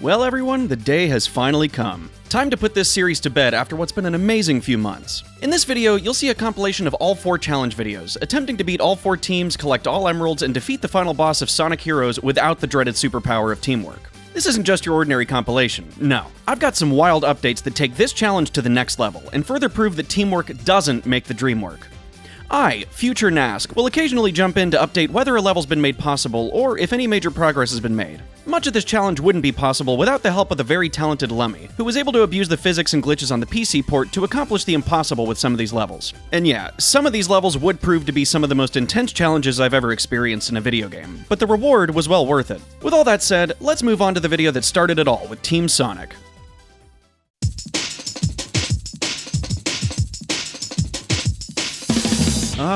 Well everyone, the day has finally come. Time to put this series to bed after what's been an amazing few months. In this video, you'll see a compilation of all 4 challenge videos, attempting to beat all 4 teams, collect all emeralds, and defeat the final boss of Sonic Heroes without the dreaded superpower of teamwork. This isn't just your ordinary compilation, no. I've got some wild updates that take this challenge to the next level, and further prove that teamwork doesn't make the dream work. I, future Nask, will occasionally jump in to update whether a level's been made possible or if any major progress has been made. Much of this challenge wouldn't be possible without the help of the very talented Lummy, who was able to abuse the physics and glitches on the PC port to accomplish the impossible with some of these levels. And yeah, some of these levels would prove to be some of the most intense challenges I've ever experienced in a video game, but the reward was well worth it. With all that said, let's move on to the video that started it all with Team Sonic.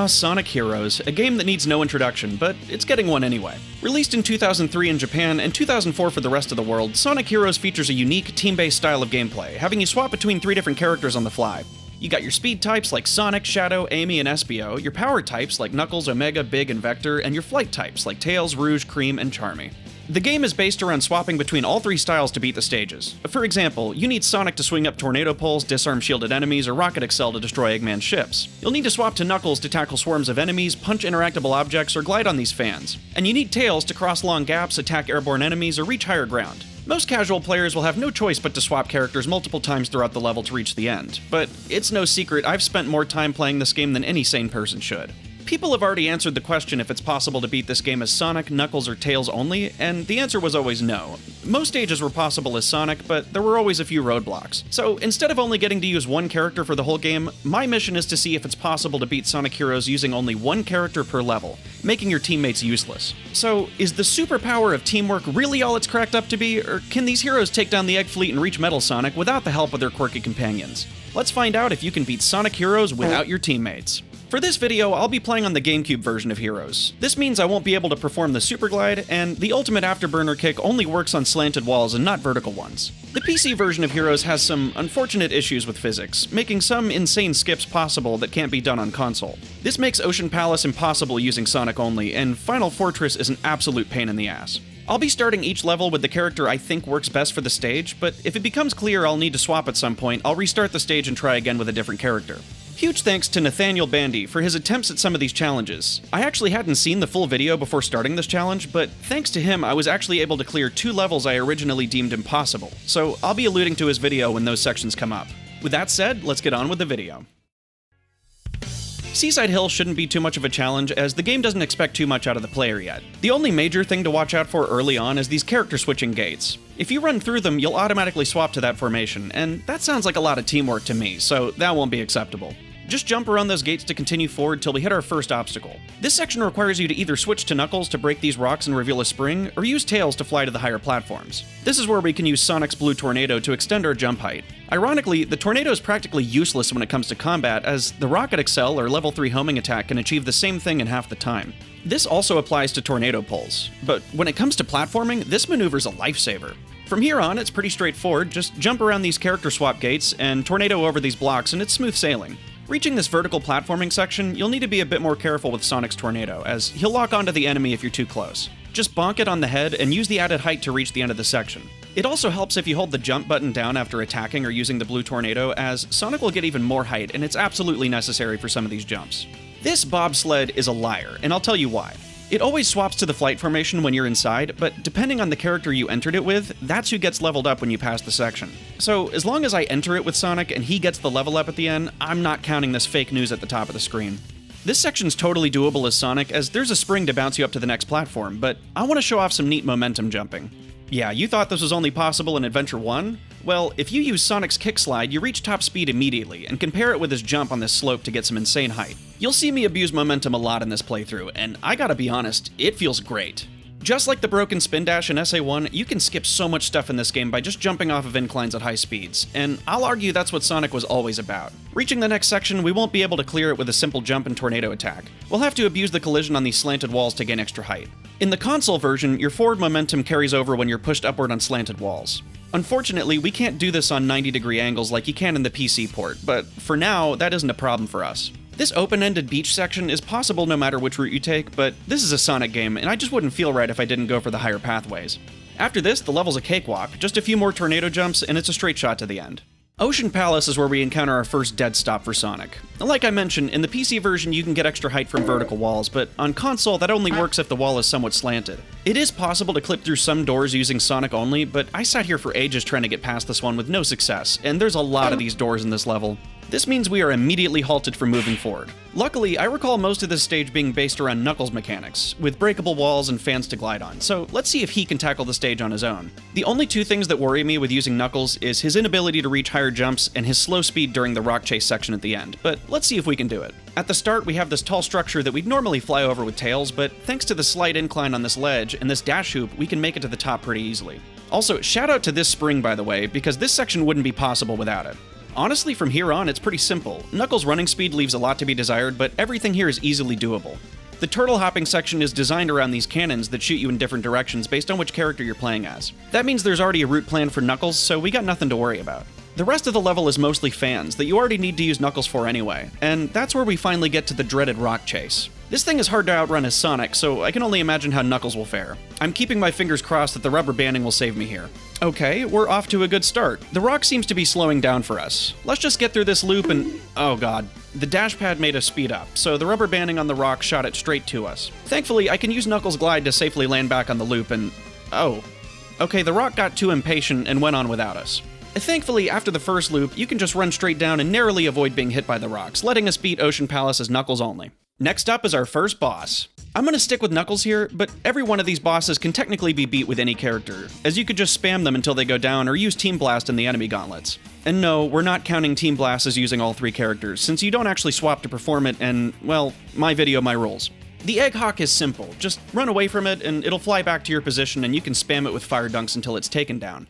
Sonic Heroes, a game that needs no introduction, but it's getting one anyway. Released in 2003 in Japan and 2004 for the rest of the world, Sonic Heroes features a unique, team-based style of gameplay, having you swap between 3 different characters on the fly. You got your speed types like Sonic, Shadow, Amy, and Espio, your power types like Knuckles, Omega, Big, and Vector, and your flight types like Tails, Rouge, Cream, and Charmy. The game is based around swapping between all 3 styles to beat the stages. For example, you need Sonic to swing up tornado poles, disarm shielded enemies, or Rocket Excel to destroy Eggman's ships. You'll need to swap to Knuckles to tackle swarms of enemies, punch interactable objects, or glide on these fans. And you need Tails to cross long gaps, attack airborne enemies, or reach higher ground. Most casual players will have no choice but to swap characters multiple times throughout the level to reach the end. But it's no secret I've spent more time playing this game than any sane person should. People have already answered the question if it's possible to beat this game as Sonic, Knuckles, or Tails only, and the answer was always no. Most stages were possible as Sonic, but there were always a few roadblocks. So instead of only getting to use one character for the whole game, my mission is to see if it's possible to beat Sonic Heroes using only one character per level, making your teammates useless. So, is the superpower of teamwork really all it's cracked up to be, or can these heroes take down the Egg Fleet and reach Metal Sonic without the help of their quirky companions? Let's find out if you can beat Sonic Heroes without your teammates. For this video, I'll be playing on the GameCube version of Heroes. This means I won't be able to perform the Super Glide, and the ultimate afterburner kick only works on slanted walls and not vertical ones. The PC version of Heroes has some unfortunate issues with physics, making some insane skips possible that can't be done on console. This makes Ocean Palace impossible using Sonic only, and Final Fortress is an absolute pain in the ass. I'll be starting each level with the character I think works best for the stage, but if it becomes clear I'll need to swap at some point, I'll restart the stage and try again with a different character. Huge thanks to Nathaniel Bandy for his attempts at some of these challenges. I actually hadn't seen the full video before starting this challenge, but thanks to him I was actually able to clear 2 levels I originally deemed impossible, so I'll be alluding to his video when those sections come up. With that said, let's get on with the video. Seaside Hill shouldn't be too much of a challenge, as the game doesn't expect too much out of the player yet. The only major thing to watch out for early on is these character switching gates. If you run through them, you'll automatically swap to that formation, and that sounds like a lot of teamwork to me, so that won't be acceptable. Just jump around those gates to continue forward till we hit our first obstacle. This section requires you to either switch to Knuckles to break these rocks and reveal a spring, or use Tails to fly to the higher platforms. This is where we can use Sonic's Blue Tornado to extend our jump height. Ironically, the tornado is practically useless when it comes to combat, as the Rocket Excel or level 3 homing attack can achieve the same thing in half the time. This also applies to tornado poles, but when it comes to platforming, this maneuver's a lifesaver. From here on, it's pretty straightforward, just jump around these character swap gates and tornado over these blocks and it's smooth sailing. Reaching this vertical platforming section, you'll need to be a bit more careful with Sonic's Tornado, as he'll lock onto the enemy if you're too close. Just bonk it on the head and use the added height to reach the end of the section. It also helps if you hold the jump button down after attacking or using the Blue Tornado, as Sonic will get even more height and it's absolutely necessary for some of these jumps. This bobsled is a liar, and I'll tell you why. It always swaps to the flight formation when you're inside, but depending on the character you entered it with, that's who gets leveled up when you pass the section. So as long as I enter it with Sonic and he gets the level up at the end, I'm not counting this fake news at the top of the screen. This section's totally doable as Sonic, as there's a spring to bounce you up to the next platform, but I want to show off some neat momentum jumping. Yeah, you thought this was only possible in Adventure 1? Well, if you use Sonic's kick slide, you reach top speed immediately, and can pair it with his jump on this slope to get some insane height. You'll see me abuse momentum a lot in this playthrough, and I gotta be honest, it feels great. Just like the broken spin dash in SA1, you can skip so much stuff in this game by just jumping off of inclines at high speeds, and I'll argue that's what Sonic was always about. Reaching the next section, we won't be able to clear it with a simple jump and tornado attack. We'll have to abuse the collision on these slanted walls to gain extra height. In the console version, your forward momentum carries over when you're pushed upward on slanted walls. Unfortunately, we can't do this on 90-degree angles like you can in the PC port, but for now, that isn't a problem for us. This open-ended beach section is possible no matter which route you take, but this is a Sonic game, and I just wouldn't feel right if I didn't go for the higher pathways. After this, the level's a cakewalk, just a few more tornado jumps, and it's a straight shot to the end. Ocean Palace is where we encounter our first dead stop for Sonic. Like I mentioned, in the PC version you can get extra height from vertical walls, but on console that only works if the wall is somewhat slanted. It is possible to clip through some doors using Sonic only, but I sat here for ages trying to get past this one with no success, and there's a lot of these doors in this level. This means we are immediately halted from moving forward. Luckily, I recall most of this stage being based around Knuckles' mechanics, with breakable walls and fans to glide on, so let's see if he can tackle the stage on his own. The only two things that worry me with using Knuckles is his inability to reach higher jumps and his slow speed during the rock chase section at the end, but let's see if we can do it. At the start, we have this tall structure that we'd normally fly over with Tails, but thanks to the slight incline on this ledge and this dash hoop, we can make it to the top pretty easily. Also, shout out to this spring, by the way, because this section wouldn't be possible without it. Honestly, from here on, it's pretty simple. Knuckles' running speed leaves a lot to be desired, but everything here is easily doable. The turtle hopping section is designed around these cannons that shoot you in different directions based on which character you're playing as. That means there's already a route planned for Knuckles, so we got nothing to worry about. The rest of the level is mostly fans that you already need to use Knuckles for anyway, and that's where we finally get to the dreaded rock chase. This thing is hard to outrun as Sonic, so I can only imagine how Knuckles will fare. I'm keeping my fingers crossed that the rubber banding will save me here. Okay, we're off to a good start. The rock seems to be slowing down for us. Let's just get through this loop and... oh god. The dash pad made us speed up, so the rubber banding on the rock shot it straight to us. Thankfully, I can use Knuckles' glide to safely land back on the loop and... oh. Okay, the rock got too impatient and went on without us. Thankfully, after the first loop, you can just run straight down and narrowly avoid being hit by the rocks, letting us beat Ocean Palace as Knuckles only. Next up is our first boss. I'm gonna stick with Knuckles here, but every one of these bosses can technically be beat with any character, as you could just spam them until they go down or use Team Blast in the enemy gauntlets. And no, we're not counting Team Blast as using all three characters, since you don't actually swap to perform it and, well, my video, my rules. The Egg Hawk is simple, just run away from it and it'll fly back to your position and you can spam it with fire dunks until it's taken down.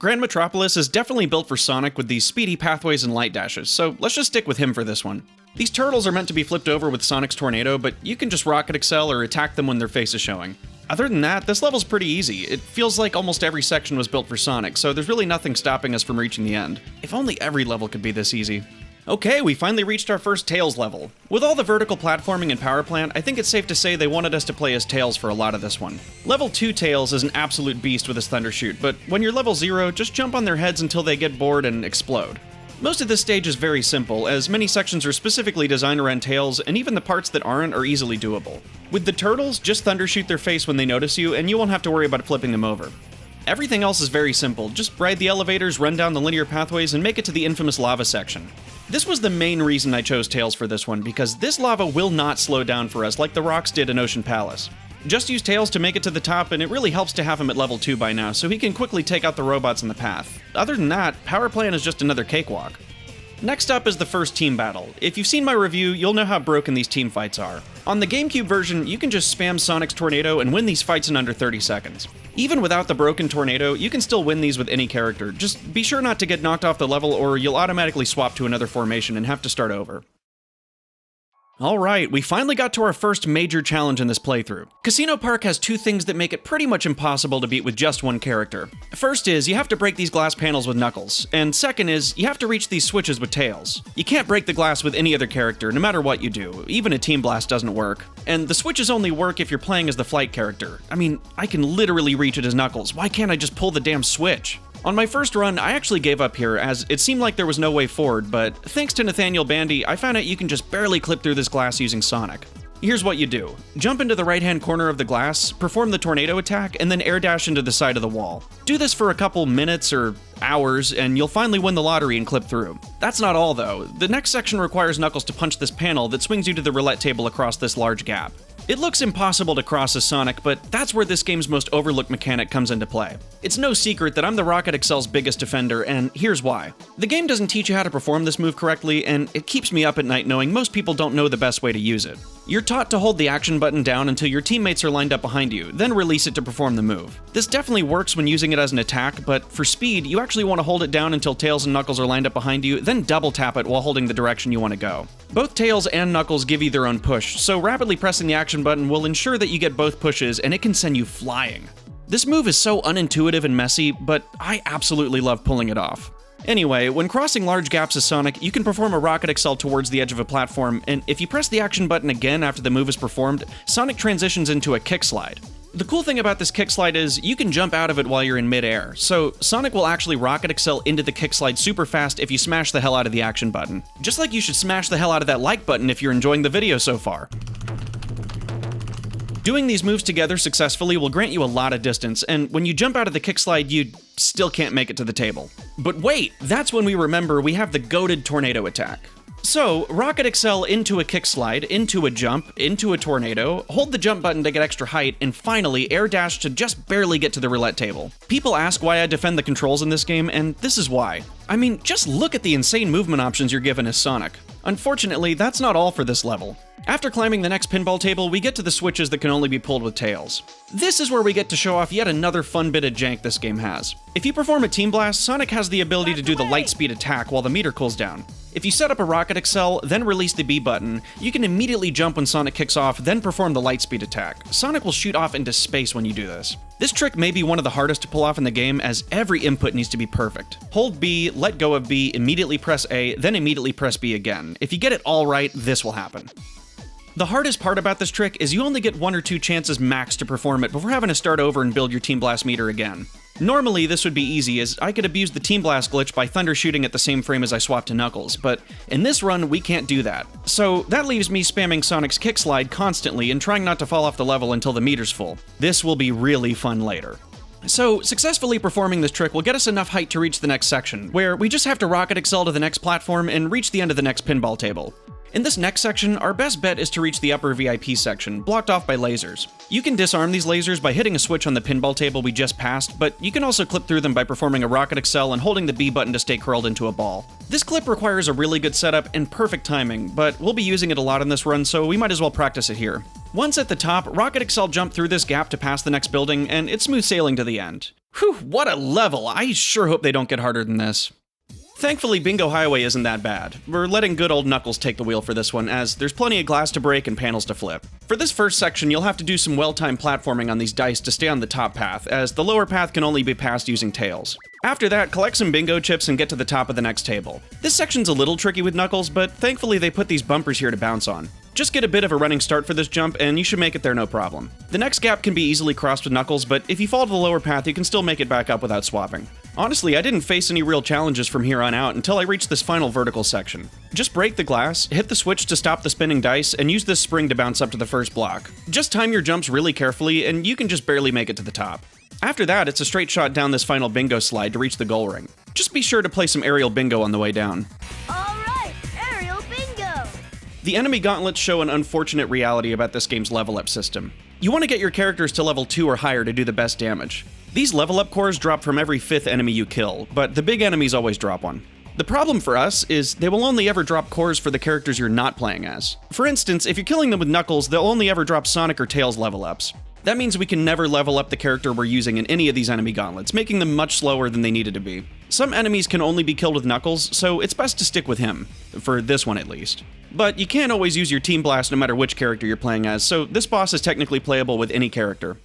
Grand Metropolis is definitely built for Sonic with these speedy pathways and light dashes, so let's just stick with him for this one. These turtles are meant to be flipped over with Sonic's tornado, but you can just rocket excel or attack them when their face is showing. Other than that, this level's pretty easy. It feels like almost every section was built for Sonic, so there's really nothing stopping us from reaching the end. If only every level could be this easy. Okay, we finally reached our first Tails level. With all the vertical platforming and power plant, I think it's safe to say they wanted us to play as Tails for a lot of this one. Level 2 Tails is an absolute beast with his Thunder Shoot, but when you're level 0, just jump on their heads until they get bored and explode. Most of this stage is very simple, as many sections are specifically designed around Tails, and even the parts that aren't are easily doable. With the turtles, just Thunder Shoot their face when they notice you, and you won't have to worry about flipping them over. Everything else is very simple, just ride the elevators, run down the linear pathways, and make it to the infamous lava section. This was the main reason I chose Tails for this one, because this lava will not slow down for us like the rocks did in Ocean Palace. Just use Tails to make it to the top, and it really helps to have him at level 2 by now, so he can quickly take out the robots in the path. Other than that, Power Plant is just another cakewalk. Next up is the first team battle. If you've seen my review, you'll know how broken these team fights are. On the GameCube version, you can just spam Sonic's Tornado and win these fights in under 30 seconds. Even without the broken Tornado, you can still win these with any character. Just be sure not to get knocked off the level or you'll automatically swap to another formation and have to start over. Alright, we finally got to our first major challenge in this playthrough. Casino Park has two things that make it pretty much impossible to beat with just one character. First is, you have to break these glass panels with Knuckles, and second is, you have to reach these switches with Tails. You can't break the glass with any other character, no matter what you do. Even a Team Blast doesn't work. And the switches only work if you're playing as the flight character. I mean, I can literally reach it as Knuckles, why can't I just pull the damn switch? On my first run, I actually gave up here, as it seemed like there was no way forward, but thanks to Nathaniel Bandy, I found out you can just barely clip through this glass using Sonic. Here's what you do. Jump into the right-hand corner of the glass, perform the tornado attack, and then air dash into the side of the wall. Do this for a couple minutes or hours, and you'll finally win the lottery and clip through. That's not all, though. The next section requires Knuckles to punch this panel that swings you to the roulette table across this large gap. It looks impossible to cross as Sonic, but that's where this game's most overlooked mechanic comes into play. It's no secret that I'm the Rocket Excel's biggest defender, and here's why. The game doesn't teach you how to perform this move correctly, and it keeps me up at night knowing most people don't know the best way to use it. You're taught to hold the action button down until your teammates are lined up behind you, then release it to perform the move. This definitely works when using it as an attack, but for speed, you actually want to hold it down until Tails and Knuckles are lined up behind you, then double tap it while holding the direction you want to go. Both Tails and Knuckles give you their own push, so rapidly pressing the action button will ensure that you get both pushes, and it can send you flying. This move is so unintuitive and messy, but I absolutely love pulling it off. Anyway, when crossing large gaps as Sonic, you can perform a Rocket Excel towards the edge of a platform, and if you press the action button again after the move is performed, Sonic transitions into a kick slide. The cool thing about this kickslide is you can jump out of it while you're in midair, so Sonic will actually rocket excel into the kickslide super fast if you smash the hell out of the action button. Just like you should smash the hell out of that like button if you're enjoying the video so far. Doing these moves together successfully will grant you a lot of distance, and when you jump out of the kickslide, you still can't make it to the table. But wait, that's when we remember we have the goated tornado attack. So, rocket excel into a kickslide, into a jump, into a tornado, hold the jump button to get extra height, and finally air dash to just barely get to the roulette table. People ask why I defend the controls in this game, and this is why. I mean, just look at the insane movement options you're given as Sonic. Unfortunately, that's not all for this level. After climbing the next pinball table, we get to the switches that can only be pulled with tails. This is where we get to show off yet another fun bit of jank this game has. If you perform a Team Blast, Sonic has the ability to do the light speed attack while the meter cools down. If you set up a rocket excel, then release the B button, you can immediately jump when Sonic kicks off, then perform the light speed attack. Sonic will shoot off into space when you do this. This trick may be one of the hardest to pull off in the game, as every input needs to be perfect. Hold B, let go of B, immediately press A, then immediately press B again. If you get it all right, this will happen. The hardest part about this trick is you only get 1 or 2 chances max to perform it before having to start over and build your Team Blast meter again. Normally, this would be easy, as I could abuse the Team Blast glitch by thunder shooting at the same frame as I swap to Knuckles, but in this run, we can't do that. So that leaves me spamming Sonic's kickslide constantly and trying not to fall off the level until the meter's full. This will be really fun later. So, successfully performing this trick will get us enough height to reach the next section, where we just have to rocket excel to the next platform and reach the end of the next pinball table. In this next section, our best bet is to reach the upper VIP section, blocked off by lasers. You can disarm these lasers by hitting a switch on the pinball table we just passed, but you can also clip through them by performing a rocket excel and holding the B button to stay curled into a ball. This clip requires a really good setup and perfect timing, but we'll be using it a lot in this run, so we might as well practice it here. Once at the top, rocket excel jump through this gap to pass the next building, and it's smooth sailing to the end. Whew, what a level! I sure hope they don't get harder than this. Thankfully, Bingo Highway isn't that bad. We're letting good old Knuckles take the wheel for this one, as there's plenty of glass to break and panels to flip. For this first section, you'll have to do some well-timed platforming on these dice to stay on the top path, as the lower path can only be passed using tails. After that, collect some bingo chips and get to the top of the next table. This section's a little tricky with Knuckles, but thankfully they put these bumpers here to bounce on. Just get a bit of a running start for this jump, and you should make it there no problem. The next gap can be easily crossed with Knuckles, but if you fall to the lower path, you can still make it back up without swapping. Honestly, I didn't face any real challenges from here on out until I reached this final vertical section. Just break the glass, hit the switch to stop the spinning dice, and use this spring to bounce up to the first block. Just time your jumps really carefully, and you can just barely make it to the top. After that, it's a straight shot down this final bingo slide to reach the goal ring. Just be sure to play some aerial bingo on the way down. Alright, aerial bingo! The enemy gauntlets show an unfortunate reality about this game's level up system. You want to get your characters to level 2 or higher to do the best damage. These level up cores drop from every 5th enemy you kill, but the big enemies always drop one. The problem for us is they will only ever drop cores for the characters you're not playing as. For instance, if you're killing them with Knuckles, they'll only ever drop Sonic or Tails level ups. That means we can never level up the character we're using in any of these enemy gauntlets, making them much slower than they needed to be. Some enemies can only be killed with Knuckles, so it's best to stick with him. For this one at least. But you can't always use your Team Blast no matter which character you're playing as, so this boss is technically playable with any character.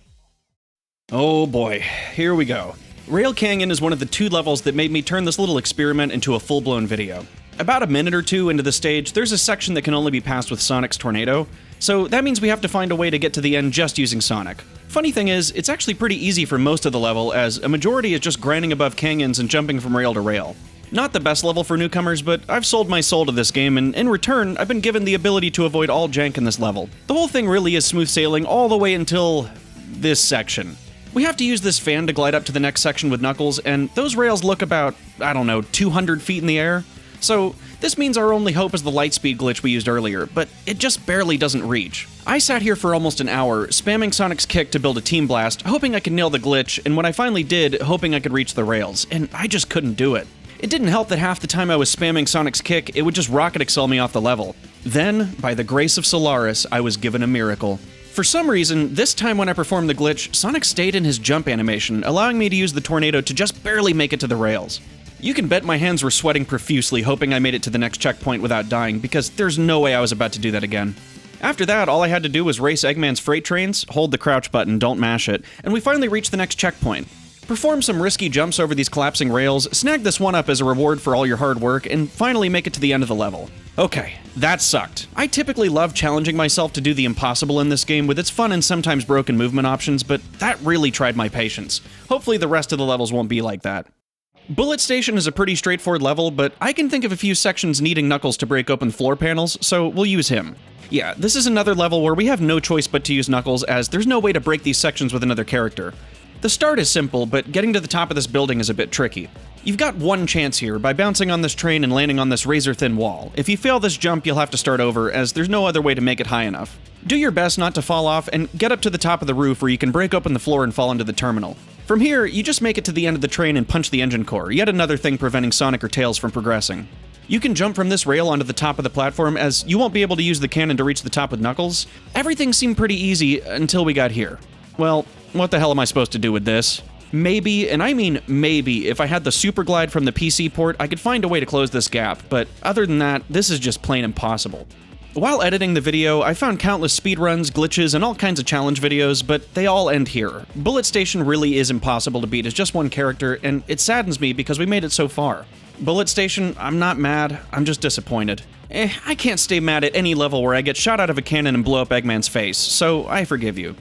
Oh boy, here we go. Rail Canyon is one of the 2 levels that made me turn this little experiment into a full-blown video. About a minute or 2 into the stage, there's a section that can only be passed with Sonic's tornado, so that means we have to find a way to get to the end just using Sonic. Funny thing is, it's actually pretty easy for most of the level, as a majority is just grinding above canyons and jumping from rail to rail. Not the best level for newcomers, but I've sold my soul to this game, and in return, I've been given the ability to avoid all jank in this level. The whole thing really is smooth sailing all the way until this section. We have to use this fan to glide up to the next section with Knuckles, and those rails look about, 200 feet in the air. So, this means our only hope is the light speed glitch we used earlier, but it just barely doesn't reach. I sat here for almost an hour, spamming Sonic's kick to build a Team Blast, hoping I could nail the glitch, and when I finally did, hoping I could reach the rails, and I just couldn't do it. It didn't help that half the time I was spamming Sonic's kick, it would just rocket excel me off the level. Then, by the grace of Solaris, I was given a miracle. For some reason, this time when I performed the glitch, Sonic stayed in his jump animation, allowing me to use the tornado to just barely make it to the rails. You can bet my hands were sweating profusely, hoping I made it to the next checkpoint without dying, because there's no way I was about to do that again. After that, all I had to do was race Eggman's freight trains, hold the crouch button, don't mash it, and we finally reached the next checkpoint. Perform some risky jumps over these collapsing rails, snag this one up as a reward for all your hard work, and finally make it to the end of the level. Okay, that sucked. I typically love challenging myself to do the impossible in this game with its fun and sometimes broken movement options, but that really tried my patience. Hopefully the rest of the levels won't be like that. Bullet Station is a pretty straightforward level, but I can think of a few sections needing Knuckles to break open floor panels, so we'll use him. Yeah, this is another level where we have no choice but to use Knuckles, as there's no way to break these sections with another character. The start is simple, but getting to the top of this building is a bit tricky. You've got one chance here, by bouncing on this train and landing on this razor-thin wall. If you fail this jump, you'll have to start over, as there's no other way to make it high enough. Do your best not to fall off, and get up to the top of the roof where you can break open the floor and fall into the terminal. From here, you just make it to the end of the train and punch the engine core, yet another thing preventing Sonic or Tails from progressing. You can jump from this rail onto the top of the platform, as you won't be able to use the cannon to reach the top with Knuckles. Everything seemed pretty easy until we got here. Well, what the hell am I supposed to do with this? Maybe, and I mean maybe, if I had the Super Glide from the PC port, I could find a way to close this gap, but other than that, this is just plain impossible. While editing the video, I found countless speedruns, glitches, and all kinds of challenge videos, but they all end here. Bullet Station really is impossible to beat as just one character, and it saddens me because we made it so far. Bullet Station, I'm not mad, I'm just disappointed. I can't stay mad at any level where I get shot out of a cannon and blow up Eggman's face, so I forgive you.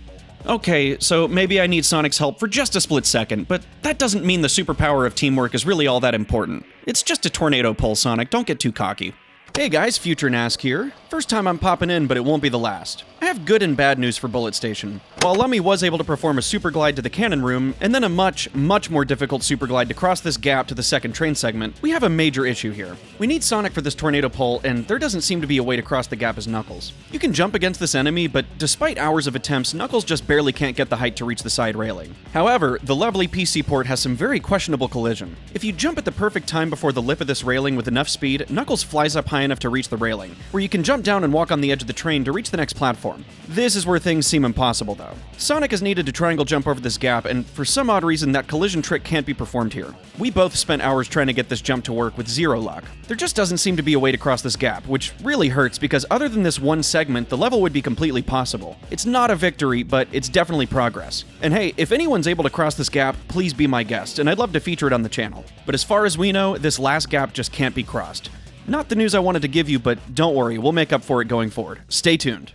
Okay, so maybe I need Sonic's help for just a split second, but that doesn't mean the superpower of teamwork is really all that important. It's just a tornado pole, Sonic, don't get too cocky. Hey guys, Future Nask here. First time I'm popping in, but it won't be the last. I have good and bad news for Bullet Station. While Lummy was able to perform a super glide to the cannon room, and then a much more difficult super glide to cross this gap to the second train segment, we have a major issue here. We need Sonic for this tornado pole, and there doesn't seem to be a way to cross the gap as Knuckles. You can jump against this enemy, but despite hours of attempts, Knuckles just barely can't get the height to reach the side railing. However, the lovely PC port has some very questionable collision. If you jump at the perfect time before the lip of this railing with enough speed, Knuckles flies up high enough to reach the railing, where you can jump down and walk on the edge of the train to reach the next platform. This is where things seem impossible, though. Sonic is needed to triangle jump over this gap, and for some odd reason, that collision trick can't be performed here. We both spent hours trying to get this jump to work with zero luck. There just doesn't seem to be a way to cross this gap, which really hurts because other than this one segment, the level would be completely possible. It's not a victory, but it's definitely progress. And hey, if anyone's able to cross this gap, please be my guest, and I'd love to feature it on the channel. But as far as we know, this last gap just can't be crossed. Not the news I wanted to give you, but don't worry, we'll make up for it going forward. Stay tuned.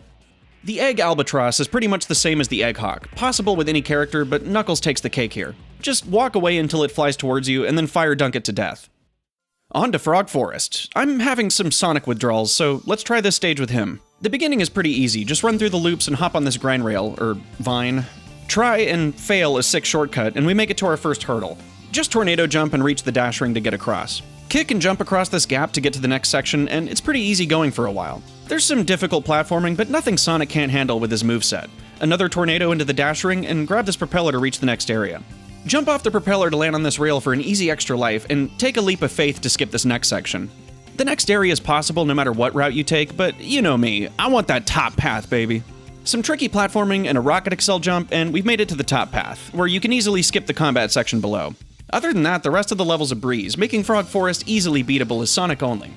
The Egg Albatross is pretty much the same as the Egg Hawk, possible with any character, but Knuckles takes the cake here. Just walk away until it flies towards you, and then fire dunk it to death. On to Frog Forest. I'm having some Sonic withdrawals, so let's try this stage with him. The beginning is pretty easy, just run through the loops and hop on this grind rail, or vine. Try and fail a sick shortcut, and we make it to our first hurdle. Just tornado jump and reach the dash ring to get across. Kick and jump across this gap to get to the next section, and it's pretty easy going for a while. There's some difficult platforming, but nothing Sonic can't handle with his moveset. Another tornado into the dash ring, and grab this propeller to reach the next area. Jump off the propeller to land on this rail for an easy extra life, and take a leap of faith to skip this next section. The next area is possible no matter what route you take, but you know me, I want that top path, baby. Some tricky platforming and a rocket accel jump, and we've made it to the top path, where you can easily skip the combat section below. Other than that, the rest of the level's a breeze, making Frog Forest easily beatable as Sonic only.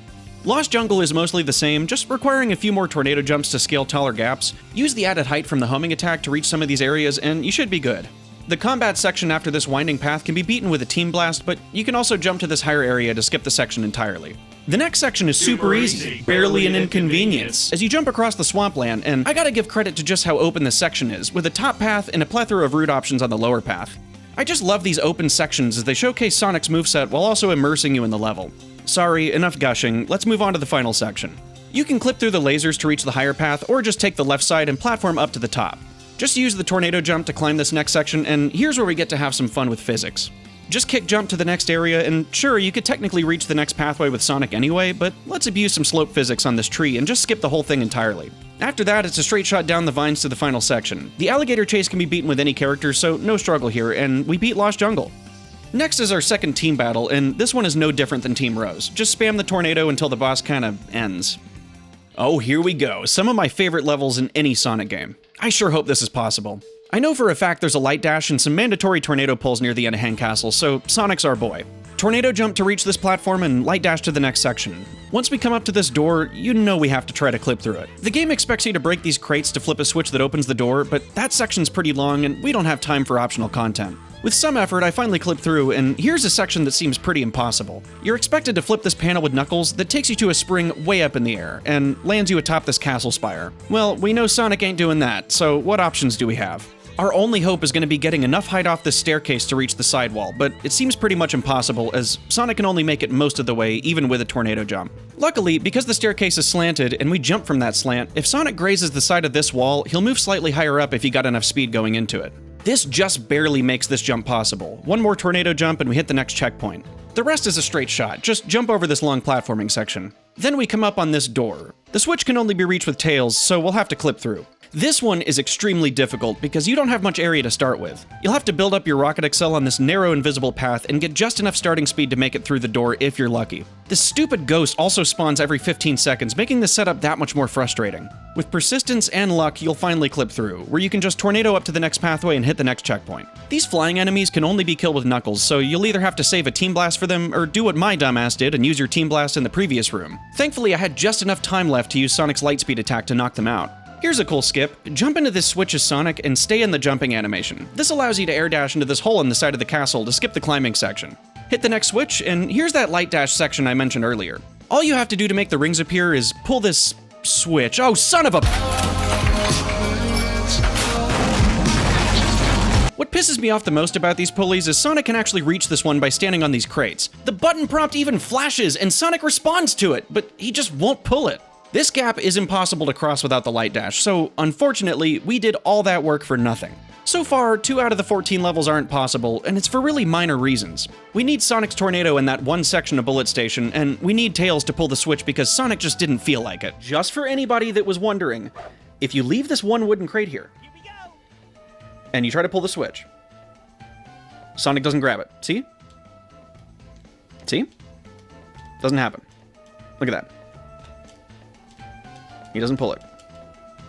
Lost Jungle is mostly the same, just requiring a few more tornado jumps to scale taller gaps. Use the added height from the homing attack to reach some of these areas, and you should be good. The combat section after this winding path can be beaten with a Team Blast, but you can also jump to this higher area to skip the section entirely. The next section is super easy, barely an inconvenience, as you jump across the swampland, and I gotta give credit to just how open this section is, with a top path and a plethora of route options on the lower path. I just love these open sections as they showcase Sonic's moveset while also immersing you in the level. Sorry, enough gushing, let's move on to the final section. You can clip through the lasers to reach the higher path, or just take the left side and platform up to the top. Just use the tornado jump to climb this next section, and here's where we get to have some fun with physics. Just kick jump to the next area, and sure, you could technically reach the next pathway with Sonic anyway, but let's abuse some slope physics on this tree and just skip the whole thing entirely. After that, it's a straight shot down the vines to the final section. The alligator chase can be beaten with any character, so no struggle here, and we beat Lost Jungle. Next is our second team battle, and this one is no different than Team Rose. Just spam the tornado until the boss kinda ends. Oh, here we go, some of my favorite levels in any Sonic game. I sure hope this is possible. I know for a fact there's a light dash and some mandatory tornado pulls near the end of Hand Castle, so Sonic's our boy. Tornado jump to reach this platform and light dash to the next section. Once we come up to this door, you know we have to try to clip through it. The game expects you to break these crates to flip a switch that opens the door, but that section's pretty long and we don't have time for optional content. With some effort, I finally clipped through, and here's a section that seems pretty impossible. You're expected to flip this panel with Knuckles that takes you to a spring way up in the air, and lands you atop this castle spire. Well, we know Sonic ain't doing that, so what options do we have? Our only hope is going to be getting enough height off this staircase to reach the sidewall, but it seems pretty much impossible, as Sonic can only make it most of the way, even with a tornado jump. Luckily, because the staircase is slanted and we jump from that slant, if Sonic grazes the side of this wall, he'll move slightly higher up if he got enough speed going into it. This just barely makes this jump possible. One more tornado jump and we hit the next checkpoint. The rest is a straight shot, just jump over this long platforming section. Then we come up on this door. The switch can only be reached with tails, so we'll have to clip through. This one is extremely difficult because you don't have much area to start with. You'll have to build up your rocket Excel on this narrow invisible path and get just enough starting speed to make it through the door if you're lucky. This stupid ghost also spawns every 15 seconds, making the setup that much more frustrating. With persistence and luck, you'll finally clip through, where you can just tornado up to the next pathway and hit the next checkpoint. These flying enemies can only be killed with Knuckles, so you'll either have to save a Team Blast for them, or do what my dumbass did and use your Team Blast in the previous room. Thankfully, I had just enough time left to use Sonic's Lightspeed attack to knock them out. Here's a cool skip. Jump into this switch as Sonic and stay in the jumping animation. This allows you to air dash into this hole in the side of the castle to skip the climbing section. Hit the next switch, and here's that light dash section I mentioned earlier. All you have to do to make the rings appear is pull this switch. Oh, son of a... What pisses me off the most about these pulleys is Sonic can actually reach this one by standing on these crates. The button prompt even flashes, and Sonic responds to it, but he just won't pull it. This gap is impossible to cross without the light dash, so unfortunately, we did all that work for nothing. So far, 2 out of the 14 levels aren't possible, and it's for really minor reasons. We need Sonic's tornado in that one section of Bullet Station, and we need Tails to pull the switch because Sonic just didn't feel like it. Just for anybody that was wondering, if you leave this one wooden crate here, and you try to pull the switch, Sonic doesn't grab it. See? See? Doesn't happen. Look at that. He doesn't pull it.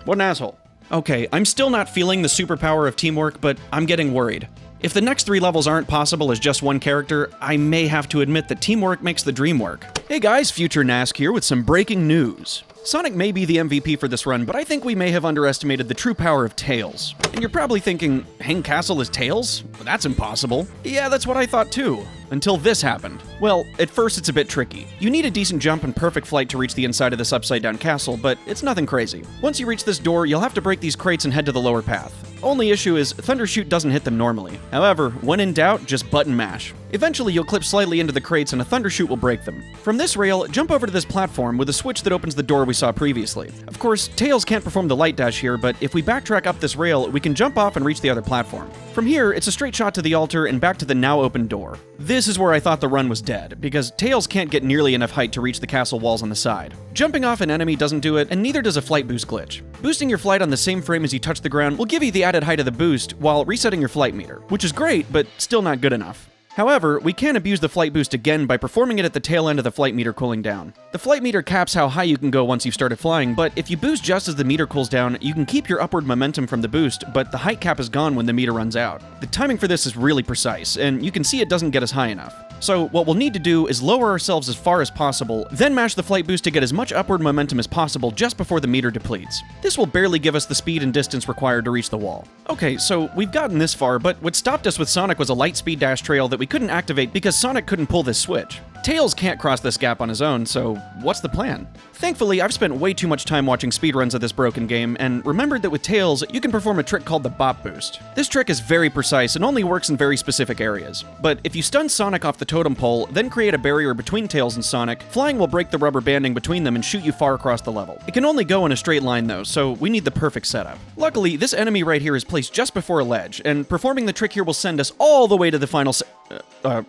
What an asshole. Okay, I'm still not feeling the superpower of teamwork, but I'm getting worried. If the next 3 levels aren't possible as just one character, I may have to admit that teamwork makes the dream work. Hey guys, Future Nask here with some breaking news. Sonic may be the MVP for this run, but I think we may have underestimated the true power of Tails. And you're probably thinking, Hang Castle is Tails? That's impossible. Yeah, that's what I thought too. Until this happened. Well, at first it's a bit tricky. You need a decent jump and perfect flight to reach the inside of this upside-down castle, but it's nothing crazy. Once you reach this door, you'll have to break these crates and head to the lower path. Only issue is, Thundershoot doesn't hit them normally. However, when in doubt, just button mash. Eventually, you'll clip slightly into the crates and a Thundershoot will break them. From this rail, jump over to this platform with a switch that opens the door we saw previously. Of course, Tails can't perform the light dash here, but if we backtrack up this rail, we can jump off and reach the other platform. From here, it's a straight shot to the altar and back to the now open door. This is where I thought the run was dead, because Tails can't get nearly enough height to reach the castle walls on the side. Jumping off an enemy doesn't do it, and neither does a flight boost glitch. Boosting your flight on the same frame as you touch the ground will give you the added height of the boost while resetting your flight meter, which is great, but still not good enough. However, we can abuse the flight boost again by performing it at the tail end of the flight meter cooling down. The flight meter caps how high you can go once you've started flying, but if you boost just as the meter cools down, you can keep your upward momentum from the boost, but the height cap is gone when the meter runs out. The timing for this is really precise, and you can see it doesn't get us high enough. So what we'll need to do is lower ourselves as far as possible, then mash the flight boost to get as much upward momentum as possible just before the meter depletes. This will barely give us the speed and distance required to reach the wall. Okay, so we've gotten this far, but what stopped us with Sonic was a light speed dash trail that we couldn't activate because Sonic couldn't pull this switch. Tails can't cross this gap on his own, so what's the plan? Thankfully, I've spent way too much time watching speedruns of this broken game, and remembered that with Tails, you can perform a trick called the Bop Boost. This trick is very precise and only works in very specific areas. But if you stun Sonic off the totem pole, then create a barrier between Tails and Sonic, flying will break the rubber banding between them and shoot you far across the level. It can only go in a straight line though, so we need the perfect setup. Luckily, this enemy right here is placed just before a ledge, and performing the trick here will send us all the way to the final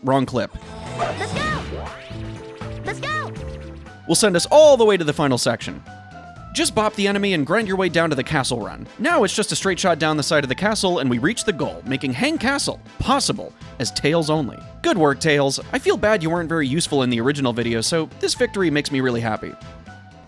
wrong clip. Let's go! Let's go! Will send us all the way to the final section. Just bop the enemy and grind your way down to the castle run. Now it's just a straight shot down the side of the castle and we reach the goal, making Hang Castle possible as Tails only. Good work, Tails. I feel bad you weren't very useful in the original video, so this victory makes me really happy.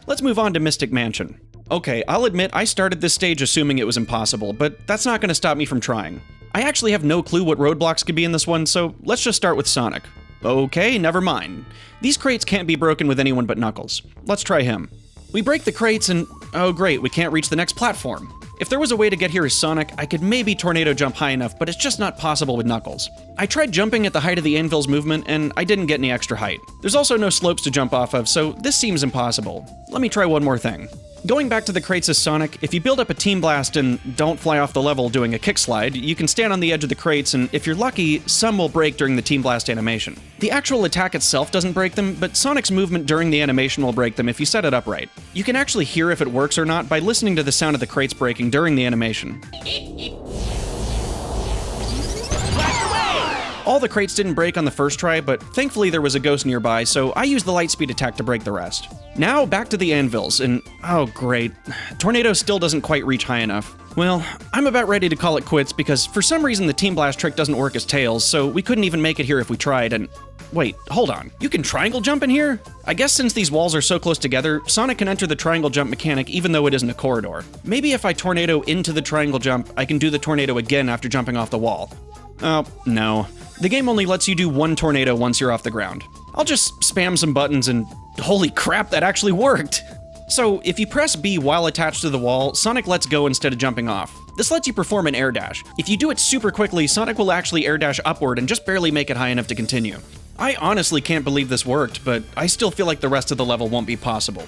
Let's move on to Mystic Mansion. Okay, I'll admit I started this stage assuming it was impossible, but that's not going to stop me from trying. I actually have no clue what roadblocks could be in this one, so let's just start with Sonic. Okay, never mind. These crates can't be broken with anyone but Knuckles. Let's try him. We break the crates and, oh great, we can't reach the next platform. If there was a way to get here as Sonic, I could maybe tornado jump high enough, but it's just not possible with Knuckles. I tried jumping at the height of the anvil's movement, and I didn't get any extra height. There's also no slopes to jump off of, so this seems impossible. Let me try one more thing. Going back to the crates as Sonic, if you build up a Team Blast and don't fly off the level doing a kick slide, you can stand on the edge of the crates, and if you're lucky, some will break during the Team Blast animation. The actual attack itself doesn't break them, but Sonic's movement during the animation will break them if you set it up right. You can actually hear if it works or not by listening to the sound of the crates breaking during the animation. All the crates didn't break on the first try, but thankfully there was a ghost nearby, so I used the lightspeed attack to break the rest. Now, back to the anvils, and oh great, Tornado still doesn't quite reach high enough. Well, I'm about ready to call it quits because for some reason the Team Blast trick doesn't work as Tails, so we couldn't even make it here if we tried, and wait, hold on, you can triangle jump in here? I guess since these walls are so close together, Sonic can enter the triangle jump mechanic even though it isn't a corridor. Maybe if I tornado into the triangle jump, I can do the tornado again after jumping off the wall. Oh, no. The game only lets you do one tornado once you're off the ground. I'll just spam some buttons and holy crap, that actually worked! So, if you press B while attached to the wall, Sonic lets go instead of jumping off. This lets you perform an air dash. If you do it super quickly, Sonic will actually air dash upward and just barely make it high enough to continue. I honestly can't believe this worked, but I still feel like the rest of the level won't be possible.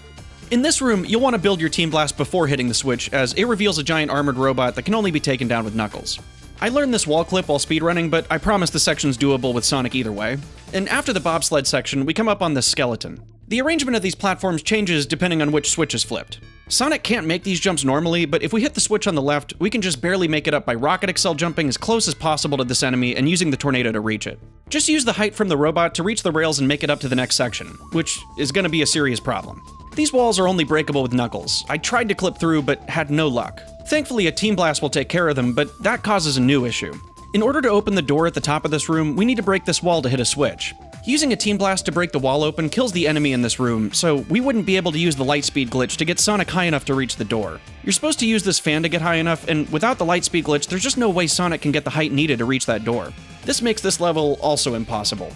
In this room, you'll want to build your Team Blast before hitting the switch, as it reveals a giant armored robot that can only be taken down with Knuckles. I learned this wall clip while speedrunning, but I promise the section's doable with Sonic either way. And after the bobsled section, we come up on this skeleton. The arrangement of these platforms changes depending on which switch is flipped. Sonic can't make these jumps normally, but if we hit the switch on the left, we can just barely make it up by rocket accel jumping as close as possible to this enemy and using the tornado to reach it. Just use the height from the robot to reach the rails and make it up to the next section, which is gonna be a serious problem. These walls are only breakable with Knuckles. I tried to clip through, but had no luck. Thankfully, a Team Blast will take care of them, but that causes a new issue. In order to open the door at the top of this room, we need to break this wall to hit a switch. Using a Team Blast to break the wall open kills the enemy in this room, so we wouldn't be able to use the lightspeed glitch to get Sonic high enough to reach the door. You're supposed to use this fan to get high enough, and without the lightspeed glitch, there's just no way Sonic can get the height needed to reach that door. This makes this level also impossible.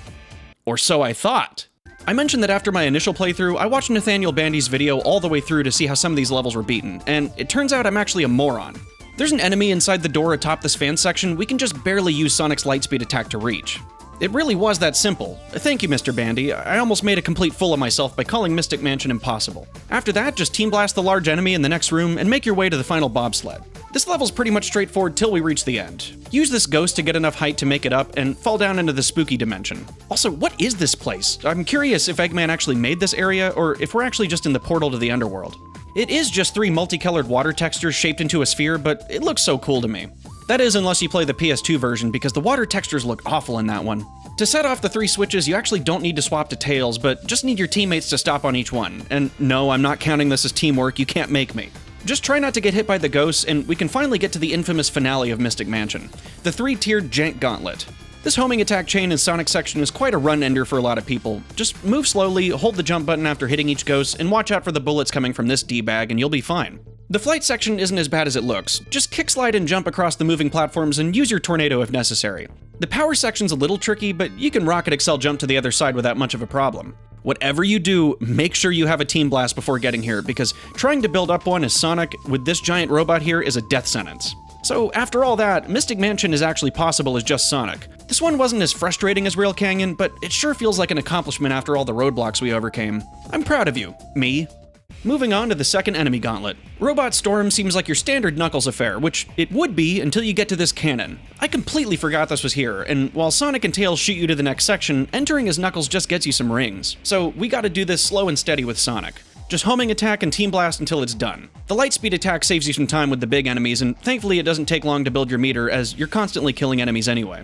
Or so I thought. I mentioned that after my initial playthrough, I watched Nathaniel Bandy's video all the way through to see how some of these levels were beaten, and it turns out I'm actually a moron. There's an enemy inside the door atop this fan section we can just barely use Sonic's lightspeed attack to reach. It really was that simple. Thank you, Mr. Bandy. I almost made a complete fool of myself by calling Mystic Mansion impossible. After that, just Team Blast the large enemy in the next room and make your way to the final bobsled. This level's pretty much straightforward till we reach the end. Use this ghost to get enough height to make it up and fall down into the spooky dimension. Also, what is this place? I'm curious if Eggman actually made this area or if we're actually just in the portal to the underworld. It is just 3 multicolored water textures shaped into a sphere, but it looks so cool to me. That is, unless you play the PS2 version, because the water textures look awful in that one. To set off the 3 switches, you actually don't need to swap to Tails, but just need your teammates to stop on each one. And no, I'm not counting this as teamwork, you can't make me. Just try not to get hit by the ghosts, and we can finally get to the infamous finale of Mystic Mansion, the 3-tiered Jank Gauntlet. This homing attack chain in Sonic section is quite a run ender for a lot of people. Just move slowly, hold the jump button after hitting each ghost, and watch out for the bullets coming from this D-bag and you'll be fine. The flight section isn't as bad as it looks. Just kick slide and jump across the moving platforms and use your tornado if necessary. The power section's a little tricky, but you can rocket accel jump to the other side without much of a problem. Whatever you do, make sure you have a Team Blast before getting here, because trying to build up one as Sonic with this giant robot here is a death sentence. So after all that, Mystic Mansion is actually possible as just Sonic. This one wasn't as frustrating as Rail Canyon, but it sure feels like an accomplishment after all the roadblocks we overcame. I'm proud of you. Me. Moving on to the second enemy gauntlet. Robot Storm seems like your standard Knuckles affair, which it would be until you get to this cannon. I completely forgot this was here, and while Sonic and Tails shoot you to the next section, entering as Knuckles just gets you some rings. So we gotta do this slow and steady with Sonic. Just homing attack and Team Blast until it's done. The lightspeed attack saves you some time with the big enemies, and thankfully it doesn't take long to build your meter, as you're constantly killing enemies anyway.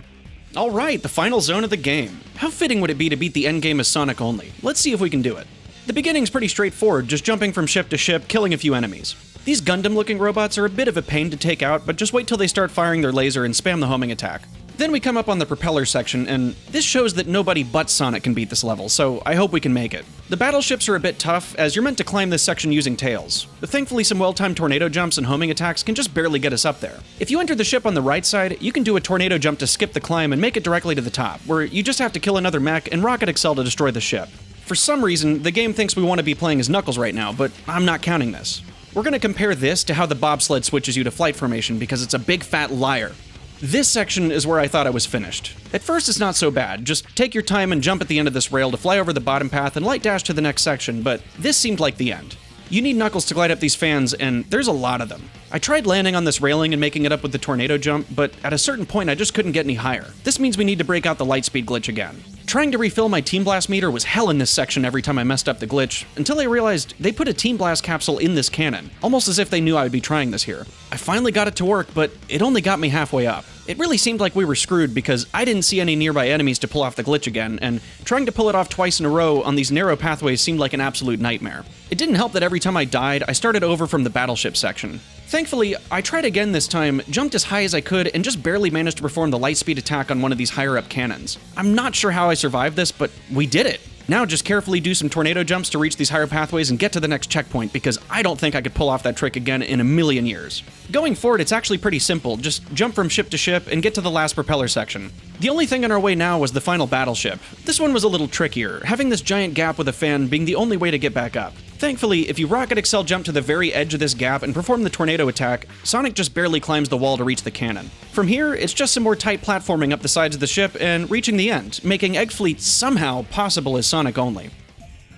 Alright, the final zone of the game. How fitting would it be to beat the endgame as Sonic only? Let's see if we can do it. The beginning's pretty straightforward, just jumping from ship to ship, killing a few enemies. These Gundam-looking robots are a bit of a pain to take out, but just wait till they start firing their laser and spam the homing attack. Then we come up on the propeller section, and this shows that nobody but Sonic can beat this level, so I hope we can make it. The battleships are a bit tough, as you're meant to climb this section using Tails. But thankfully some well-timed tornado jumps and homing attacks can just barely get us up there. If you enter the ship on the right side, you can do a tornado jump to skip the climb and make it directly to the top, where you just have to kill another mech and rocket accel to destroy the ship. For some reason, the game thinks we want to be playing as Knuckles right now, but I'm not counting this. We're going to compare this to how the bobsled switches you to flight formation because it's a big fat liar. This section is where I thought I was finished. At first it's not so bad, just take your time and jump at the end of this rail to fly over the bottom path and light dash to the next section, but this seemed like the end. You need Knuckles to glide up these fans, and there's a lot of them. I tried landing on this railing and making it up with the tornado jump, but at a certain point I just couldn't get any higher. This means we need to break out the light speed glitch again. Trying to refill my Team Blast meter was hell in this section every time I messed up the glitch, until I realized they put a Team Blast capsule in this cannon, almost as if they knew I would be trying this here. I finally got it to work, but it only got me halfway up. It really seemed like we were screwed because I didn't see any nearby enemies to pull off the glitch again, and trying to pull it off twice in a row on these narrow pathways seemed like an absolute nightmare. It didn't help that every time I died, I started over from the battleship section. Thankfully, I tried again this time, jumped as high as I could, and just barely managed to perform the light speed attack on one of these higher up cannons. I'm not sure how I survived this, but we did it. Now just carefully do some tornado jumps to reach these higher pathways and get to the next checkpoint, because I don't think I could pull off that trick again in a million years. Going forward, it's actually pretty simple. Just jump from ship to ship and get to the last propeller section. The only thing on our way now was the final battleship. This one was a little trickier, having this giant gap with a fan being the only way to get back up. Thankfully, if you rocket excel jump to the very edge of this gap and perform the tornado attack, Sonic just barely climbs the wall to reach the cannon. From here, it's just some more tight platforming up the sides of the ship and reaching the end, making Egg Fleet somehow possible as Sonic only.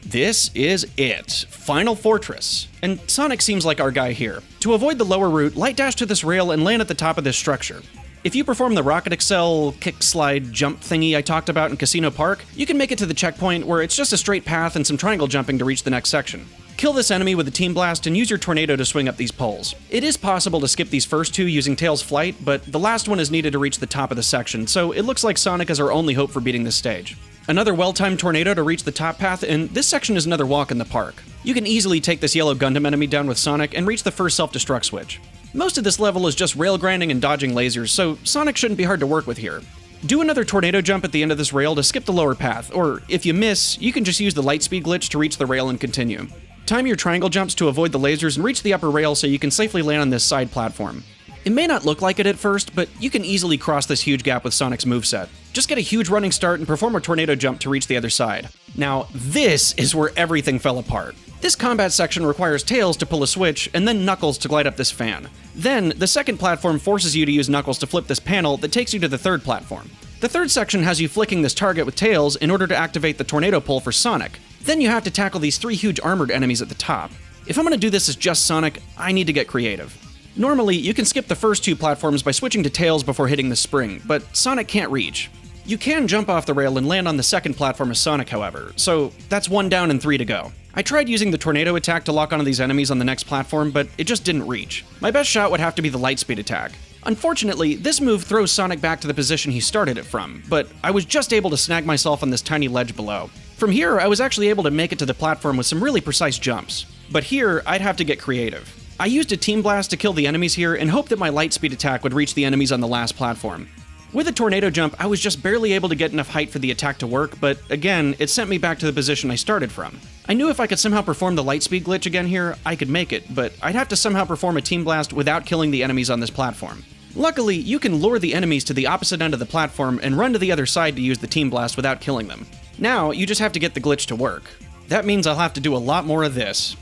This is it. Final Fortress. And Sonic seems like our guy here. To avoid the lower route, light dash to this rail and land at the top of this structure. If you perform the rocket excel, kick, slide, jump thingy I talked about in Casino Park, you can make it to the checkpoint where it's just a straight path and some triangle jumping to reach the next section. Kill this enemy with a Team Blast and use your tornado to swing up these poles. It is possible to skip these first two using Tails' flight, but the last one is needed to reach the top of the section, so it looks like Sonic is our only hope for beating this stage. Another well-timed tornado to reach the top path, and this section is another walk in the park. You can easily take this yellow Gundam enemy down with Sonic and reach the first self-destruct switch. Most of this level is just rail grinding and dodging lasers, so Sonic shouldn't be hard to work with here. Do another tornado jump at the end of this rail to skip the lower path, or if you miss, you can just use the light speed glitch to reach the rail and continue. Time your triangle jumps to avoid the lasers and reach the upper rail so you can safely land on this side platform. It may not look like it at first, but you can easily cross this huge gap with Sonic's moveset. Just get a huge running start and perform a tornado jump to reach the other side. Now, this is where everything fell apart. This combat section requires Tails to pull a switch, and then Knuckles to glide up this fan. Then, the second platform forces you to use Knuckles to flip this panel that takes you to the third platform. The third section has you flicking this target with Tails in order to activate the tornado pull for Sonic. Then you have to tackle these three huge armored enemies at the top. If I'm gonna do this as just Sonic, I need to get creative. Normally, you can skip the first two platforms by switching to Tails before hitting the spring, but Sonic can't reach. You can jump off the rail and land on the second platform as Sonic, however, so that's 1 down and 3 to go. I tried using the tornado attack to lock onto these enemies on the next platform, but it just didn't reach. My best shot would have to be the lightspeed attack. Unfortunately, this move throws Sonic back to the position he started it from, but I was just able to snag myself on this tiny ledge below. From here, I was actually able to make it to the platform with some really precise jumps. But here, I'd have to get creative. I used a Team Blast to kill the enemies here and hoped that my lightspeed attack would reach the enemies on the last platform. With a tornado jump, I was just barely able to get enough height for the attack to work, but again, it sent me back to the position I started from. I knew if I could somehow perform the lightspeed glitch again here, I could make it, but I'd have to somehow perform a Team Blast without killing the enemies on this platform. Luckily, you can lure the enemies to the opposite end of the platform and run to the other side to use the Team Blast without killing them. Now, you just have to get the glitch to work. That means I'll have to do a lot more of this.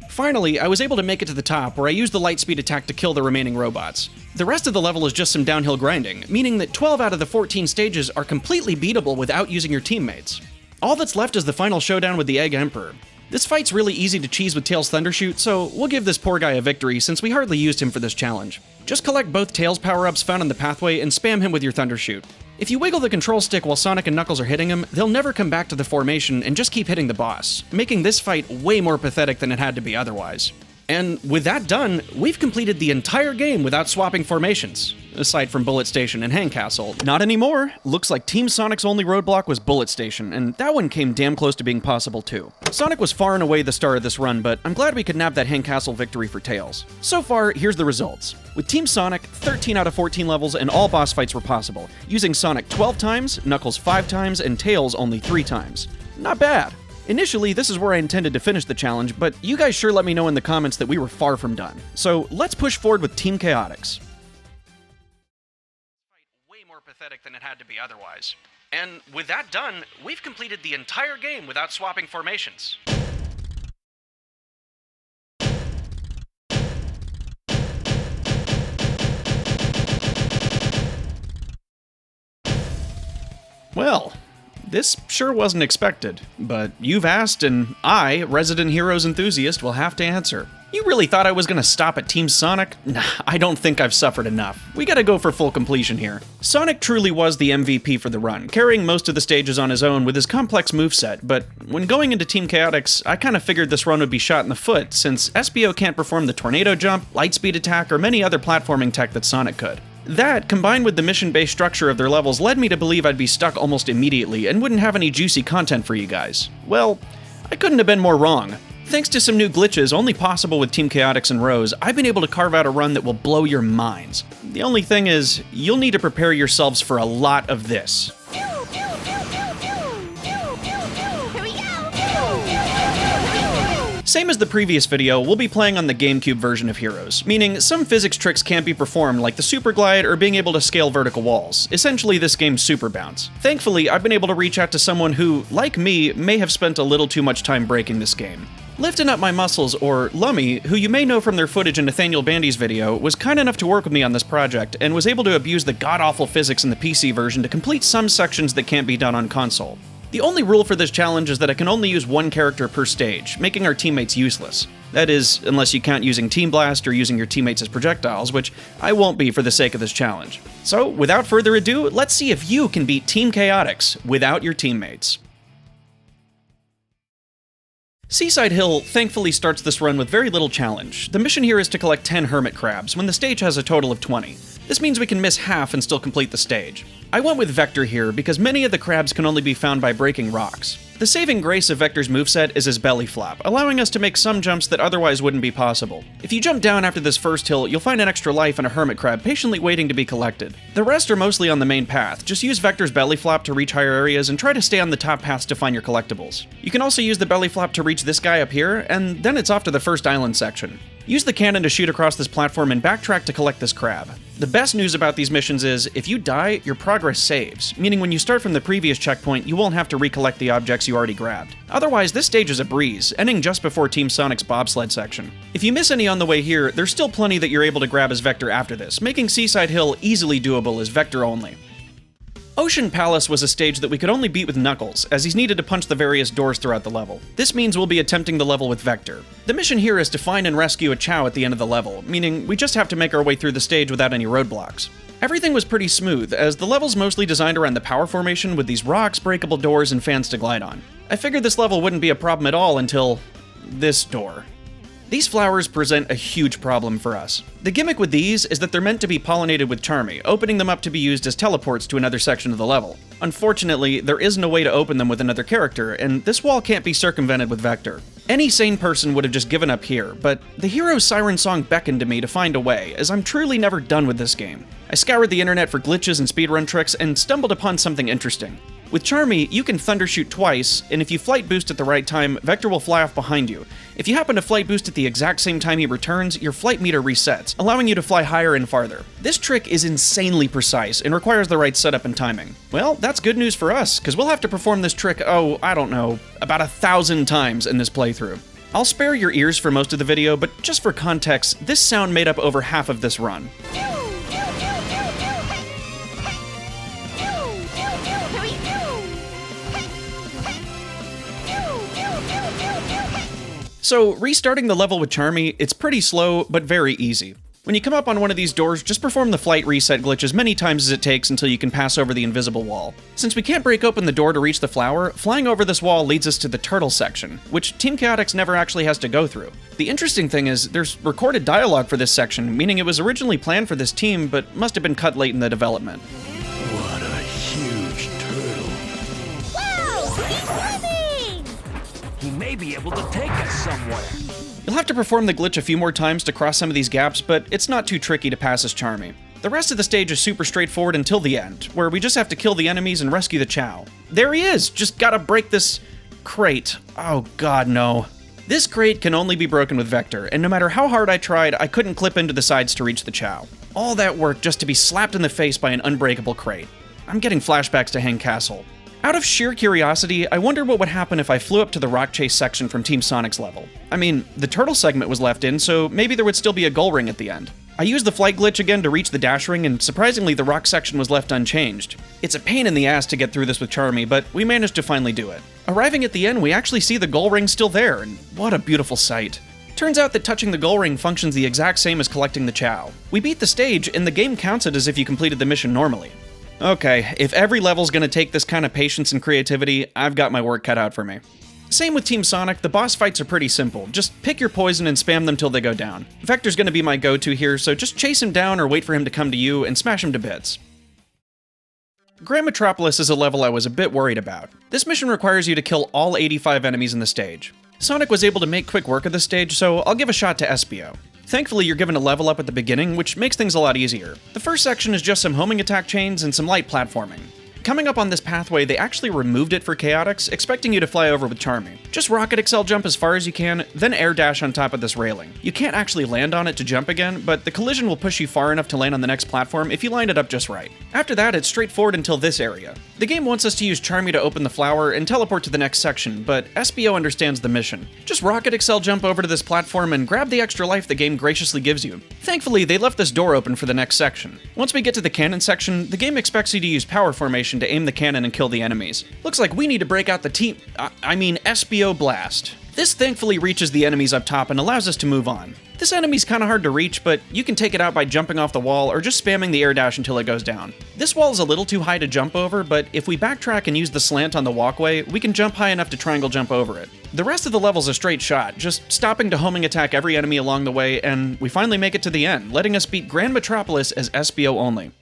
Finally, I was able to make it to the top, where I used the lightspeed attack to kill the remaining robots. The rest of the level is just some downhill grinding, meaning that 12 out of the 14 stages are completely beatable without using your teammates. All that's left is the final showdown with the Egg Emperor. This fight's really easy to cheese with Tails' Thundershoot, so we'll give this poor guy a victory since we hardly used him for this challenge. Just collect both Tails power-ups found on the pathway and spam him with your Thundershoot. If you wiggle the control stick while Sonic and Knuckles are hitting him, they'll never come back to the formation and just keep hitting the boss, making this fight way more pathetic than it had to be otherwise. And with that done, we've completed the entire game without swapping formations, aside from Bullet Station and Hang Castle. Not anymore. Looks like Team Sonic's only roadblock was Bullet Station, and that one came damn close to being possible too. Sonic was far and away the star of this run, but I'm glad we could nab that Hang Castle victory for Tails. So far, here's the results. With Team Sonic, 13 out of 14 levels and all boss fights were possible, using Sonic 12 times, Knuckles 5 times, and Tails only 3 times. Not bad. Initially, this is where I intended to finish the challenge, but you guys sure let me know in the comments that we were far from done. So let's push forward with Team Chaotix. Way more pathetic than it had to be otherwise. And with that done, we've completed the entire game without swapping formations. Well, this sure wasn't expected, but you've asked and I, resident Heroes enthusiast, will have to answer. You really thought I was gonna stop at Team Sonic? Nah, I don't think I've suffered enough. We gotta go for full completion here. Sonic truly was the MVP for the run, carrying most of the stages on his own with his complex moveset, but when going into Team Chaotix, I kinda figured this run would be shot in the foot, since SBO can't perform the tornado jump, lightspeed attack, or many other platforming tech that Sonic could. That, combined with the mission-based structure of their levels, led me to believe I'd be stuck almost immediately and wouldn't have any juicy content for you guys. Well, I couldn't have been more wrong. Thanks to some new glitches only possible with Team Chaotix and Rose, I've been able to carve out a run that will blow your minds. The only thing is, you'll need to prepare yourselves for a lot of this. Same as the previous video, we'll be playing on the GameCube version of Heroes, meaning some physics tricks can't be performed like the super glide or being able to scale vertical walls, essentially this game's super bounce. Thankfully, I've been able to reach out to someone who, like me, may have spent a little too much time breaking this game. Lifting Up My Muscles, or Lummy, who you may know from their footage in Nathaniel Bandy's video, was kind enough to work with me on this project, and was able to abuse the god-awful physics in the PC version to complete some sections that can't be done on console. The only rule for this challenge is that I can only use one character per stage, making our teammates useless. That is, unless you count using Team Blast or using your teammates as projectiles, which I won't be for the sake of this challenge. So, without further ado, let's see if you can beat Team Chaotix without your teammates. Seaside Hill thankfully starts this run with very little challenge. The mission here is to collect 10 hermit crabs, when the stage has a total of 20. This means we can miss half and still complete the stage. I went with Vector here because many of the crabs can only be found by breaking rocks. The saving grace of Vector's moveset is his belly flop, allowing us to make some jumps that otherwise wouldn't be possible. If you jump down after this first hill, you'll find an extra life and a hermit crab patiently waiting to be collected. The rest are mostly on the main path. Just use Vector's belly flop to reach higher areas and try to stay on the top paths to find your collectibles. You can also use the belly flop to reach this guy up here, and then it's off to the first island section. Use the cannon to shoot across this platform and backtrack to collect this crab. The best news about these missions is, if you die, your progress saves, meaning when you start from the previous checkpoint, you won't have to recollect the objects you already grabbed. Otherwise, this stage is a breeze, ending just before Team Sonic's bobsled section. If you miss any on the way here, there's still plenty that you're able to grab as Vector after this, making Seaside Hill easily doable as Vector only. Ocean Palace was a stage that we could only beat with Knuckles, as he's needed to punch the various doors throughout the level. This means we'll be attempting the level with Vector. The mission here is to find and rescue a Chao at the end of the level, meaning we just have to make our way through the stage without any roadblocks. Everything was pretty smooth, as the level's mostly designed around the power formation with these rocks, breakable doors, and fans to glide on. I figured this level wouldn't be a problem at all until this door. These flowers present a huge problem for us. The gimmick with these is that they're meant to be pollinated with Charmy, opening them up to be used as teleports to another section of the level. Unfortunately, there isn't a way to open them with another character, and this wall can't be circumvented with Vector. Any sane person would have just given up here, but the hero's siren song beckoned to me to find a way, as I'm truly never done with this game. I scoured the internet for glitches and speedrun tricks and stumbled upon something interesting. With Charmy, you can thunder shoot twice, and if you flight boost at the right time, Vector will fly off behind you. If you happen to flight boost at the exact same time he returns, your flight meter resets, allowing you to fly higher and farther. This trick is insanely precise and requires the right setup and timing. Well, that's good news for us, because we'll have to perform this trick, I don't know, about 1,000 times in this playthrough. I'll spare your ears for most of the video, but just for context, this sound made up over half of this run. So, restarting the level with Charmy, it's pretty slow, but very easy. When you come up on one of these doors, just perform the flight reset glitch as many times as it takes until you can pass over the invisible wall. Since we can't break open the door to reach the flower, flying over this wall leads us to the turtle section, which Team Chaotix never actually has to go through. The interesting thing is, there's recorded dialogue for this section, meaning it was originally planned for this team, but must have been cut late in the development. What a huge turtle. Whoa! He's swimming! He may be able to take us somewhere. You'll have to perform the glitch a few more times to cross some of these gaps, but it's not too tricky to pass as Charmy. The rest of the stage is super straightforward until the end, where we just have to kill the enemies and rescue the Chao. There he is! Just gotta break this crate. Oh god, no. This crate can only be broken with Vector, and no matter how hard I tried, I couldn't clip into the sides to reach the Chao. All that work just to be slapped in the face by an unbreakable crate. I'm getting flashbacks to Hang Castle. Out of sheer curiosity, I wonder what would happen if I flew up to the rock chase section from Team Sonic's level. I mean, the turtle segment was left in, so maybe there would still be a goal ring at the end. I used the flight glitch again to reach the dash ring, and surprisingly the rock section was left unchanged. It's a pain in the ass to get through this with Charmy, but we managed to finally do it. Arriving at the end, we actually see the goal ring still there, and what a beautiful sight. Turns out that touching the goal ring functions the exact same as collecting the Chao. We beat the stage, and the game counts it as if you completed the mission normally. Okay, if every level's gonna take this kind of patience and creativity, I've got my work cut out for me. Same with Team Sonic, the boss fights are pretty simple. Just pick your poison and spam them till they go down. Vector's gonna be my go-to here, so just chase him down or wait for him to come to you and smash him to bits. Grand Metropolis is a level I was a bit worried about. This mission requires you to kill all 85 enemies in the stage. Sonic was able to make quick work of this stage, so I'll give a shot to Espio. Thankfully, you're given a level up at the beginning, which makes things a lot easier. The first section is just some homing attack chains and some light platforming. Coming up on this pathway, they actually removed it for Chaotix, expecting you to fly over with Charmy. Just rocket excel jump as far as you can, then air dash on top of this railing. You can't actually land on it to jump again, but the collision will push you far enough to land on the next platform if you line it up just right. After that, it's straightforward until this area. The game wants us to use Charmy to open the flower and teleport to the next section, but Espio understands the mission. Just rocket excel jump over to this platform and grab the extra life the game graciously gives you. Thankfully, they left this door open for the next section. Once we get to the cannon section, the game expects you to use power formation to aim the cannon and kill the enemies. Looks like we need to break out the Espio Blast. This thankfully reaches the enemies up top and allows us to move on. This enemy's kinda hard to reach, but you can take it out by jumping off the wall or just spamming the air dash until it goes down. This wall is a little too high to jump over, but if we backtrack and use the slant on the walkway, we can jump high enough to triangle jump over it. The rest of the level's a straight shot, just stopping to homing attack every enemy along the way, and we finally make it to the end, letting us beat Grand Metropolis as Espio only.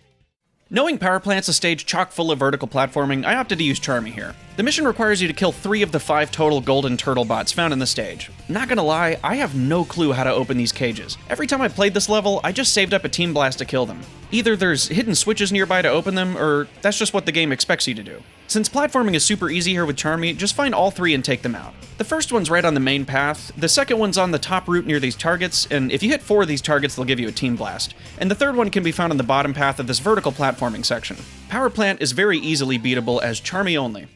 Knowing Power Plant's a stage chock full of vertical platforming, I opted to use Charmy here. The mission requires you to kill 3 of the 5 total golden turtle bots found in the stage. Not gonna lie, I have no clue how to open these cages. Every time I played this level, I just saved up a team blast to kill them. Either there's hidden switches nearby to open them, or that's just what the game expects you to do. Since platforming is super easy here with Charmy, just find all 3 and take them out. The first one's right on the main path, the second one's on the top route near these targets, and if you hit 4 of these targets, they'll give you a team blast. And the third one can be found on the bottom path of this vertical platforming section. Power Plant is very easily beatable as Charmy only.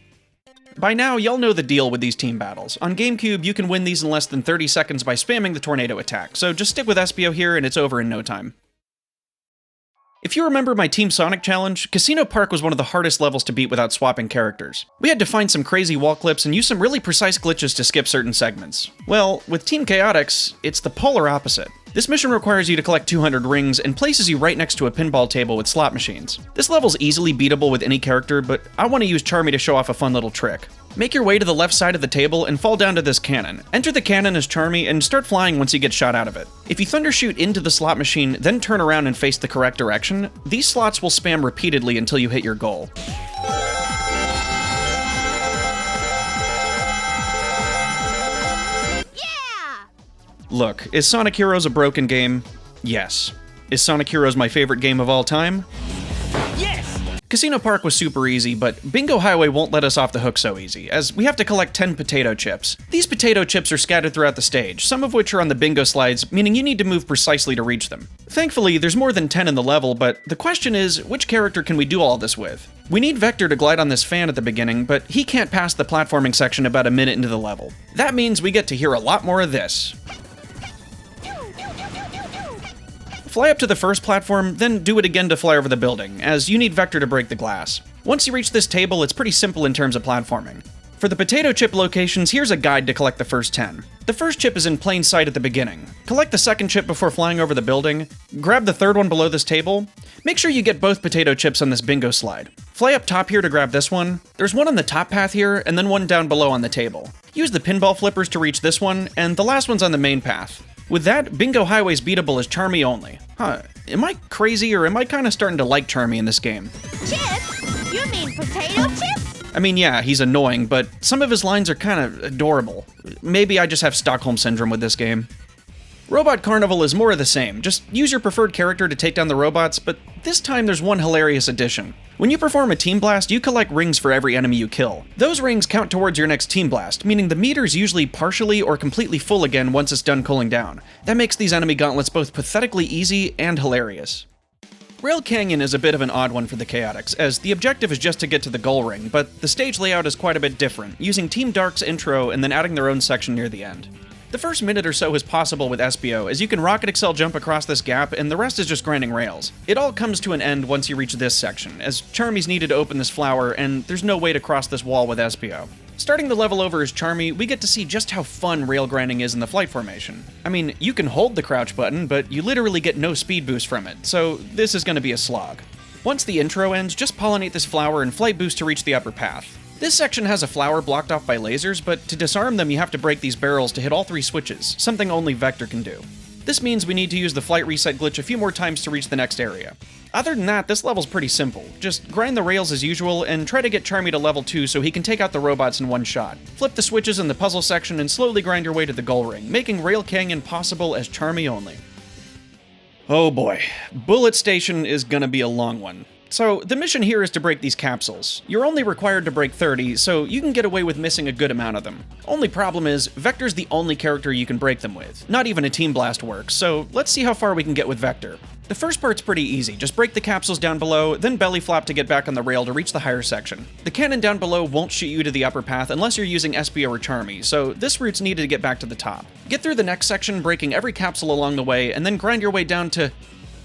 By now, y'all know the deal with these team battles. On GameCube, you can win these in less than 30 seconds by spamming the tornado attack, so just stick with Espio here and it's over in no time. If you remember my Team Sonic challenge, Casino Park was one of the hardest levels to beat without swapping characters. We had to find some crazy wall clips and use some really precise glitches to skip certain segments. Well, with Team Chaotix, it's the polar opposite. This mission requires you to collect 200 rings and places you right next to a pinball table with slot machines. This level's easily beatable with any character, but I want to use Charmy to show off a fun little trick. Make your way to the left side of the table and fall down to this cannon. Enter the cannon as Charmy and start flying once you get shot out of it. If you thundershoot into the slot machine, then turn around and face the correct direction, these slots will spam repeatedly until you hit your goal. Look, is Sonic Heroes a broken game? Yes. Is Sonic Heroes my favorite game of all time? Yes! Casino Park was super easy, but Bingo Highway won't let us off the hook so easy, as we have to collect 10 potato chips. These potato chips are scattered throughout the stage, some of which are on the bingo slides, meaning you need to move precisely to reach them. Thankfully, there's more than 10 in the level, but the question is, which character can we do all this with? We need Vector to glide on this fan at the beginning, but he can't pass the platforming section about a minute into the level. That means we get to hear a lot more of this. Fly up to the first platform, then do it again to fly over the building, as you need Vector to break the glass. Once you reach this table, it's pretty simple in terms of platforming. For the potato chip locations, here's a guide to collect the first 10. The first chip is in plain sight at the beginning. Collect the second chip before flying over the building. Grab the third one below this table. Make sure you get both potato chips on this bingo slide. Fly up top here to grab this one. There's one on the top path here, and then one down below on the table. Use the pinball flippers to reach this one, and the last one's on the main path. With that, Bingo Highway's beatable as Charmy only. Am I crazy, or am I kinda starting to like Charmy in this game? Chips? You mean potato chips? I mean, yeah, he's annoying, but some of his lines are kinda adorable. Maybe I just have Stockholm Syndrome with this game. Robot Carnival is more of the same. Just use your preferred character to take down the robots, but this time there's one hilarious addition. When you perform a team blast, you collect rings for every enemy you kill. Those rings count towards your next team blast, meaning the meter's usually partially or completely full again once it's done cooling down. That makes these enemy gauntlets both pathetically easy and hilarious. Rail Canyon is a bit of an odd one for the Chaotix, as the objective is just to get to the goal ring, but the stage layout is quite a bit different, using Team Dark's intro and then adding their own section near the end. The first minute or so is possible with SBO, as you can rocket excel jump across this gap, and the rest is just grinding rails. It all comes to an end once you reach this section, as Charmy's needed to open this flower, and there's no way to cross this wall with SBO. Starting the level over as Charmy, we get to see just how fun rail grinding is in the flight formation. I mean, you can hold the crouch button, but you literally get no speed boost from it, so this is going to be a slog. Once the intro ends, just pollinate this flower and flight boost to reach the upper path. This section has a flower blocked off by lasers, but to disarm them you have to break these barrels to hit all 3 switches, something only Vector can do. This means we need to use the flight reset glitch a few more times to reach the next area. Other than that, this level's pretty simple. Just grind the rails as usual, and try to get Charmy to level 2 so he can take out the robots in one shot. Flip the switches in the puzzle section and slowly grind your way to the goal ring, making Rail Canyon possible as Charmy only. Oh boy, Bullet Station is gonna be a long one. So, the mission here is to break these capsules. You're only required to break 30, so you can get away with missing a good amount of them. Only problem is, Vector's the only character you can break them with. Not even a Team Blast works, so let's see how far we can get with Vector. The first part's pretty easy, just break the capsules down below, then belly flop to get back on the rail to reach the higher section. The cannon down below won't shoot you to the upper path unless you're using SBO or Charmy, so this route's needed to get back to the top. Get through the next section, breaking every capsule along the way, and then grind your way down to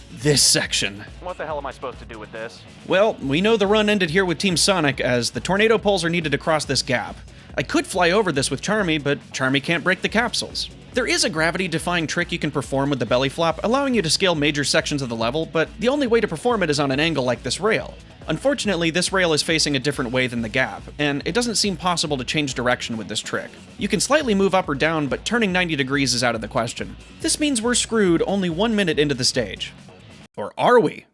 this section. What the hell am I supposed to do with this? Well, we know the run ended here with Team Sonic, as the tornado poles are needed to cross this gap. I could fly over this with Charmy, but Charmy can't break the capsules. There is a gravity-defying trick you can perform with the belly flop, allowing you to scale major sections of the level, but the only way to perform it is on an angle like this rail. Unfortunately, this rail is facing a different way than the gap, and it doesn't seem possible to change direction with this trick. You can slightly move up or down, but turning 90 degrees is out of the question. This means we're screwed only 1 minute into the stage. Or are we?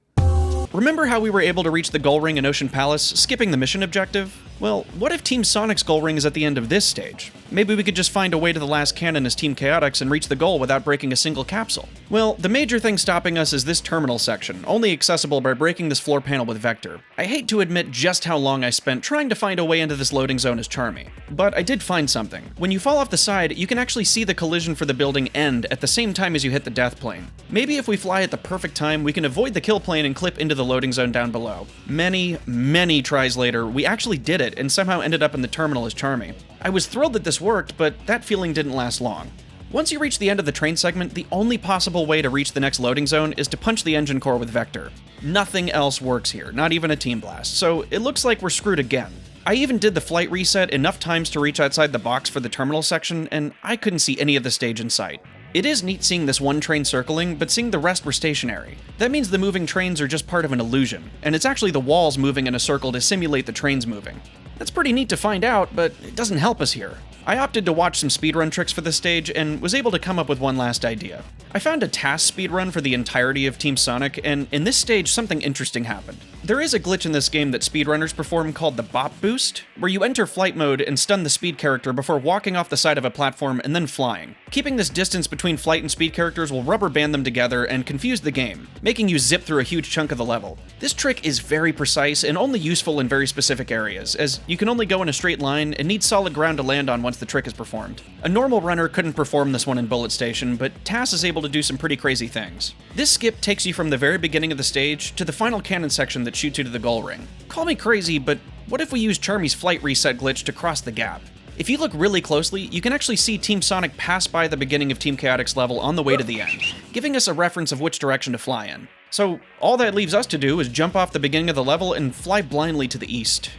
Remember how we were able to reach the goal ring in Ocean Palace, skipping the mission objective? Well, what if Team Sonic's goal ring is at the end of this stage? Maybe we could just find a way to the last cannon as Team Chaotix and reach the goal without breaking a single capsule. Well, the major thing stopping us is this terminal section, only accessible by breaking this floor panel with Vector. I hate to admit just how long I spent trying to find a way into this loading zone as Charmy, but I did find something. When you fall off the side, you can actually see the collision for the building end at the same time as you hit the death plane. Maybe if we fly at the perfect time, we can avoid the kill plane and clip into the loading zone down below. Many tries later, we actually did it and somehow ended up in the terminal as Charmy. I was thrilled that this worked, but that feeling didn't last long. Once you reach the end of the train segment, the only possible way to reach the next loading zone is to punch the engine core with Vector. Nothing else works here, not even a Team Blast, so it looks like we're screwed again. I even did the flight reset enough times to reach outside the box for the terminal section, and I couldn't see any of the stage in sight. It is neat seeing this one train circling, but seeing the rest were stationary. That means the moving trains are just part of an illusion, and it's actually the walls moving in a circle to simulate the trains moving. That's pretty neat to find out, but it doesn't help us here. I opted to watch some speedrun tricks for this stage and was able to come up with one last idea. I found a task speedrun for the entirety of Team Sonic, and in this stage something interesting happened. There is a glitch in this game that speedrunners perform called the Bop Boost, where you enter flight mode and stun the speed character before walking off the side of a platform and then flying. Keeping this distance between flight and speed characters will rubber band them together and confuse the game, making you zip through a huge chunk of the level. This trick is very precise and only useful in very specific areas, as you can only go in a straight line and need solid ground to land on once the trick is performed. A normal runner couldn't perform this one in Bullet Station, but Tass is able to do some pretty crazy things. This skip takes you from the very beginning of the stage to the final cannon section that shoots you to the goal ring. Call me crazy, but what if we use Charmy's flight reset glitch to cross the gap? If you look really closely, you can actually see Team Sonic pass by the beginning of Team Chaotix level on the way to the end, giving us a reference of which direction to fly in. So all that leaves us to do is jump off the beginning of the level and fly blindly to the east.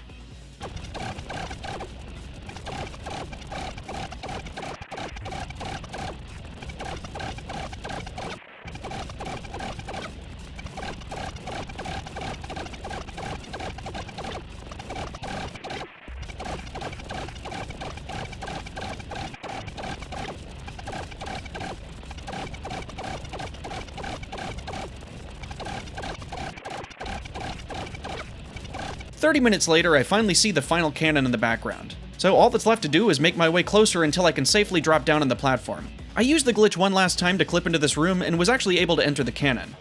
"30 minutes later, I finally see the final cannon in the background. So all that's left to do is make my way closer until I can safely drop down on the platform. I used the glitch one last time to clip into this room and was actually able to enter the cannon.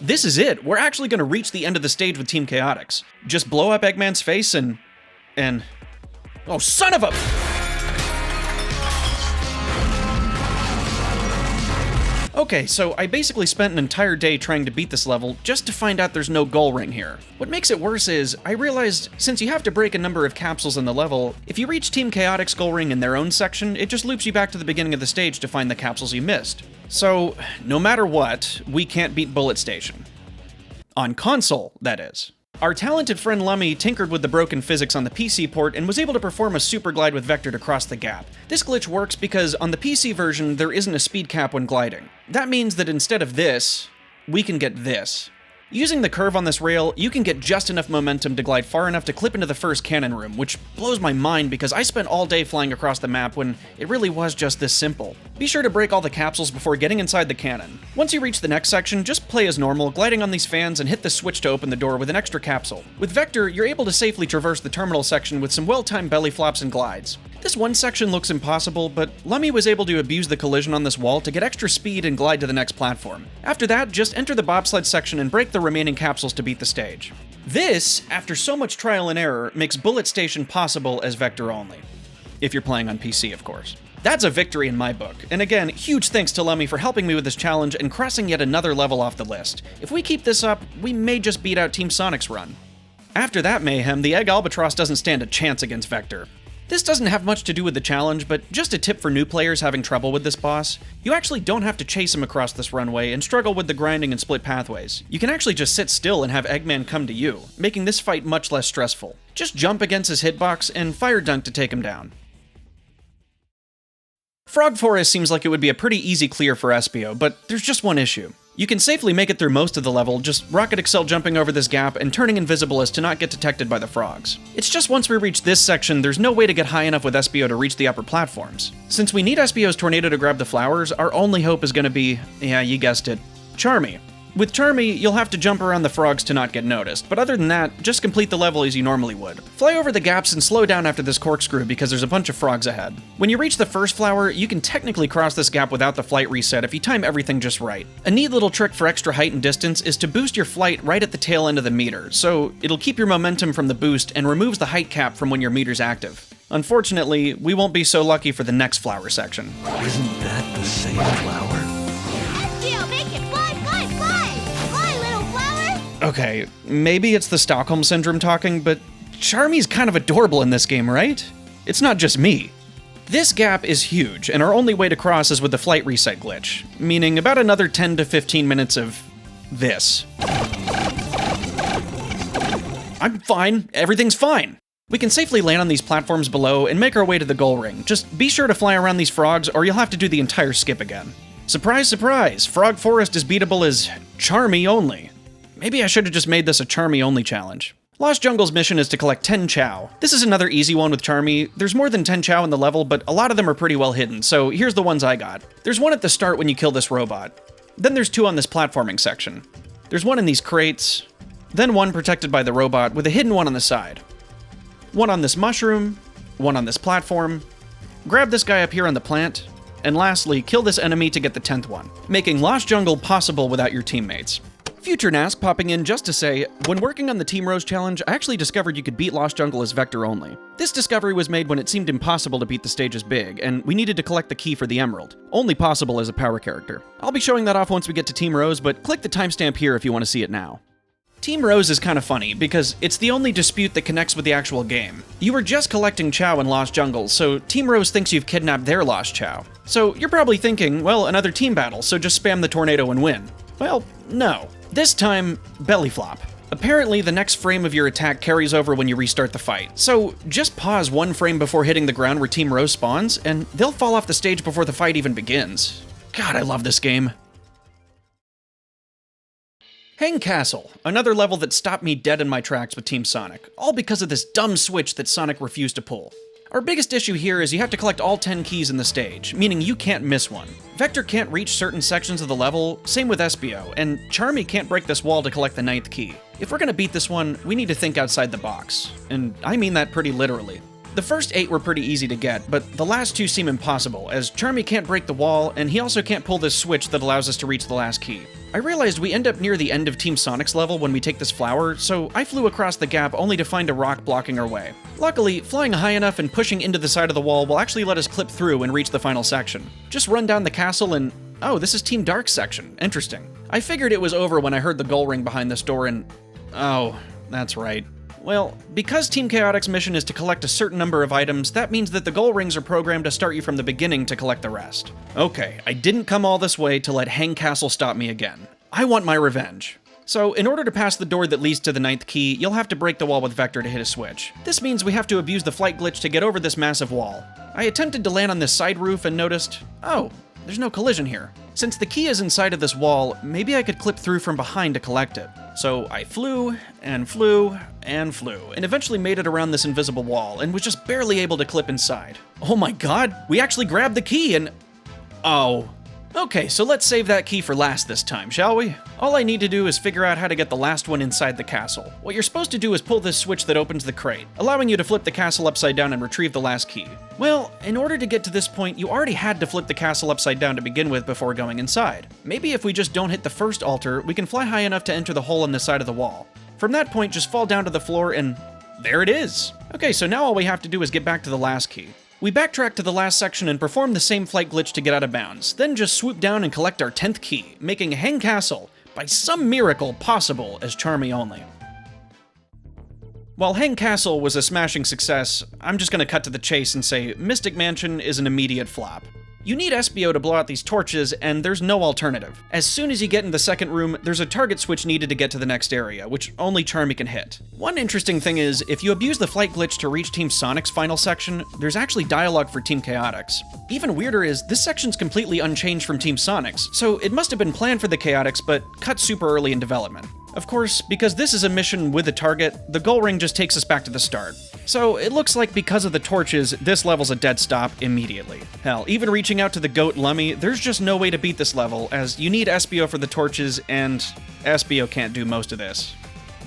This is it! We're actually going to reach the end of the stage with Team Chaotix. Just blow up Eggman's face and... Oh, son of a... Okay, so I basically spent an entire day trying to beat this level just to find out there's no goal ring here. What makes it worse is, I realized since you have to break a number of capsules in the level, if you reach Team Chaotix goal ring in their own section, it just loops you back to the beginning of the stage to find the capsules you missed. So, no matter what, we can't beat Bullet Station. On console, that is. Our talented friend Lummy tinkered with the broken physics on the PC port and was able to perform a super glide with Vector to cross the gap. This glitch works because on the PC version, there isn't a speed cap when gliding. That means that instead of this, we can get this. Using the curve on this rail, you can get just enough momentum to glide far enough to clip into the first cannon room, which blows my mind because I spent all day flying across the map when it really was just this simple. Be sure to break all the capsules before getting inside the cannon. Once you reach the next section, just play as normal, gliding on these fans and hit the switch to open the door with an extra capsule. With Vector, you're able to safely traverse the terminal section with some well-timed belly flops and glides. This one section looks impossible, but Lummy was able to abuse the collision on this wall to get extra speed and glide to the next platform. After that, just enter the bobsled section and break the remaining capsules to beat the stage. This, after so much trial and error, makes Bullet Station possible as Vector only. If you're playing on PC, of course. That's a victory in my book, and again, huge thanks to Lummy for helping me with this challenge and crossing yet another level off the list. If we keep this up, we may just beat out Team Sonic's run. After that mayhem, the Egg Albatross doesn't stand a chance against Vector. This doesn't have much to do with the challenge, but just a tip for new players having trouble with this boss. You actually don't have to chase him across this runway and struggle with the grinding and split pathways. You can actually just sit still and have Eggman come to you, making this fight much less stressful. Just jump against his hitbox and fire dunk to take him down. Frog Forest seems like it would be a pretty easy clear for Espio, but there's just one issue. You can safely make it through most of the level, just Rocket Excel jumping over this gap and turning invisible as to not get detected by the frogs. It's just once we reach this section, there's no way to get high enough with Espio to reach the upper platforms. Since we need Espio's tornado to grab the flowers, our only hope is gonna be, yeah, you guessed it, Charmy. With Charmy, you'll have to jump around the frogs to not get noticed, but other than that, just complete the level as you normally would. Fly over the gaps and slow down after this corkscrew because there's a bunch of frogs ahead. When you reach the first flower, you can technically cross this gap without the flight reset if you time everything just right. A neat little trick for extra height and distance is to boost your flight right at the tail end of the meter, so it'll keep your momentum from the boost and removes the height cap from when your meter's active. Unfortunately, we won't be so lucky for the next flower section. Isn't that the same flower? Okay, maybe it's the Stockholm Syndrome talking, but Charmy's kind of adorable in this game, right? It's not just me. This gap is huge, and our only way to cross is with the flight reset glitch, meaning about another 10 to 15 minutes of this. I'm fine, everything's fine. We can safely land on these platforms below and make our way to the goal ring. Just be sure to fly around these frogs or you'll have to do the entire skip again. Surprise, surprise, Frog Forest is beatable as Charmy only. Maybe I should have just made this a Charmy only challenge. Lost Jungle's mission is to collect 10 Chao. This is another easy one with Charmy. There's more than 10 Chao in the level, but a lot of them are pretty well hidden, so here's the ones I got. There's one at the start when you kill this robot. Then there's two on this platforming section. There's one in these crates. Then one protected by the robot with a hidden one on the side. One on this mushroom. One on this platform. Grab this guy up here on the plant. And lastly, kill this enemy to get the 10th one, making Lost Jungle possible without your teammates. Future Nask popping in just to say, when working on the Team Rose challenge, I actually discovered you could beat Lost Jungle as Vector only. This discovery was made when it seemed impossible to beat the stages big, and we needed to collect the key for the Emerald. Only possible as a power character. I'll be showing that off once we get to Team Rose, but click the timestamp here if you want to see it now. Team Rose is kind of funny, because it's the only dispute that connects with the actual game. You were just collecting Chao in Lost Jungle, so Team Rose thinks you've kidnapped their Lost Chao. So you're probably thinking, well, another team battle, so just spam the tornado and win. Well, no. This time, belly flop. Apparently, the next frame of your attack carries over when you restart the fight. So just pause one frame before hitting the ground where Team Rose spawns, and they'll fall off the stage before the fight even begins. God, I love this game. Hang Castle, another level that stopped me dead in my tracks with Team Sonic, all because of this dumb switch that Sonic refused to pull. Our biggest issue here is you have to collect all 10 keys in the stage, meaning you can't miss one. Vector can't reach certain sections of the level, same with Espio, and Charmy can't break this wall to collect the 9th key. If we're gonna beat this one, we need to think outside the box. And I mean that pretty literally. The first 8 were pretty easy to get, but the last 2 seem impossible, as Charmy can't break the wall, and he also can't pull this switch that allows us to reach the last key. I realized we end up near the end of Team Sonic's level when we take this flower, so I flew across the gap only to find a rock blocking our way. Luckily, flying high enough and pushing into the side of the wall will actually let us clip through and reach the final section. Just run down the castle and Oh, this is Team Dark's section. Interesting. I figured it was over when I heard the goal ring behind this door and... Oh, that's right. Well, because Team Chaotix mission is to collect a certain number of items, that means that the goal rings are programmed to start you from the beginning to collect the rest. Okay, I didn't come all this way to let Hang Castle stop me again. I want my revenge. So, in order to pass the door that leads to the 9th key, you'll have to break the wall with Vector to hit a switch. This means we have to abuse the flight glitch to get over this massive wall. I attempted to land on this side roof and noticed, oh, there's no collision here. Since the key is inside of this wall, maybe I could clip through from behind to collect it. So I flew, and flew, and flew, and eventually made it around this invisible wall, and was just barely able to clip inside. Oh my god, we actually grabbed the key and... Oh. Okay, so let's save that key for last this time, shall we? All I need to do is figure out how to get the last one inside the castle. What you're supposed to do is pull this switch that opens the crate, allowing you to flip the castle upside down and retrieve the last key. Well, in order to get to this point, you already had to flip the castle upside down to begin with before going inside. Maybe if we just don't hit the first altar, we can fly high enough to enter the hole in the side of the wall. From that point, just fall down to the floor and... there it is! Okay, so now all we have to do is get back to the last key. We backtrack to the last section and perform the same flight glitch to get out of bounds, then just swoop down and collect our 10th key, making Hang Castle, by some miracle, possible as Charmy only. While Hang Castle was a smashing success, I'm just gonna cut to the chase and say Mystic Mansion is an immediate flop. You need SBO to blow out these torches, and there's no alternative. As soon as you get in the second room, there's a target switch needed to get to the next area, which only Charmy can hit. One interesting thing is, if you abuse the flight glitch to reach Team Sonic's final section, there's actually dialogue for Team Chaotix. Even weirder is, this section's completely unchanged from Team Sonic's, so it must have been planned for the Chaotix, but cut super early in development. Of course, because this is a mission with a target, the goal ring just takes us back to the start. So it looks like because of the torches, this level's a dead stop immediately. Hell, even reaching out to the goat Lummy, there's just no way to beat this level, as you need SBO for the torches, and SBO can't do most of this.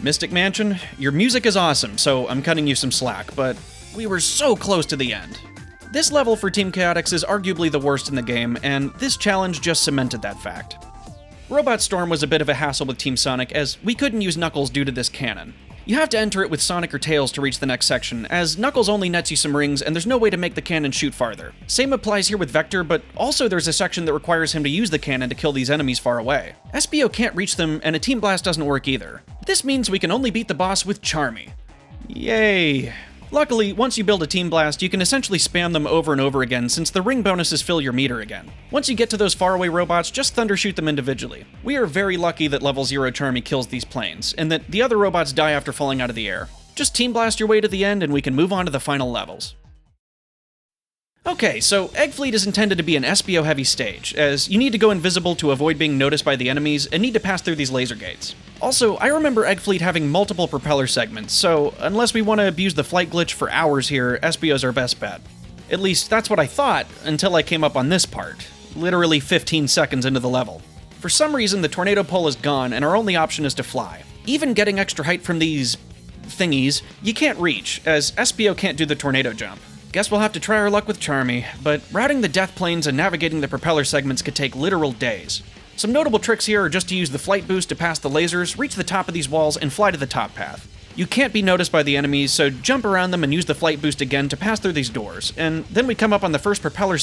Mystic Mansion, your music is awesome, so I'm cutting you some slack, but we were so close to the end. This level for Team Chaotix is arguably the worst in the game, and this challenge just cemented that fact. Robot Storm was a bit of a hassle with Team Sonic, as we couldn't use Knuckles due to this cannon. You have to enter it with Sonic or Tails to reach the next section, as Knuckles only nets you some rings and there's no way to make the cannon shoot farther. Same applies here with Vector, but also there's a section that requires him to use the cannon to kill these enemies far away. SBO can't reach them, and a Team Blast doesn't work either. This means we can only beat the boss with Charmy. Yay. Luckily, once you build a Team Blast, you can essentially spam them over and over again since the ring bonuses fill your meter again. Once you get to those faraway robots, just thunder shoot them individually. We are very lucky that level 0 Charmy kills these planes, and that the other robots die after falling out of the air. Just Team Blast your way to the end and we can move on to the final levels. Okay, so Egg Fleet is intended to be an SBO-heavy stage, as you need to go invisible to avoid being noticed by the enemies and need to pass through these laser gates. Also, I remember Egg Fleet having multiple propeller segments, so unless we want to abuse the flight glitch for hours here, SBO's our best bet. At least, that's what I thought, until I came up on this part, literally 15 seconds into the level. For some reason, the tornado pole is gone, and our only option is to fly. Even getting extra height from these... thingies, you can't reach, as SBO can't do the tornado jump. Guess we'll have to try our luck with Charmy, but routing the death planes and navigating the propeller segments could take literal days. Some notable tricks here are just to use the flight boost to pass the lasers, reach the top of these walls, and fly to the top path. You can't be noticed by the enemies, so jump around them and use the flight boost again to pass through these doors, and then we come up on the first propeller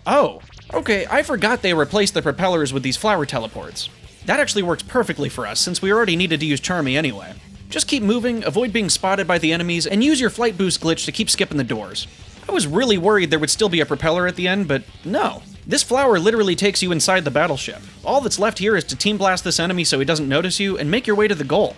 oh. Okay, I forgot they replaced the propellers with these flower teleports. That actually works perfectly for us, since we already needed to use Charmy anyway. Just keep moving, avoid being spotted by the enemies, and use your flight boost glitch to keep skipping the doors. I was really worried there would still be a propeller at the end, but no. This flower literally takes you inside the battleship. All that's left here is to Team Blast this enemy so he doesn't notice you, and make your way to the goal.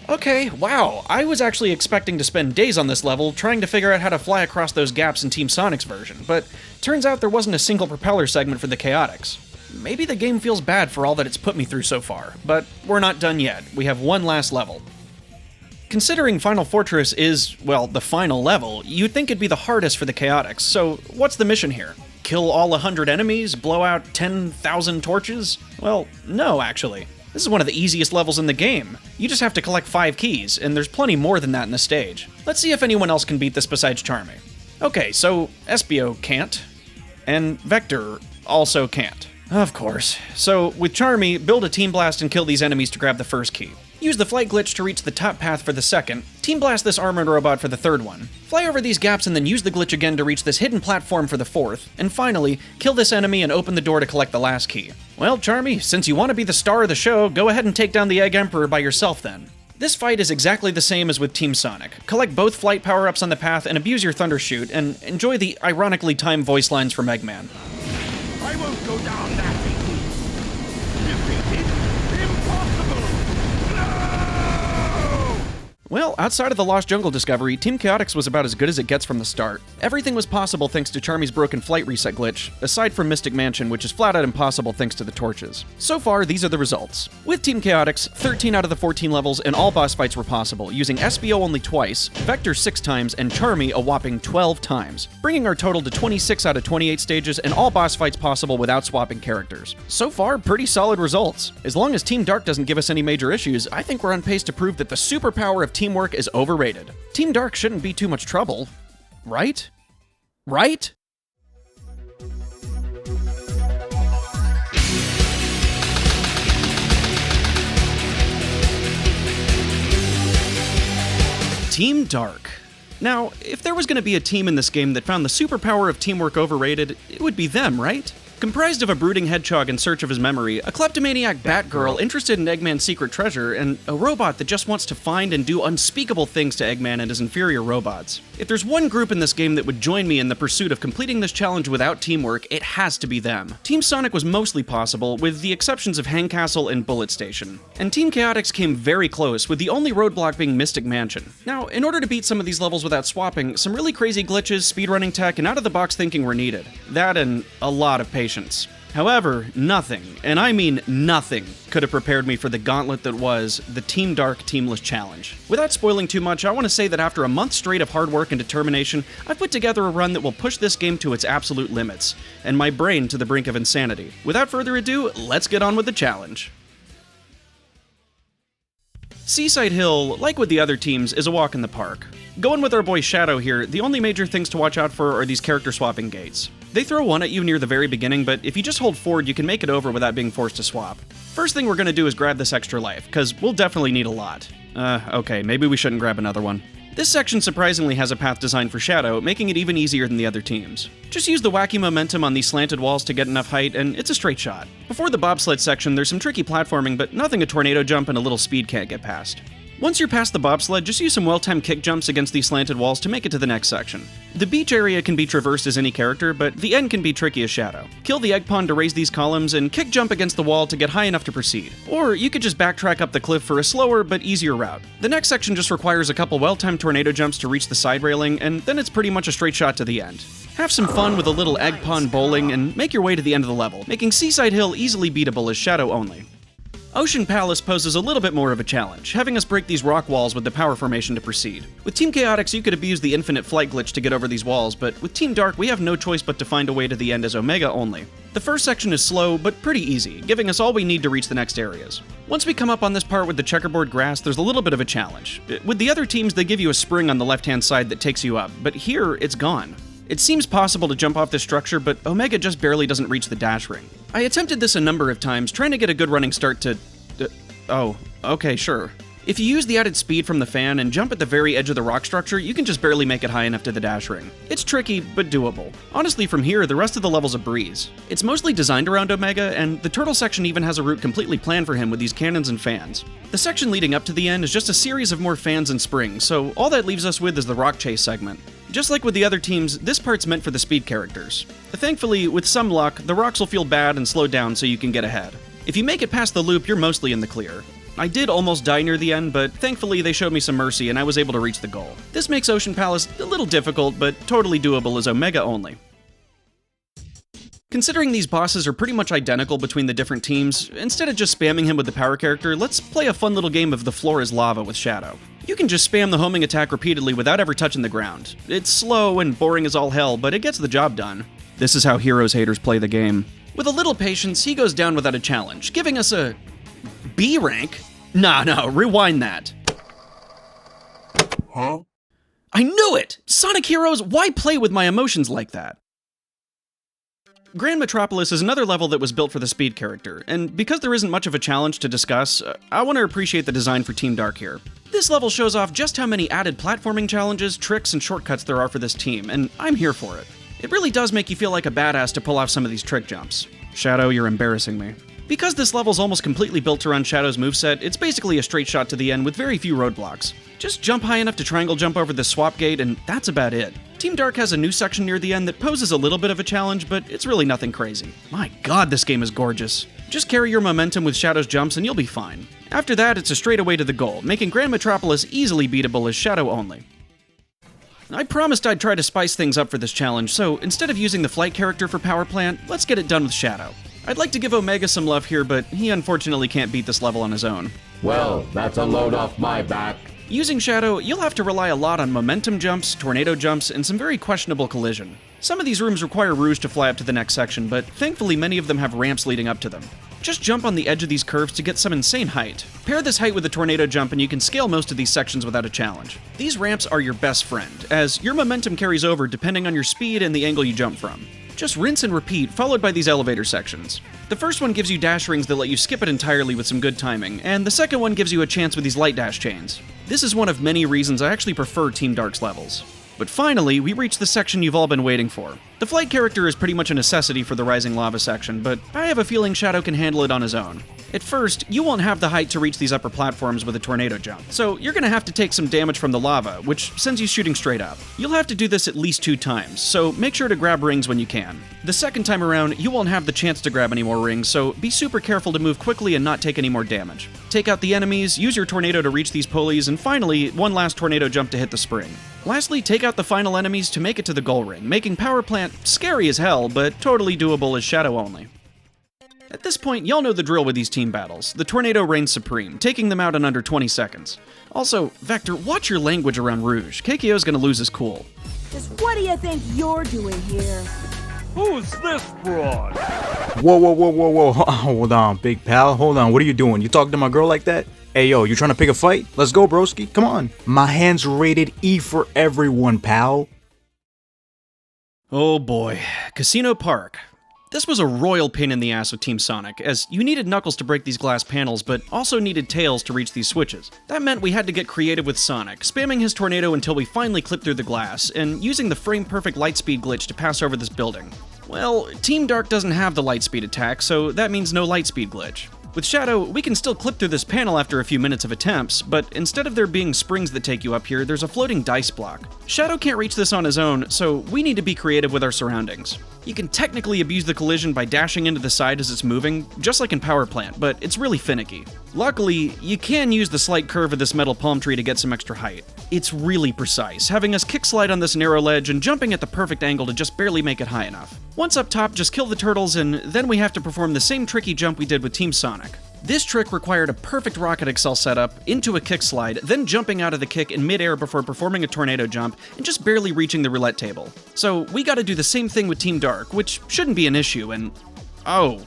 Okay, wow, I was actually expecting to spend days on this level trying to figure out how to fly across those gaps in Team Sonic's version, but turns out there wasn't a single propeller segment for the Chaotix. Maybe the game feels bad for all that it's put me through so far, but we're not done yet. We have one last level. Considering Final Fortress is, well, the final level, you'd think it'd be the hardest for the Chaotix, so what's the mission here? Kill all 100 enemies? Blow out 10,000 torches? Well, no, actually. This is one of the easiest levels in the game. You just have to collect 5 keys, and there's plenty more than that in the stage. Let's see if anyone else can beat this besides Charmy. Okay, so SBO can't, and Vector also can't. Of course. So, with Charmy, build a Team Blast and kill these enemies to grab the first key. Use the flight glitch to reach the top path for the second, Team Blast this armored robot for the third one. Fly over these gaps and then use the glitch again to reach this hidden platform for the fourth, and finally, kill this enemy and open the door to collect the last key. Well, Charmy, since you want to be the star of the show, go ahead and take down the Egg Emperor by yourself then. This fight is exactly the same as with Team Sonic. Collect both flight power-ups on the path and abuse your Thunder Shoot, and enjoy the ironically timed voice lines from Eggman. I won't go down that easy. Defeated? Impossible! No! Well, outside of the Lost Jungle discovery, Team Chaotix was about as good as it gets from the start. Everything was possible thanks to Charmy's broken flight reset glitch, aside from Mystic Mansion, which is flat out impossible thanks to the torches. So far, these are the results. With Team Chaotix, 13 out of the 14 levels and all boss fights were possible, using SBO only twice, Vector 6 times, and Charmy a whopping 12 times, bringing our total to 26 out of 28 stages and all boss fights possible without swapping characters. So far, pretty solid results. As long as Team Dark doesn't give us any major issues, I think we're on pace to prove that the superpower of teamwork is overrated. Team Dark shouldn't be too much trouble. Right? Right? Team Dark. Now, if there was going to be a team in this game that found the superpower of teamwork overrated, it would be them, right? Comprised of a brooding hedgehog in search of his memory, a kleptomaniac Batgirl interested in Eggman's secret treasure, and a robot that just wants to find and do unspeakable things to Eggman and his inferior robots. If there's one group in this game that would join me in the pursuit of completing this challenge without teamwork, it has to be them. Team Sonic was mostly possible, with the exceptions of Hang Castle and Bullet Station. And Team Chaotix came very close, with the only roadblock being Mystic Mansion. Now, in order to beat some of these levels without swapping, some really crazy glitches, speedrunning tech, and out-of-the-box thinking were needed. That and a lot of patience. However, nothing, and I mean nothing, could have prepared me for the gauntlet that was the Team Dark Teamless Challenge. Without spoiling too much, I want to say that after a month straight of hard work and determination, I've put together a run that will push this game to its absolute limits, and my brain to the brink of insanity. Without further ado, let's get on with the challenge. Seaside Hill, like with the other teams, is a walk in the park. Going with our boy Shadow here, the only major things to watch out for are these character swapping gates. They throw one at you near the very beginning, but if you just hold forward, you can make it over without being forced to swap. First thing we're gonna do is grab this extra life, because we'll definitely need a lot. Okay, maybe we shouldn't grab another one. This section surprisingly has a path designed for Shadow, making it even easier than the other teams. Just use the wacky momentum on these slanted walls to get enough height, and it's a straight shot. Before the bobsled section, there's some tricky platforming, but nothing a tornado jump and a little speed can't get past. Once you're past the bobsled, just use some well-timed kick jumps against these slanted walls to make it to the next section. The beach area can be traversed as any character, but the end can be tricky as Shadow. Kill the egg pond to raise these columns, and kick jump against the wall to get high enough to proceed. Or you could just backtrack up the cliff for a slower but easier route. The next section just requires a couple well-timed tornado jumps to reach the side railing, and then it's pretty much a straight shot to the end. Have some fun with a little egg pond bowling, and make your way to the end of the level, making Seaside Hill easily beatable as Shadow only. Ocean Palace poses a little bit more of a challenge, having us break these rock walls with the power formation to proceed. With Team Chaotix, you could abuse the infinite flight glitch to get over these walls, but with Team Dark, we have no choice but to find a way to the end as Omega only. The first section is slow, but pretty easy, giving us all we need to reach the next areas. Once we come up on this part with the checkerboard grass, there's a little bit of a challenge. With the other teams, they give you a spring on the left-hand side that takes you up, but here, it's gone. It seems possible to jump off this structure, but Omega just barely doesn't reach the dash ring. I attempted this a number of times, trying to get a good running start to... oh, okay, sure. If you use the added speed from the fan and jump at the very edge of the rock structure, you can just barely make it high enough to the dash ring. It's tricky, but doable. Honestly, from here, the rest of the level's a breeze. It's mostly designed around Omega, and the turtle section even has a route completely planned for him with these cannons and fans. The section leading up to the end is just a series of more fans and springs, so all that leaves us with is the rock chase segment. Just like with the other teams, this part's meant for the speed characters. Thankfully, with some luck, the rocks will feel bad and slow down so you can get ahead. If you make it past the loop, you're mostly in the clear. I did almost die near the end, but thankfully they showed me some mercy and I was able to reach the goal. This makes Ocean Palace a little difficult, but totally doable as Omega only. Considering these bosses are pretty much identical between the different teams, instead of just spamming him with the power character, let's play a fun little game of the floor is lava with Shadow. You can just spam the homing attack repeatedly without ever touching the ground. It's slow and boring as all hell, but it gets the job done. This is how Heroes haters play the game. With a little patience, he goes down without a challenge, giving us a... B rank? No, rewind that. Huh? I knew it! Sonic Heroes, why play with my emotions like that? Grand Metropolis is another level that was built for the speed character, and because there isn't much of a challenge to discuss, I want to appreciate the design for Team Dark here. This level shows off just how many added platforming challenges, tricks, and shortcuts there are for this team, and I'm here for it. It really does make you feel like a badass to pull off some of these trick jumps. Shadow, you're embarrassing me. Because this level's almost completely built around Shadow's moveset, it's basically a straight shot to the end with very few roadblocks. Just jump high enough to triangle jump over the swap gate, and that's about it. Team Dark has a new section near the end that poses a little bit of a challenge, but it's really nothing crazy. My god, this game is gorgeous. Just carry your momentum with Shadow's jumps and you'll be fine. After that, it's a straight away to the goal, making Grand Metropolis easily beatable as Shadow only. I promised I'd try to spice things up for this challenge, so instead of using the flight character for Power Plant, let's get it done with Shadow. I'd like to give Omega some love here, but he unfortunately can't beat this level on his own. Well, that's a load off my back. Using Shadow, you'll have to rely a lot on momentum jumps, tornado jumps, and some very questionable collision. Some of these rooms require Rouge to fly up to the next section, but thankfully many of them have ramps leading up to them. Just jump on the edge of these curves to get some insane height. Pair this height with a tornado jump and you can scale most of these sections without a challenge. These ramps are your best friend, as your momentum carries over depending on your speed and the angle you jump from. Just rinse and repeat, followed by these elevator sections. The first one gives you dash rings that let you skip it entirely with some good timing, and the second one gives you a chance with these light dash chains. This is one of many reasons I actually prefer Team Dark's levels. But finally, we reach the section you've all been waiting for. The flight character is pretty much a necessity for the Rising Lava section, but I have a feeling Shadow can handle it on his own. At first, you won't have the height to reach these upper platforms with a tornado jump, so you're gonna have to take some damage from the lava, which sends you shooting straight up. You'll have to do this at least 2 times, so make sure to grab rings when you can. The second time around, you won't have the chance to grab any more rings, so be super careful to move quickly and not take any more damage. Take out the enemies, use your tornado to reach these pulleys, and finally, one last tornado jump to hit the spring. Lastly, take out the final enemies to make it to the goal ring, making Power Plant scary as hell, but totally doable as Shadow only. At this point, y'all know the drill with these team battles. The tornado reigns supreme, taking them out in under 20 seconds. Also, Vector, watch your language around Rouge. KKO's gonna lose his cool. Just what do you think you're doing here? Who's this broad? Whoa. Hold on, big pal. Hold on. What are you doing? You talking to my girl like that? Hey, yo, you trying to pick a fight? Let's go, broski. Come on. My hand's rated E for everyone, pal. Oh boy. Casino Park. This was a royal pain in the ass with Team Sonic, as you needed Knuckles to break these glass panels, but also needed Tails to reach these switches. That meant we had to get creative with Sonic, spamming his tornado until we finally clipped through the glass, and using the frame-perfect lightspeed glitch to pass over this building. Well, Team Dark doesn't have the lightspeed attack, so that means no lightspeed glitch. With Shadow, we can still clip through this panel after a few minutes of attempts, but instead of there being springs that take you up here, there's a floating dice block. Shadow can't reach this on his own, so we need to be creative with our surroundings. You can technically abuse the collision by dashing into the side as it's moving, just like in Power Plant, but it's really finicky. Luckily, you can use the slight curve of this metal palm tree to get some extra height. It's really precise, having us kick slide on this narrow ledge and jumping at the perfect angle to just barely make it high enough. Once up top, just kill the turtles, and then we have to perform the same tricky jump we did with Team Sonic. This trick required a perfect rocket accel setup, into a kick slide, then jumping out of the kick in midair before performing a tornado jump, and just barely reaching the roulette table. So we gotta do the same thing with Team Dark, which shouldn't be an issue, and... oh.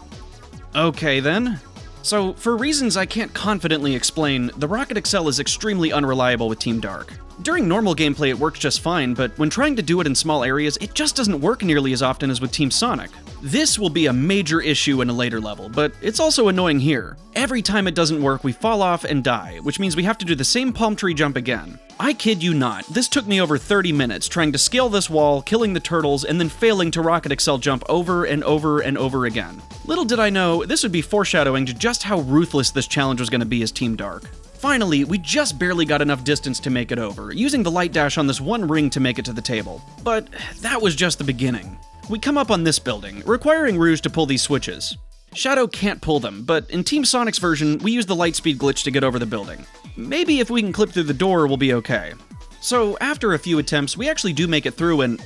Okay then. So, for reasons I can't confidently explain, the rocket accel is extremely unreliable with Team Dark. During normal gameplay it works just fine, but when trying to do it in small areas, it just doesn't work nearly as often as with Team Sonic. This will be a major issue in a later level, but it's also annoying here. Every time it doesn't work, we fall off and die, which means we have to do the same palm tree jump again. I kid you not, this took me over 30 minutes trying to scale this wall, killing the turtles, and then failing to rocket accel jump over and over and over again. Little did I know, this would be foreshadowing to just how ruthless this challenge was going to be as Team Dark. Finally, we just barely got enough distance to make it over, using the light dash on this one ring to make it to the table. But that was just the beginning. We come up on this building, requiring Rouge to pull these switches. Shadow can't pull them, but in Team Sonic's version, we use the lightspeed glitch to get over the building. Maybe if we can clip through the door, we'll be okay. So after a few attempts, we actually do make it through and...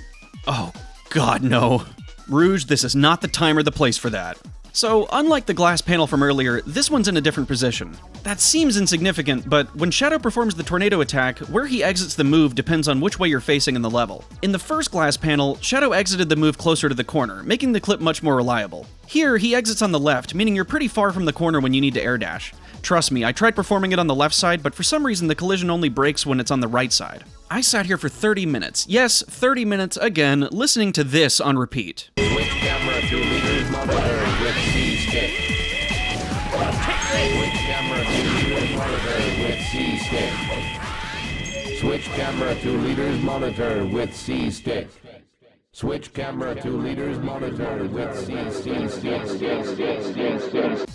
oh, God no. Rouge, this is not the time or the place for that. So, unlike the glass panel from earlier, this one's in a different position. That seems insignificant, but when Shadow performs the tornado attack, where he exits the move depends on which way you're facing in the level. In the first glass panel, Shadow exited the move closer to the corner, making the clip much more reliable. Here, he exits on the left, meaning you're pretty far from the corner when you need to air dash. Trust me, I tried performing it on the left side, but for some reason the collision only breaks when it's on the right side. I sat here for 30 minutes, yes, 30 minutes again, listening to this on repeat. Switch camera to Switch camera to leader's monitor with C stick. Switch camera to leader's monitor with C stick.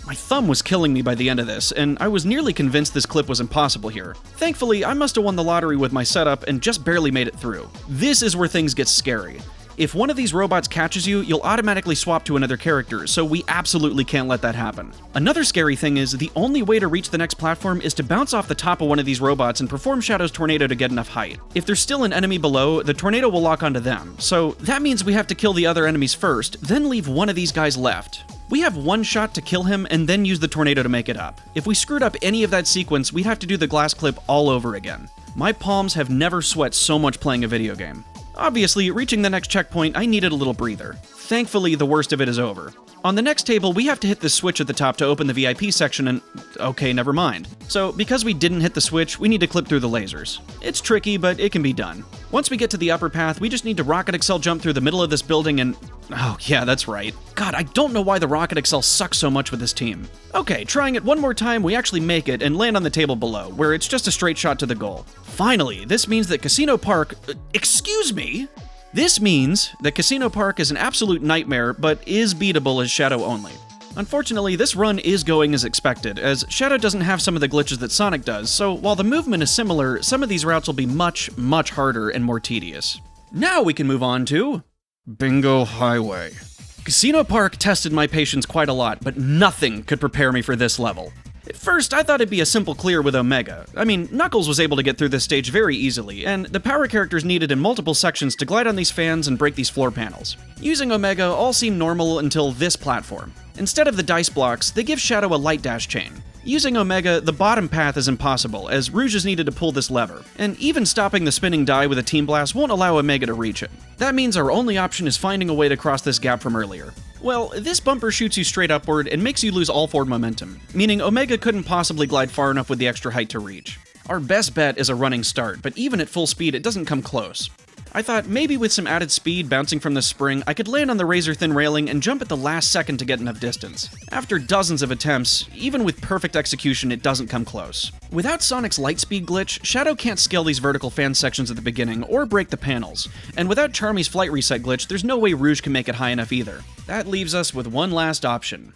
My thumb was killing me by the end of this, and I was nearly convinced this clip was impossible here. Thankfully, I must have won the lottery with my setup and just barely made it through. This is where things get scary. If one of these robots catches you, you'll automatically swap to another character, so we absolutely can't let that happen. Another scary thing is, the only way to reach the next platform is to bounce off the top of one of these robots and perform Shadow's tornado to get enough height. If there's still an enemy below, the tornado will lock onto them, so that means we have to kill the other enemies first, then leave one of these guys left. We have one shot to kill him and then use the tornado to make it up. If we screwed up any of that sequence, we'd have to do the glass clip all over again. My palms have never sweat so much playing a video game. Obviously, reaching the next checkpoint, I needed a little breather. Thankfully, the worst of it is over. On the next table, we have to hit this switch at the top to open the VIP section and... okay, never mind. So, because we didn't hit the switch, we need to clip through the lasers. It's tricky, but it can be done. Once we get to the upper path, we just need to Rocket Excel jump through the middle of this building and... oh yeah, that's right. God, I don't know why the Rocket Excel sucks so much with this team. Okay, trying it one more time, we actually make it and land on the table below, where it's just a straight shot to the goal. Finally, this means that Casino Park... excuse me? This means that Casino Park is an absolute nightmare, but is beatable as Shadow only. Unfortunately, this run is going as expected, as Shadow doesn't have some of the glitches that Sonic does, so while the movement is similar, some of these routes will be much harder and more tedious. Now we can move on to... Bingo Highway. Casino Park tested my patience quite a lot, but nothing could prepare me for this level. At first, I thought it'd be a simple clear with Omega. I mean, Knuckles was able to get through this stage very easily, and the power characters needed in multiple sections to glide on these fans and break these floor panels. Using Omega all seemed normal until this platform. Instead of the dice blocks, they give Shadow a light dash chain. Using Omega, the bottom path is impossible, as Rouge is needed to pull this lever, and even stopping the spinning die with a Team Blast won't allow Omega to reach it. That means our only option is finding a way to cross this gap from earlier. Well, this bumper shoots you straight upward and makes you lose all forward momentum, meaning Omega couldn't possibly glide far enough with the extra height to reach. Our best bet is a running start, but even at full speed it doesn't come close. I thought maybe with some added speed bouncing from the spring, I could land on the razor-thin railing and jump at the last second to get enough distance. After dozens of attempts, even with perfect execution, it doesn't come close. Without Sonic's lightspeed glitch, Shadow can't scale these vertical fan sections at the beginning or break the panels, and without Charmy's flight reset glitch, there's no way Rouge can make it high enough either. That leaves us with one last option.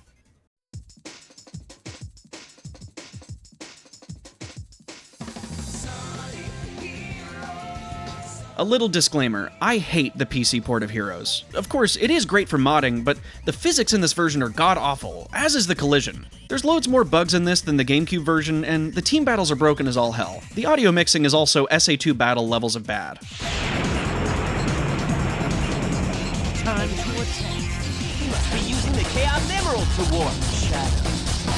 A little disclaimer, I hate the PC port of Heroes. Of course, it is great for modding, but the physics in this version are god-awful, as is the collision. There's loads more bugs in this than the GameCube version, and the team battles are broken as all hell. The audio mixing is also SA2 battle levels of bad. Time to attack. He must be using the Chaos Emerald to warp Shadow.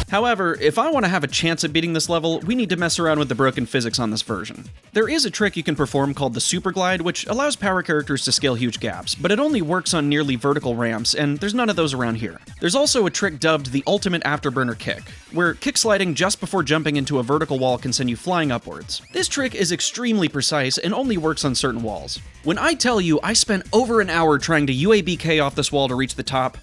However, if I want to have a chance at beating this level, we need to mess around with the broken physics on this version. There is a trick you can perform called the Super Glide, which allows power characters to scale huge gaps, but it only works on nearly vertical ramps, and there's none of those around here. There's also a trick dubbed the Ultimate Afterburner Kick, where kick sliding just before jumping into a vertical wall can send you flying upwards. This trick is extremely precise and only works on certain walls. When I tell you I spent over an hour trying to UABK off this wall to reach the top,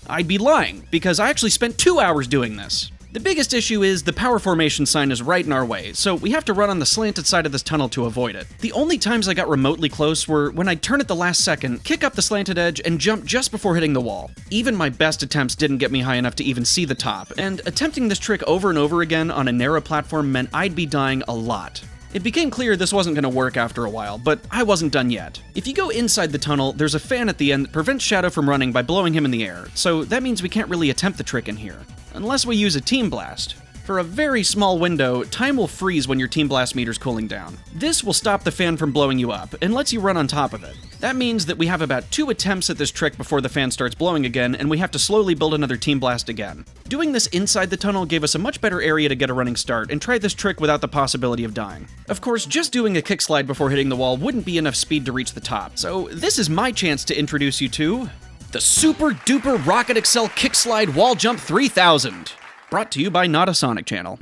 I'd be lying, because I actually spent 2 hours doing this. The biggest issue is the power formation sign is right in our way, so we have to run on the slanted side of this tunnel to avoid it. The only times I got remotely close were when I'd turn at the last second, kick up the slanted edge, and jump just before hitting the wall. Even my best attempts didn't get me high enough to even see the top, and attempting this trick over and over again on a narrow platform meant I'd be dying a lot. It became clear this wasn't going to work after a while, but I wasn't done yet. If you go inside the tunnel, there's a fan at the end that prevents Shadow from running by blowing him in the air, so that means we can't really attempt the trick in here. Unless we use a Team Blast. For a very small window, time will freeze when your Team Blast meter's cooling down. This will stop the fan from blowing you up, and lets you run on top of it. That means that we have about 2 attempts at this trick before the fan starts blowing again, and we have to slowly build another Team Blast again. Doing this inside the tunnel gave us a much better area to get a running start, and try this trick without the possibility of dying. Of course, just doing a kick slide before hitting the wall wouldn't be enough speed to reach the top, so this is my chance to introduce you to... the Super Duper Rocket Excel Kick Slide Wall Jump 3000! Brought to you by Not a Sonic Channel.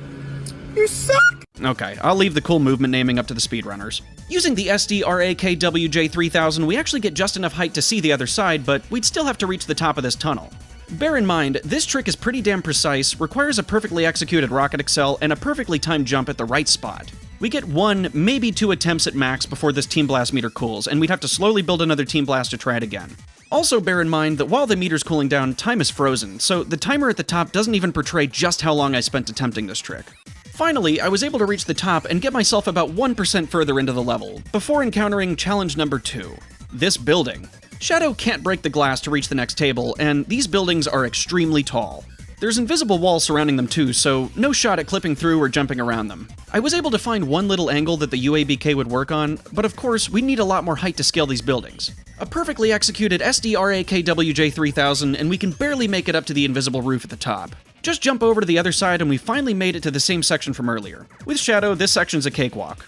You suck! Okay, I'll leave the cool movement naming up to the speedrunners. Using the SDRAKWJ3000, we actually get just enough height to see the other side, but we'd still have to reach the top of this tunnel. Bear in mind, this trick is pretty damn precise, requires a perfectly executed rocket accel, and a perfectly timed jump at the right spot. We get 1, maybe 2 attempts at max before this Team Blast meter cools, and we'd have to slowly build another Team Blast to try it again. Also bear in mind that while the meter's cooling down, time is frozen, so the timer at the top doesn't even portray just how long I spent attempting this trick. Finally, I was able to reach the top and get myself about 1% further into the level, before encountering challenge number 2. This building. Shadow can't break the glass to reach the next table, and these buildings are extremely tall. There's invisible walls surrounding them too, so no shot at clipping through or jumping around them. I was able to find one little angle that the UABK would work on, but of course, we need a lot more height to scale these buildings. A perfectly executed SDRAKWJ3000, and we can barely make it up to the invisible roof at the top. Just jump over to the other side and we finally made it to the same section from earlier. With Shadow, this section's a cakewalk.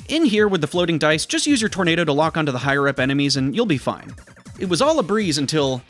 In here with the floating dice, just use your tornado to lock onto the higher up enemies and you'll be fine. It was all a breeze until...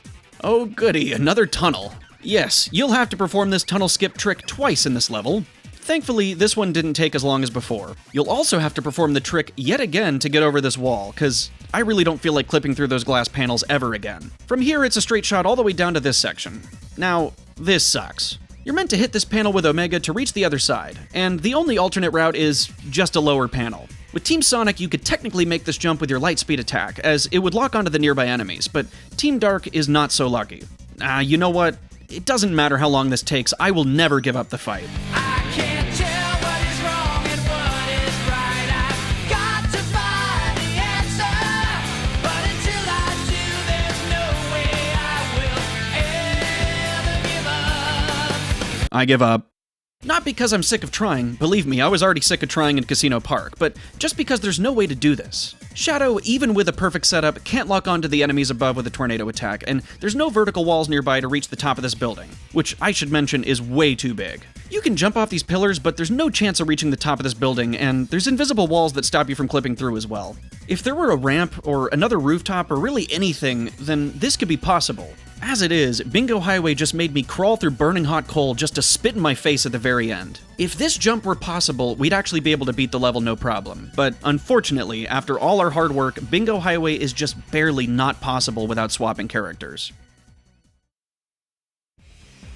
oh goody, another tunnel. Yes, you'll have to perform this tunnel skip trick twice in this level. Thankfully, this one didn't take as long as before. You'll also have to perform the trick yet again to get over this wall, cause I really don't feel like clipping through those glass panels ever again. From here, it's a straight shot all the way down to this section. Now, this sucks. You're meant to hit this panel with Omega to reach the other side, and the only alternate route is just a lower panel. With Team Sonic, you could technically make this jump with your lightspeed attack, as it would lock onto the nearby enemies, but Team Dark is not so lucky. You know what? It doesn't matter how long this takes, I will never give up the fight. I can't tell what is wrong and what is right. I've got to find the answer. But until I do, there's no way I will ever give up. I give up. Not because I'm sick of trying, believe me, I was already sick of trying in Casino Park, but just because there's no way to do this. Shadow, even with a perfect setup, can't lock onto the enemies above with a tornado attack, and there's no vertical walls nearby to reach the top of this building, which I should mention is way too big. You can jump off these pillars, but there's no chance of reaching the top of this building, and there's invisible walls that stop you from clipping through as well. If there were a ramp, or another rooftop, or really anything, then this could be possible. As it is, Bingo Highway just made me crawl through burning hot coal just to spit in my face at the very end. If this jump were possible, we'd actually be able to beat the level no problem. But unfortunately, after all our hard work, Bingo Highway is just barely not possible without swapping characters.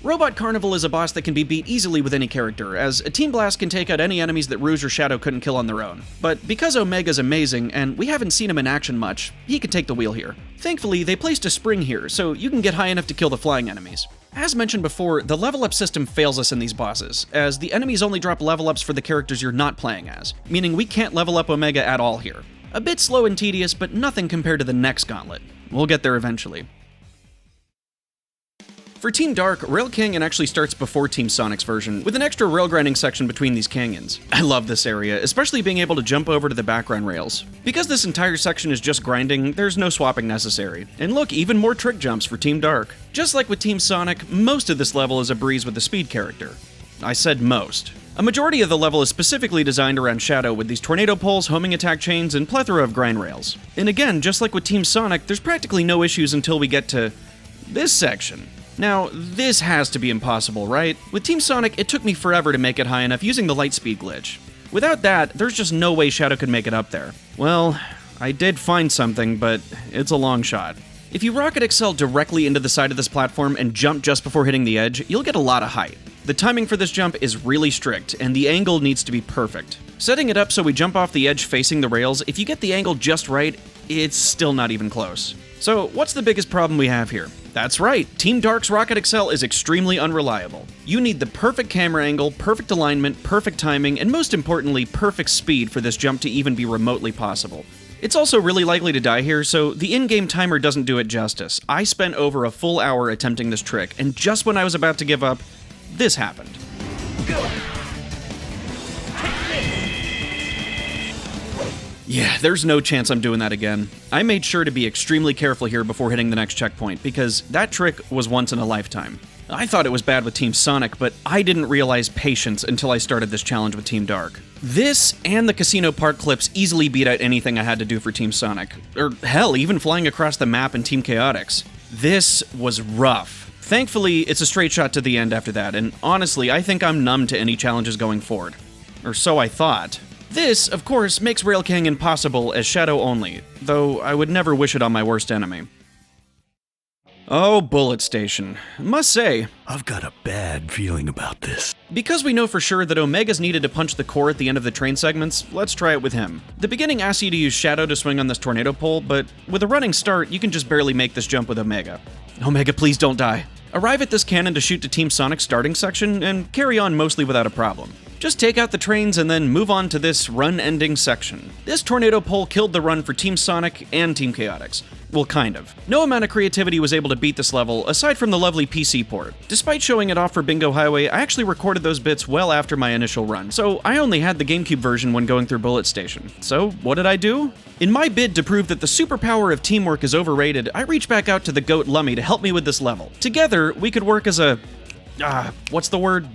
Robot Carnival is a boss that can be beat easily with any character, as a Team Blast can take out any enemies that Rouge or Shadow couldn't kill on their own. But because Omega's amazing, and we haven't seen him in action much, he can take the wheel here. Thankfully, they placed a spring here, so you can get high enough to kill the flying enemies. As mentioned before, the level up system fails us in these bosses, as the enemies only drop level ups for the characters you're not playing as, meaning we can't level up Omega at all here. A bit slow and tedious, but nothing compared to the next gauntlet. We'll get there eventually. For Team Dark, Rail Canyon actually starts before Team Sonic's version, with an extra rail grinding section between these canyons. I love this area, especially being able to jump over to the background rails. Because this entire section is just grinding, there's no swapping necessary. And look, even more trick jumps for Team Dark. Just like with Team Sonic, most of this level is a breeze with the speed character. I said most. A majority of the level is specifically designed around Shadow with these tornado poles, homing attack chains, and plethora of grind rails. And again, just like with Team Sonic, there's practically no issues until we get to this section. Now, this has to be impossible, right? With Team Sonic, it took me forever to make it high enough using the lightspeed glitch. Without that, there's just no way Shadow could make it up there. Well, I did find something, but it's a long shot. If you rocket excel directly into the side of this platform and jump just before hitting the edge, you'll get a lot of height. The timing for this jump is really strict, and the angle needs to be perfect. Setting it up so we jump off the edge facing the rails, if you get the angle just right, it's still not even close. So, what's the biggest problem we have here? That's right, Team Dark's Rocket Excel is extremely unreliable. You need the perfect camera angle, perfect alignment, perfect timing, and most importantly, perfect speed for this jump to even be remotely possible. It's also really likely to die here, so the in-game timer doesn't do it justice. I spent over a full hour attempting this trick, and just when I was about to give up, this happened. Yeah, there's no chance I'm doing that again. I made sure to be extremely careful here before hitting the next checkpoint, because that trick was once in a lifetime. I thought it was bad with Team Sonic, but I didn't realize patience until I started this challenge with Team Dark. This and the Casino Park clips easily beat out anything I had to do for Team Sonic. Or hell, even flying across the map in Team Chaotix. This was rough. Thankfully, it's a straight shot to the end after that, and honestly, I think I'm numb to any challenges going forward. Or so I thought. This, of course, makes Rail Canyon possible as Shadow only, though I would never wish it on my worst enemy. Oh, Bullet Station. Must say, I've got a bad feeling about this. because we know for sure that Omega's needed to punch the core at the end of the train segments, let's try it with him. The beginning asks you to use Shadow to swing on this tornado pole, but with a running start, you can just barely make this jump with Omega. Omega, please don't die. Arrive at this cannon to shoot to Team Sonic's starting section, and carry on mostly without a problem. Just take out the trains and then move on to this run-ending section. This tornado pole killed the run for Team Sonic and Team Chaotix. Well, kind of. No amount of creativity was able to beat this level, aside from the lovely PC port. Despite showing it off for Bingo Highway, I actually recorded those bits well after my initial run, so I only had the GameCube version when going through Bullet Station. So, what did I do? In my bid to prove that the superpower of teamwork is overrated, I reached back out to the GOAT Lummy to help me with this level. Together, we could work as a... what's the word?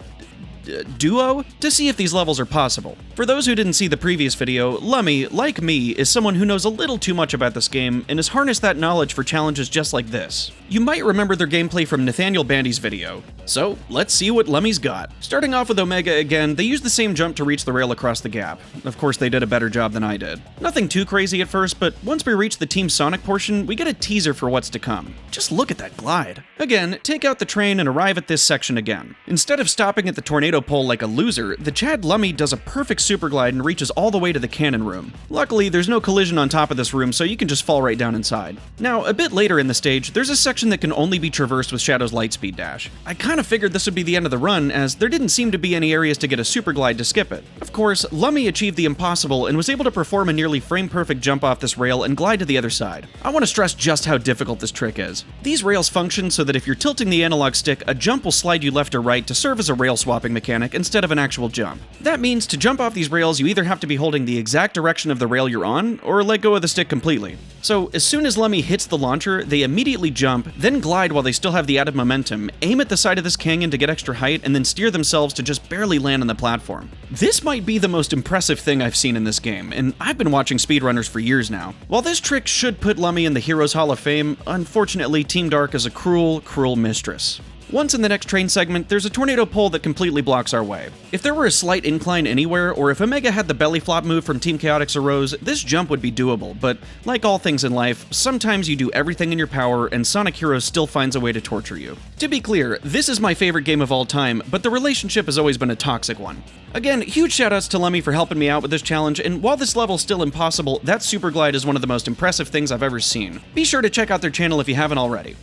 Duo to see if these levels are possible. For those who didn't see the previous video, Lummy, like me, is someone who knows a little too much about this game and has harnessed that knowledge for challenges just like this. You might remember their gameplay from Nathaniel Bandy's video, so let's see what Lummy's got. Starting off with Omega again, they used the same jump to reach the rail across the gap. Of course, they did a better job than I did. Nothing too crazy at first, but once we reach the Team Sonic portion, we get a teaser for what's to come. Just look at that glide. Again, take out the train and arrive at this section again. Instead of stopping at the tornado pole like a loser, the Chad Lummy does a perfect super glide and reaches all the way to the cannon room. Luckily, there's no collision on top of this room, so you can just fall right down inside. Now, a bit later in the stage, there's a section that can only be traversed with Shadow's Lightspeed Dash. I kinda figured this would be the end of the run, as there didn't seem to be any areas to get a super glide to skip it. Of course, Lummy achieved the impossible and was able to perform a nearly frame-perfect jump off this rail and glide to the other side. I want to stress just how difficult this trick is. These rails function so that if you're tilting the analog stick, a jump will slide you left or right to serve as a rail swapping mechanic instead of an actual jump. That means to jump off these rails, you either have to be holding the exact direction of the rail you're on, or let go of the stick completely. So as soon as Lummy hits the launcher, they immediately jump, then glide while they still have the added momentum, aim at the side of this canyon to get extra height, and then steer themselves to just barely land on the platform. This might be the most impressive thing I've seen in this game, and I've been watching speedrunners for years now. While this trick should put Lummy in the Heroes Hall of Fame, unfortunately Team Dark is a cruel, cruel mistress. Once in the next train segment, there's a tornado pole that completely blocks our way. If there were a slight incline anywhere, or if Omega had the belly flop move from Team Chaotix arose, this jump would be doable, but like all things in life, sometimes you do everything in your power and Sonic Heroes still finds a way to torture you. To be clear, this is my favorite game of all time, but the relationship has always been a toxic one. Again, huge shoutouts to Lummy for helping me out with this challenge, and while this level's still impossible, that super glide is one of the most impressive things I've ever seen. Be sure to check out their channel if you haven't already.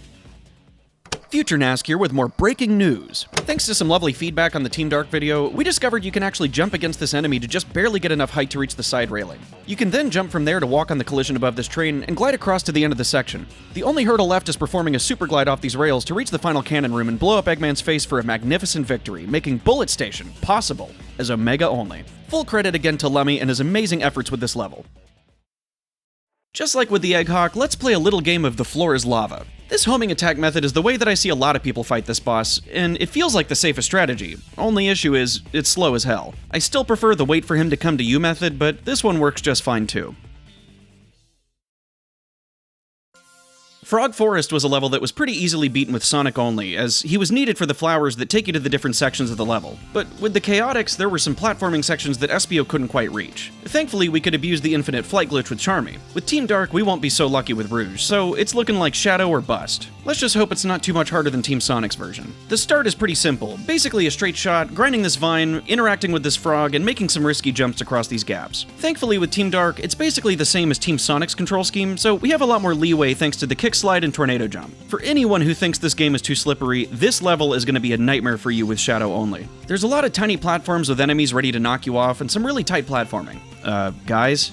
Future Nask here with more breaking news. Thanks to some lovely feedback on the Team Dark video, we discovered you can actually jump against this enemy to just barely get enough height to reach the side railing. You can then jump from there to walk on the collision above this train and glide across to the end of the section. The only hurdle left is performing a super glide off these rails to reach the final cannon room and blow up Eggman's face for a magnificent victory, making Bullet Station possible as Omega only. Full credit again to Lummy and his amazing efforts with this level. Just like with the Egg Hawk, let's play a little game of The Floor is Lava. This homing attack method is the way that I see a lot of people fight this boss, and it feels like the safest strategy. Only issue is, it's slow as hell. I still prefer the wait for him to come to you method, but this one works just fine too. Frog Forest was a level that was pretty easily beaten with Sonic only, as he was needed for the flowers that take you to the different sections of the level. But with the Chaotix, there were some platforming sections that Espio couldn't quite reach. Thankfully, we could abuse the infinite flight glitch with Charmy. With Team Dark, we won't be so lucky with Rouge, so it's looking like Shadow or bust. Let's just hope it's not too much harder than Team Sonic's version. The start is pretty simple, basically a straight shot, grinding this vine, interacting with this frog, and making some risky jumps across these gaps. Thankfully with Team Dark, it's basically the same as Team Sonic's control scheme, so we have a lot more leeway thanks to the kick slide and tornado jump. For anyone who thinks this game is too slippery, this level is going to be a nightmare for you with Shadow only. There's a lot of tiny platforms with enemies ready to knock you off and some really tight platforming. Guys?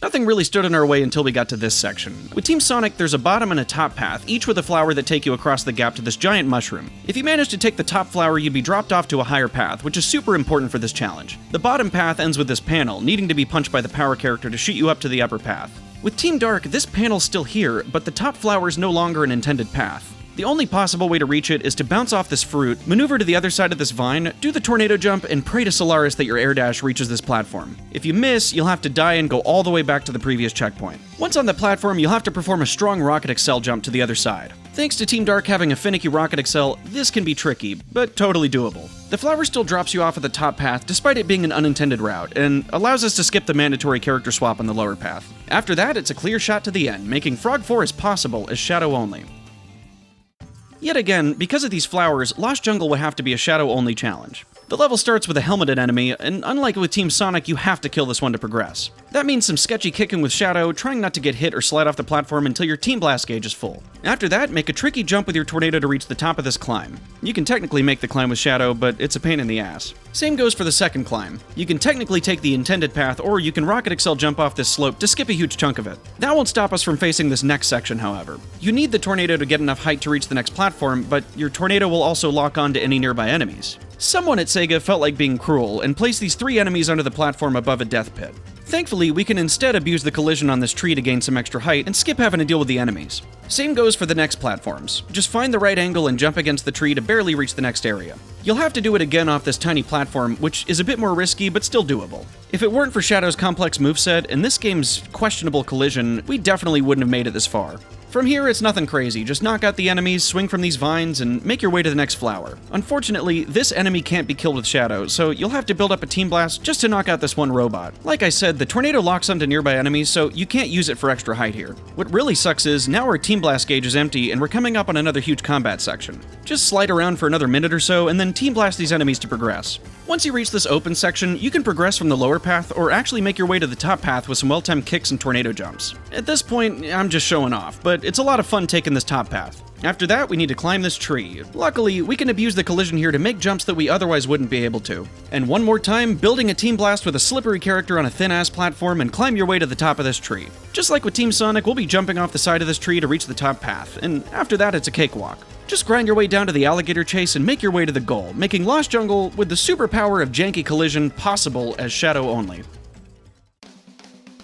Nothing really stood in our way until we got to this section. With Team Sonic, there's a bottom and a top path, each with a flower that take you across the gap to this giant mushroom. If you manage to take the top flower, you'd be dropped off to a higher path, which is super important for this challenge. The bottom path ends with this panel, needing to be punched by the power character to shoot you up to the upper path. With Team Dark, this panel's still here, but the top flower is no longer an intended path. The only possible way to reach it is to bounce off this fruit, maneuver to the other side of this vine, do the tornado jump, and pray to Solaris that your air dash reaches this platform. If you miss, you'll have to die and go all the way back to the previous checkpoint. Once on the platform, you'll have to perform a strong rocket accel jump to the other side. Thanks to Team Dark having a finicky rocket accel, this can be tricky, but totally doable. The flower still drops you off at the top path despite it being an unintended route, and allows us to skip the mandatory character swap on the lower path. After that, it's a clear shot to the end, making Frog Forest possible as Shadow only. Yet again, because of these flowers, Lost Jungle will have to be a shadow-only challenge. The level starts with a helmeted enemy, and unlike with Team Sonic, you have to kill this one to progress. That means some sketchy kicking with Shadow, trying not to get hit or slide off the platform until your Team Blast gauge is full. After that, make a tricky jump with your tornado to reach the top of this climb. You can technically make the climb with Shadow, but it's a pain in the ass. Same goes for the second climb. You can technically take the intended path, or you can Rocket Excel jump off this slope to skip a huge chunk of it. That won't stop us from facing this next section, however. You need the tornado to get enough height to reach the next platform, but your tornado will also lock on to any nearby enemies. Someone at Sega felt like being cruel and placed these 3 enemies under the platform above a death pit. Thankfully, we can instead abuse the collision on this tree to gain some extra height and skip having to deal with the enemies. Same goes for the next platforms. Just find the right angle and jump against the tree to barely reach the next area. You'll have to do it again off this tiny platform, which is a bit more risky but still doable. If it weren't for Shadow's complex moveset and this game's questionable collision, we definitely wouldn't have made it this far. From here, it's nothing crazy, just knock out the enemies, swing from these vines, and make your way to the next flower. Unfortunately, this enemy can't be killed with Shadow, so you'll have to build up a Team Blast just to knock out this one robot. Like I said, the tornado locks onto nearby enemies, so you can't use it for extra height here. What really sucks is, now our Team Blast gauge is empty, and we're coming up on another huge combat section. Just slide around for another minute or so, and then Team Blast these enemies to progress. Once you reach this open section, you can progress from the lower path, or actually make your way to the top path with some well-timed kicks and tornado jumps. At this point, I'm just showing off, but it's a lot of fun taking this top path. After that, we need to climb this tree. Luckily, we can abuse the collision here to make jumps that we otherwise wouldn't be able to. And one more time, building a Team Blast with a slippery character on a thin-ass platform and climb your way to the top of this tree. Just like with Team Sonic, we'll be jumping off the side of this tree to reach the top path, and after that, it's a cakewalk. Just grind your way down to the alligator chase and make your way to the goal, making Lost Jungle with the superpower of janky collision possible as Shadow only.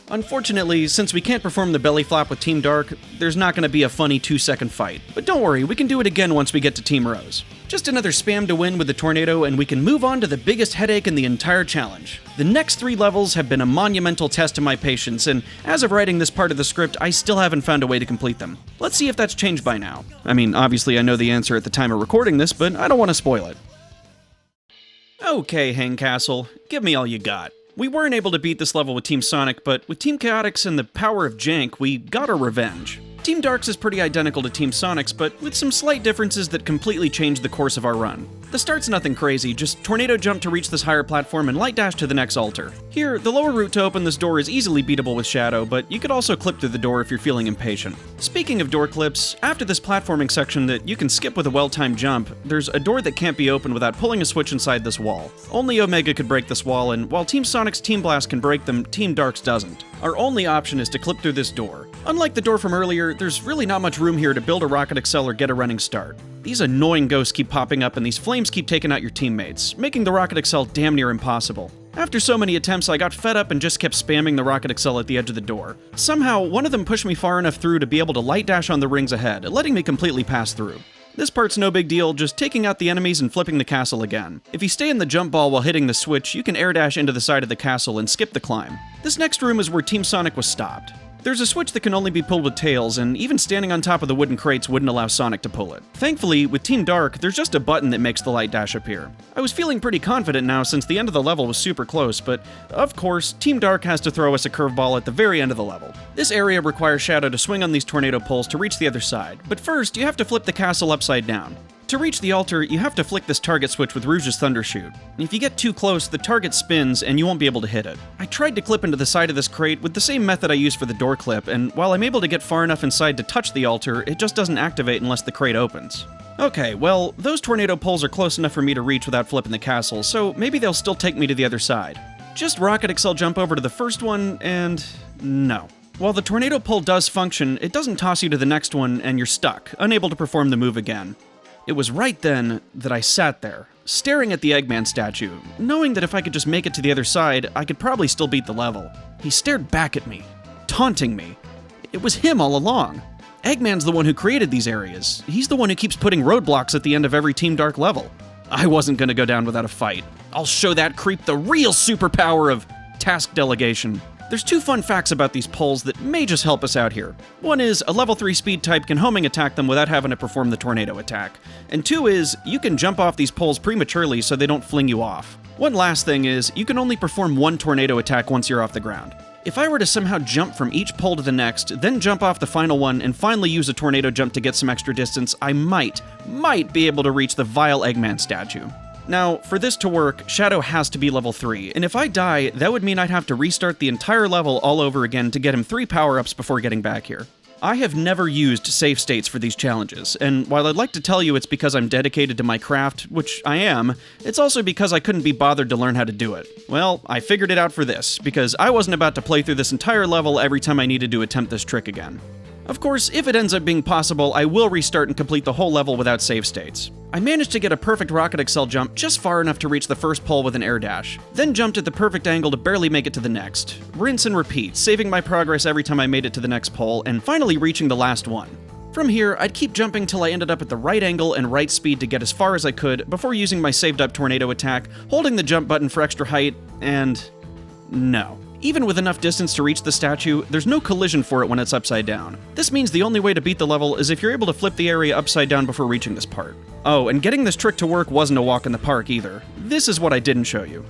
Unfortunately, since we can't perform the belly flop with Team Dark, there's not going to be a funny 2-second fight. But don't worry, we can do it again once we get to Team Rose. Just another spam to win with the tornado, and we can move on to the biggest headache in the entire challenge. The next 3 levels have been a monumental test of my patience, and as of writing this part of the script, I still haven't found a way to complete them. Let's see if that's changed by now. I mean, obviously I know the answer at the time of recording this, but I don't want to spoil it. Okay, Hang Castle, give me all you got. We weren't able to beat this level with Team Sonic, but with Team Chaotix and the power of jank, we got our revenge. Team Dark's is pretty identical to Team Sonic's, but with some slight differences that completely changed the course of our run. The start's nothing crazy, just tornado jump to reach this higher platform and light dash to the next altar. Here, the lower route to open this door is easily beatable with Shadow, but you could also clip through the door if you're feeling impatient. Speaking of door clips, after this platforming section that you can skip with a well-timed jump, there's a door that can't be opened without pulling a switch inside this wall. Only Omega could break this wall, and while Team Sonic's Team Blast can break them, Team Dark's doesn't. Our only option is to clip through this door. Unlike the door from earlier, there's really not much room here to build a rocket Excel or get a running start. These annoying ghosts keep popping up and these flames keep taking out your teammates, making the rocket Excel damn near impossible. After so many attempts, I got fed up and just kept spamming the rocket Excel at the edge of the door. Somehow, one of them pushed me far enough through to be able to light dash on the rings ahead, letting me completely pass through. This part's no big deal, just taking out the enemies and flipping the castle again. If you stay in the jump ball while hitting the switch, you can air dash into the side of the castle and skip the climb. This next room is where Team Sonic was stopped. There's a switch that can only be pulled with tails, and even standing on top of the wooden crates wouldn't allow Sonic to pull it. Thankfully, with Team Dark, there's just a button that makes the light dash appear. I was feeling pretty confident now since the end of the level was super close, but of course, Team Dark has to throw us a curveball at the very end of the level. This area requires Shadow to swing on these tornado poles to reach the other side, but first, you have to flip the castle upside down. To reach the altar, you have to flick this target switch with Rouge's Thunder Shoot. If you get too close, the target spins and you won't be able to hit it. I tried to clip into the side of this crate with the same method I used for the door clip, and while I'm able to get far enough inside to touch the altar, it just doesn't activate unless the crate opens. Okay, well, those tornado poles are close enough for me to reach without flipping the castle, so maybe they'll still take me to the other side. Just rocket Excel jump over to the first one, and no. While the tornado pole does function, it doesn't toss you to the next one and you're stuck, unable to perform the move again. It was right then that I sat there, staring at the Eggman statue, knowing that if I could just make it to the other side, I could probably still beat the level. He stared back at me, taunting me. It was him all along. Eggman's the one who created these areas. He's the one who keeps putting roadblocks at the end of every Team Dark level. I wasn't gonna go down without a fight. I'll show that creep the real superpower of task delegation. There's 2 fun facts about these poles that may just help us out here. One is, a level 3 speed type can homing attack them without having to perform the tornado attack. And 2 is, you can jump off these poles prematurely so they don't fling you off. One last thing is, you can only perform 1 tornado attack once you're off the ground. If I were to somehow jump from each pole to the next, then jump off the final one, and finally use a tornado jump to get some extra distance, I might be able to reach the vile Eggman statue. Now, for this to work, Shadow has to be level 3, and if I die, that would mean I'd have to restart the entire level all over again to get him 3 power-ups before getting back here. I have never used save states for these challenges, and while I'd like to tell you it's because I'm dedicated to my craft, which I am, it's also because I couldn't be bothered to learn how to do it. Well, I figured it out for this, because I wasn't about to play through this entire level every time I needed to attempt this trick again. Of course, if it ends up being possible, I will restart and complete the whole level without save states. I managed to get a perfect rocket excel jump just far enough to reach the first pole with an air dash, then jumped at the perfect angle to barely make it to the next. Rinse and repeat, saving my progress every time I made it to the next pole, and finally reaching the last one. From here, I'd keep jumping till I ended up at the right angle and right speed to get as far as I could before using my saved up tornado attack, holding the jump button for extra height, and no. Even with enough distance to reach the statue, there's no collision for it when it's upside down. This means the only way to beat the level is if you're able to flip the area upside down before reaching this part. Oh, and getting this trick to work wasn't a walk in the park either. This is what I didn't show you.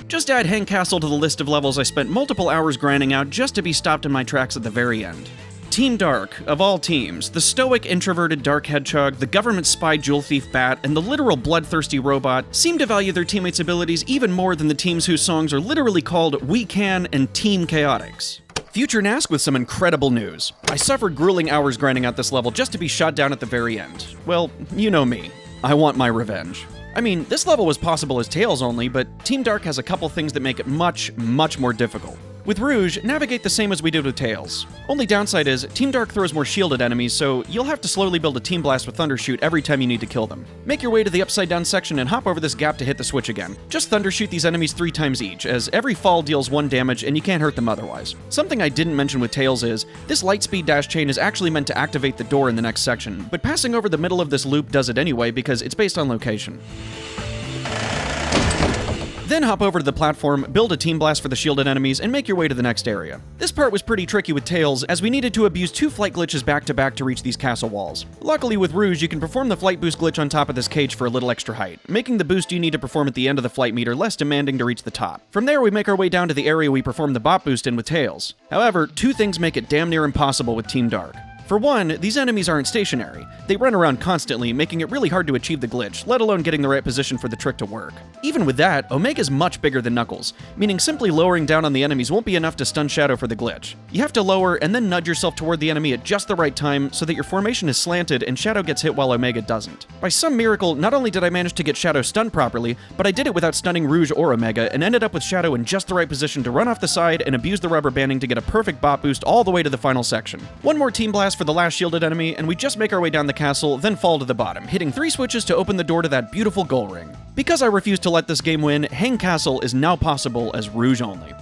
Just add Hang Castle to the list of levels I spent multiple hours grinding out just to be stopped in my tracks at the very end. Team Dark, of all teams, the stoic, introverted Dark Hedgehog, the government spy Jewel Thief Bat, and the literal bloodthirsty robot seem to value their teammates' abilities even more than the teams whose songs are literally called We Can and Team Chaotix. Future Nask with some incredible news. I suffered grueling hours grinding out this level just to be shot down at the very end. Well, you know me. I want my revenge. I mean, this level was possible as Tails only, but Team Dark has a couple things that make it much more difficult. With Rouge, navigate the same as we did with Tails. Only downside is, Team Dark throws more shielded enemies, so you'll have to slowly build a Team Blast with Thundershoot every time you need to kill them. Make your way to the upside down section and hop over this gap to hit the switch again. Just Thundershoot these enemies 3 times each, as every fall deals 1 damage and you can't hurt them otherwise. Something I didn't mention with Tails is, this Lightspeed dash chain is actually meant to activate the door in the next section, but passing over the middle of this loop does it anyway because it's based on location. Then hop over to the platform, build a Team Blast for the shielded enemies, and make your way to the next area. This part was pretty tricky with Tails, as we needed to abuse 2 flight glitches back to back to reach these castle walls. Luckily with Rouge, you can perform the flight boost glitch on top of this cage for a little extra height, making the boost you need to perform at the end of the flight meter less demanding to reach the top. From there, we make our way down to the area we perform the bot boost in with Tails. However, 2 things make it damn near impossible with Team Dark. For one, these enemies aren't stationary. They run around constantly, making it really hard to achieve the glitch, let alone getting the right position for the trick to work. Even with that, Omega's much bigger than Knuckles, meaning simply lowering down on the enemies won't be enough to stun Shadow for the glitch. You have to lower and then nudge yourself toward the enemy at just the right time so that your formation is slanted and Shadow gets hit while Omega doesn't. By some miracle, not only did I manage to get Shadow stunned properly, but I did it without stunning Rouge or Omega and ended up with Shadow in just the right position to run off the side and abuse the rubber banding to get a perfect bot boost all the way to the final section. One more Team Blast for the last shielded enemy, and we just make our way down the castle, then fall to the bottom, hitting 3 switches to open the door to that beautiful goal ring. Because I refuse to let this game win, Hang Castle is now possible as Rouge only.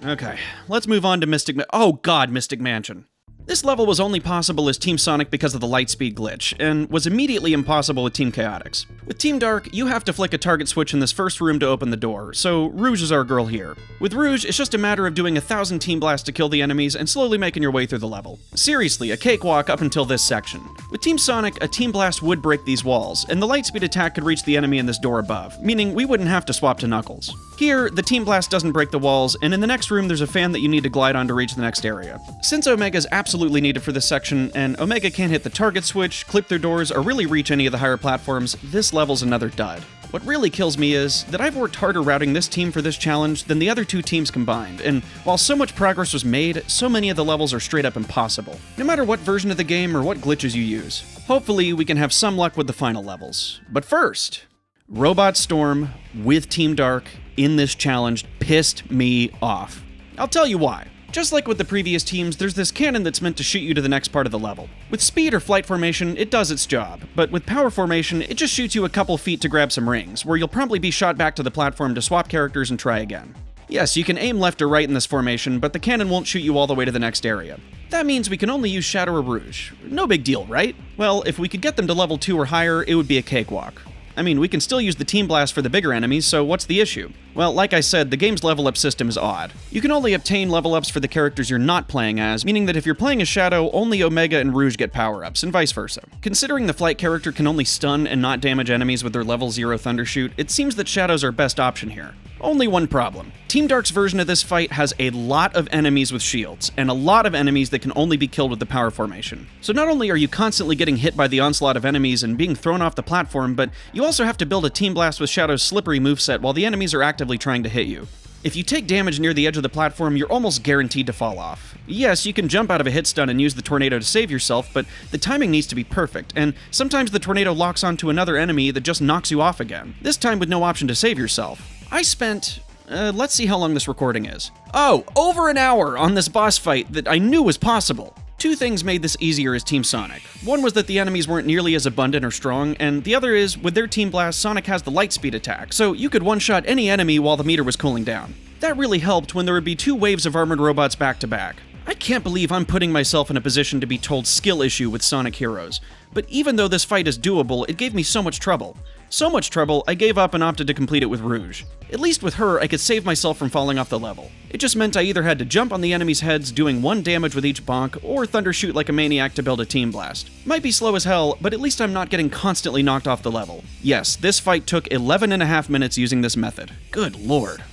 Okay, let's move on to Mystic Mansion. This level was only possible as Team Sonic because of the Lightspeed glitch, and was immediately impossible with Team Chaotix. With Team Dark, you have to flick a target switch in this first room to open the door, so Rouge is our girl here. With Rouge, it's just a matter of doing 1,000 Team Blasts to kill the enemies and slowly making your way through the level. Seriously, a cakewalk up until this section. With Team Sonic, a Team Blast would break these walls, and the Lightspeed attack could reach the enemy in this door above, meaning we wouldn't have to swap to Knuckles. Here, the Team Blast doesn't break the walls, and in the next room there's a fan that you need to glide on to reach the next area. Since Omega's absolutely needed for this section, and Omega can't hit the target switch, clip their doors, or really reach any of the higher platforms, this level's another dud. What really kills me is that I've worked harder routing this team for this challenge than the other 2 teams combined, and while so much progress was made, so many of the levels are straight up impossible, no matter what version of the game or what glitches you use. Hopefully, we can have some luck with the final levels. But first, Robot Storm with Team Dark in this challenge pissed me off. I'll tell you why. Just like with the previous teams, there's this cannon that's meant to shoot you to the next part of the level. With speed or flight formation, it does its job, but with power formation, it just shoots you a couple feet to grab some rings, where you'll promptly be shot back to the platform to swap characters and try again. Yes, you can aim left or right in this formation, but the cannon won't shoot you all the way to the next area. That means we can only use Shadow or Rouge. No big deal, right? Well, if we could get them to level 2 or higher, it would be a cakewalk. I mean, we can still use the Team Blast for the bigger enemies, so what's the issue? Well, like I said, the game's level up system is odd. You can only obtain level ups for the characters you're not playing as, meaning that if you're playing as Shadow, only Omega and Rouge get power-ups, and vice versa. Considering the Flight character can only stun and not damage enemies with their level 0 Thundershoot, it seems that Shadow's our best option here. Only one problem. Team Dark's version of this fight has a lot of enemies with shields, and a lot of enemies that can only be killed with the power formation. So not only are you constantly getting hit by the onslaught of enemies and being thrown off the platform, but you also have to build a Team Blast with Shadow's slippery moveset while the enemies are actively trying to hit you. If you take damage near the edge of the platform, you're almost guaranteed to fall off. Yes, you can jump out of a hit stun and use the tornado to save yourself, but the timing needs to be perfect, and sometimes the tornado locks onto another enemy that just knocks you off again, this time with no option to save yourself. I spent... let's see how long this recording is. Oh, over an hour on this boss fight that I knew was possible. Two things made this easier as Team Sonic. One was that the enemies weren't nearly as abundant or strong, and the other is, with their Team Blast, Sonic has the Lightspeed attack, so you could one-shot any enemy while the meter was cooling down. That really helped when there would be two waves of armored robots back to back. I can't believe I'm putting myself in a position to be told skill issue with Sonic heroes, but even though this fight is doable, it gave me so much trouble. So much trouble, I gave up and opted to complete it with Rouge. At least with her, I could save myself from falling off the level. It just meant I either had to jump on the enemies' heads doing 1 damage with each bonk, or Thundershoot like a maniac to build a Team Blast. Might be slow as hell, but at least I'm not getting constantly knocked off the level. Yes, this fight took 11.5 minutes using this method. Good lord.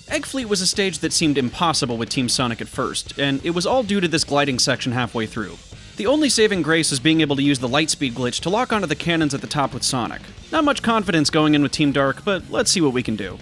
Egg Fleet was a stage that seemed impossible with Team Sonic at first, and it was all due to this gliding section halfway through. The only saving grace is being able to use the Lightspeed glitch to lock onto the cannons at the top with Sonic. Not much confidence going in with Team Dark, but let's see what we can do.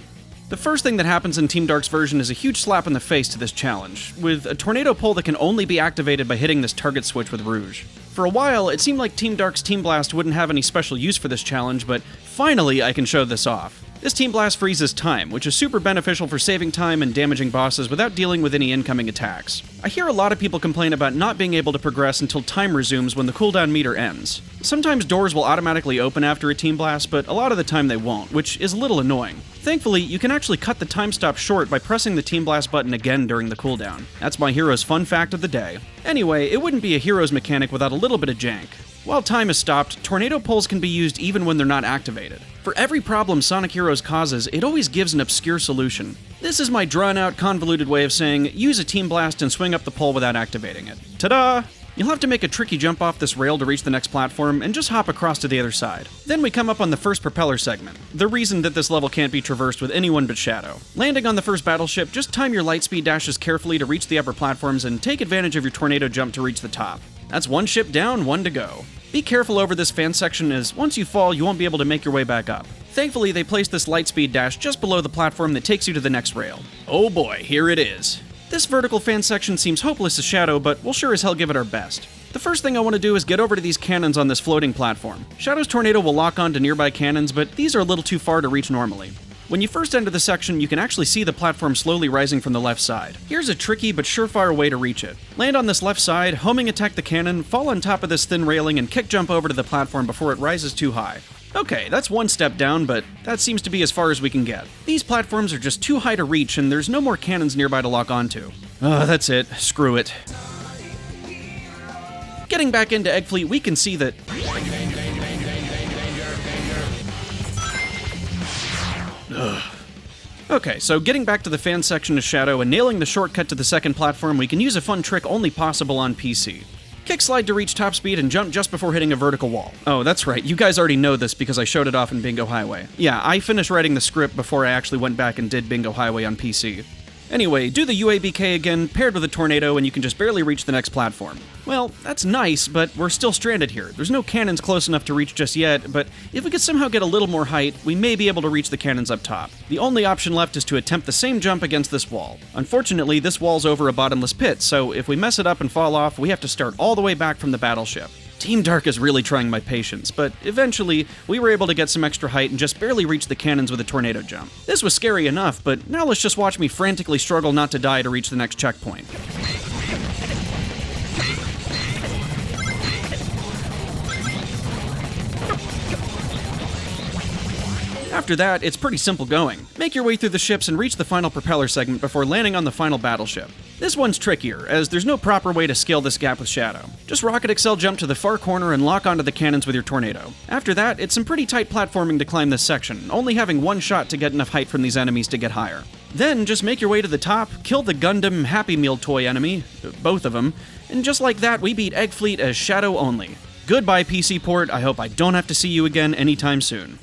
The first thing that happens in Team Dark's version is a huge slap in the face to this challenge, with a tornado pole that can only be activated by hitting this target switch with Rouge. For a while, it seemed like Team Dark's Team Blast wouldn't have any special use for this challenge, but finally I can show this off. This Team Blast freezes time, which is super beneficial for saving time and damaging bosses without dealing with any incoming attacks. I hear a lot of people complain about not being able to progress until time resumes when the cooldown meter ends. Sometimes doors will automatically open after a Team Blast, but a lot of the time they won't, which is a little annoying. Thankfully, you can actually cut the time stop short by pressing the Team Blast button again during the cooldown. That's my hero's fun fact of the day. Anyway, it wouldn't be a hero's mechanic without a little bit of jank. While time is stopped, tornado poles can be used even when they're not activated. For every problem Sonic Heroes causes, it always gives an obscure solution. This is my drawn-out, convoluted way of saying, use a Team Blast and swing up the pole without activating it. Ta-da! You'll have to make a tricky jump off this rail to reach the next platform, and just hop across to the other side. Then we come up on the first propeller segment, the reason that this level can't be traversed with anyone but Shadow. Landing on the first battleship, just time your lightspeed dashes carefully to reach the upper platforms and take advantage of your tornado jump to reach the top. That's one ship down, one to go. Be careful over this fan section, as once you fall, you won't be able to make your way back up. Thankfully, they placed this lightspeed dash just below the platform that takes you to the next rail. Oh boy, here it is. This vertical fan section seems hopeless as Shadow, but we'll sure as hell give it our best. The first thing I want to do is get over to these cannons on this floating platform. Shadow's tornado will lock on to nearby cannons, but these are a little too far to reach normally. When you first enter the section, you can actually see the platform slowly rising from the left side. Here's a tricky but surefire way to reach it. Land on this left side, homing attack the cannon, fall on top of this thin railing, and kick jump over to the platform before it rises too high. Okay, that's one step down, but that seems to be as far as we can get. These platforms are just too high to reach, and there's no more cannons nearby to lock onto. That's it. Screw it. Getting back into Egg Fleet, we can see that... Okay, so getting back to the fan section of Shadow and nailing the shortcut to the second platform, we can use a fun trick only possible on PC. Kick slide to reach top speed and jump just before hitting a vertical wall. Oh, that's right, you guys already know this because I showed it off in Bingo Highway. Yeah, I finished writing the script before I actually went back and did Bingo Highway on PC. Anyway, do the UABK again, paired with a tornado, and you can just barely reach the next platform. Well, that's nice, but we're still stranded here. There's no cannons close enough to reach just yet, but if we could somehow get a little more height, we may be able to reach the cannons up top. The only option left is to attempt the same jump against this wall. Unfortunately, this wall's over a bottomless pit, so if we mess it up and fall off, we have to start all the way back from the battleship. Team Dark is really trying my patience, but eventually, we were able to get some extra height and just barely reach the cannons with a tornado jump. This was scary enough, but now let's just watch me frantically struggle not to die to reach the next checkpoint. After that, it's pretty simple going. Make your way through the ships and reach the final propeller segment before landing on the final battleship. This one's trickier, as there's no proper way to scale this gap with Shadow. Just rocket excel jump to the far corner and lock onto the cannons with your tornado. After that, it's some pretty tight platforming to climb this section, only having one shot to get enough height from these enemies to get higher. Then, just make your way to the top, kill the Gundam Happy Meal toy enemy, both of them, and just like that, we beat Egg Fleet as Shadow only. Goodbye, PC Port, I hope I don't have to see you again anytime soon.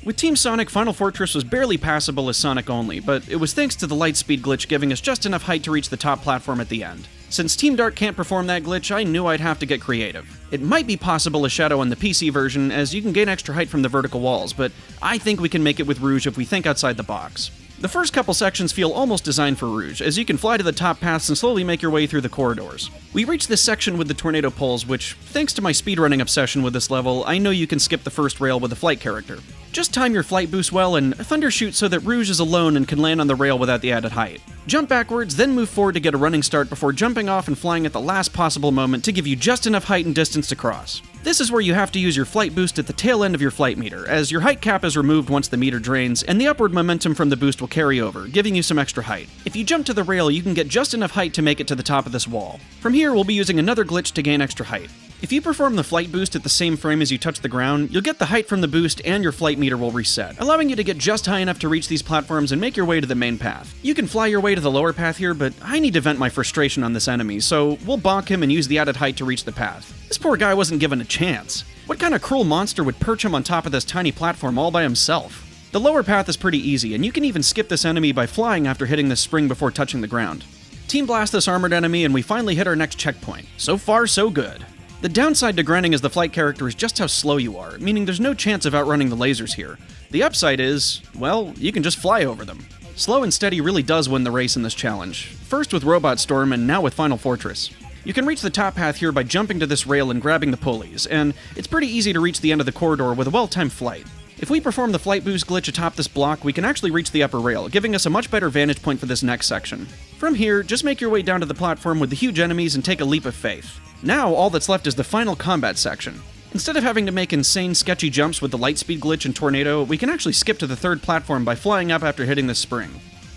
With Team Sonic, Final Fortress was barely passable as Sonic only, but it was thanks to the light speed glitch giving us just enough height to reach the top platform at the end. Since Team Dark can't perform that glitch, I knew I'd have to get creative. It might be possible as Shadow on the PC version, as you can gain extra height from the vertical walls, but I think we can make it with Rouge if we think outside the box. The first couple sections feel almost designed for Rouge, as you can fly to the top paths and slowly make your way through the corridors. We reach this section with the tornado poles, which, thanks to my speedrunning obsession with this level, I know you can skip the first rail with the flight character. Just time your flight boost well and thundershoot so that Rouge is alone and can land on the rail without the added height. Jump backwards, then move forward to get a running start before jumping off and flying at the last possible moment to give you just enough height and distance to cross. This is where you have to use your flight boost at the tail end of your flight meter, as your height cap is removed once the meter drains, and the upward momentum from the boost will carry over, giving you some extra height. If you jump to the rail, you can get just enough height to make it to the top of this wall. From here, we'll be using another glitch to gain extra height. If you perform the flight boost at the same frame as you touch the ground, you'll get the height from the boost and your flight meter will reset, allowing you to get just high enough to reach these platforms and make your way to the main path. You can fly your way to the lower path here, but I need to vent my frustration on this enemy, so we'll bonk him and use the added height to reach the path. This poor guy wasn't given a chance. What kind of cruel monster would perch him on top of this tiny platform all by himself? The lower path is pretty easy, and you can even skip this enemy by flying after hitting this spring before touching the ground. Team blast this armored enemy and we finally hit our next checkpoint. So far, so good. The downside to grinding as the flight character is just how slow you are, meaning there's no chance of outrunning the lasers here. The upside is, well, you can just fly over them. Slow and steady really does win the race in this challenge, first with Robot Storm and now with Final Fortress. You can reach the top path here by jumping to this rail and grabbing the pulleys, and it's pretty easy to reach the end of the corridor with a well-timed flight. If we perform the flight boost glitch atop this block, we can actually reach the upper rail, giving us a much better vantage point for this next section. From here, just make your way down to the platform with the huge enemies and take a leap of faith. Now, all that's left is the final combat section. Instead of having to make insane, sketchy jumps with the lightspeed glitch and tornado, we can actually skip to the third platform by flying up after hitting the spring.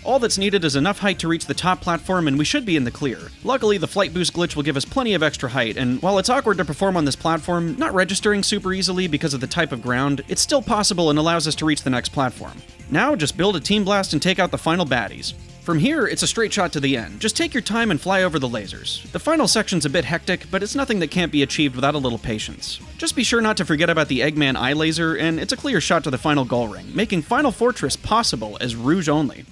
All that's needed is enough height to reach the top platform and we should be in the clear. Luckily, the flight boost glitch will give us plenty of extra height, and while it's awkward to perform on this platform, not registering super easily because of the type of ground, it's still possible and allows us to reach the next platform. Now, just build a team blast and take out the final baddies. From here, it's a straight shot to the end. Just take your time and fly over the lasers. The final section's a bit hectic, but it's nothing that can't be achieved without a little patience. Just be sure not to forget about the Eggman eye laser, and it's a clear shot to the final goal ring, making Final Fortress possible as Rouge only.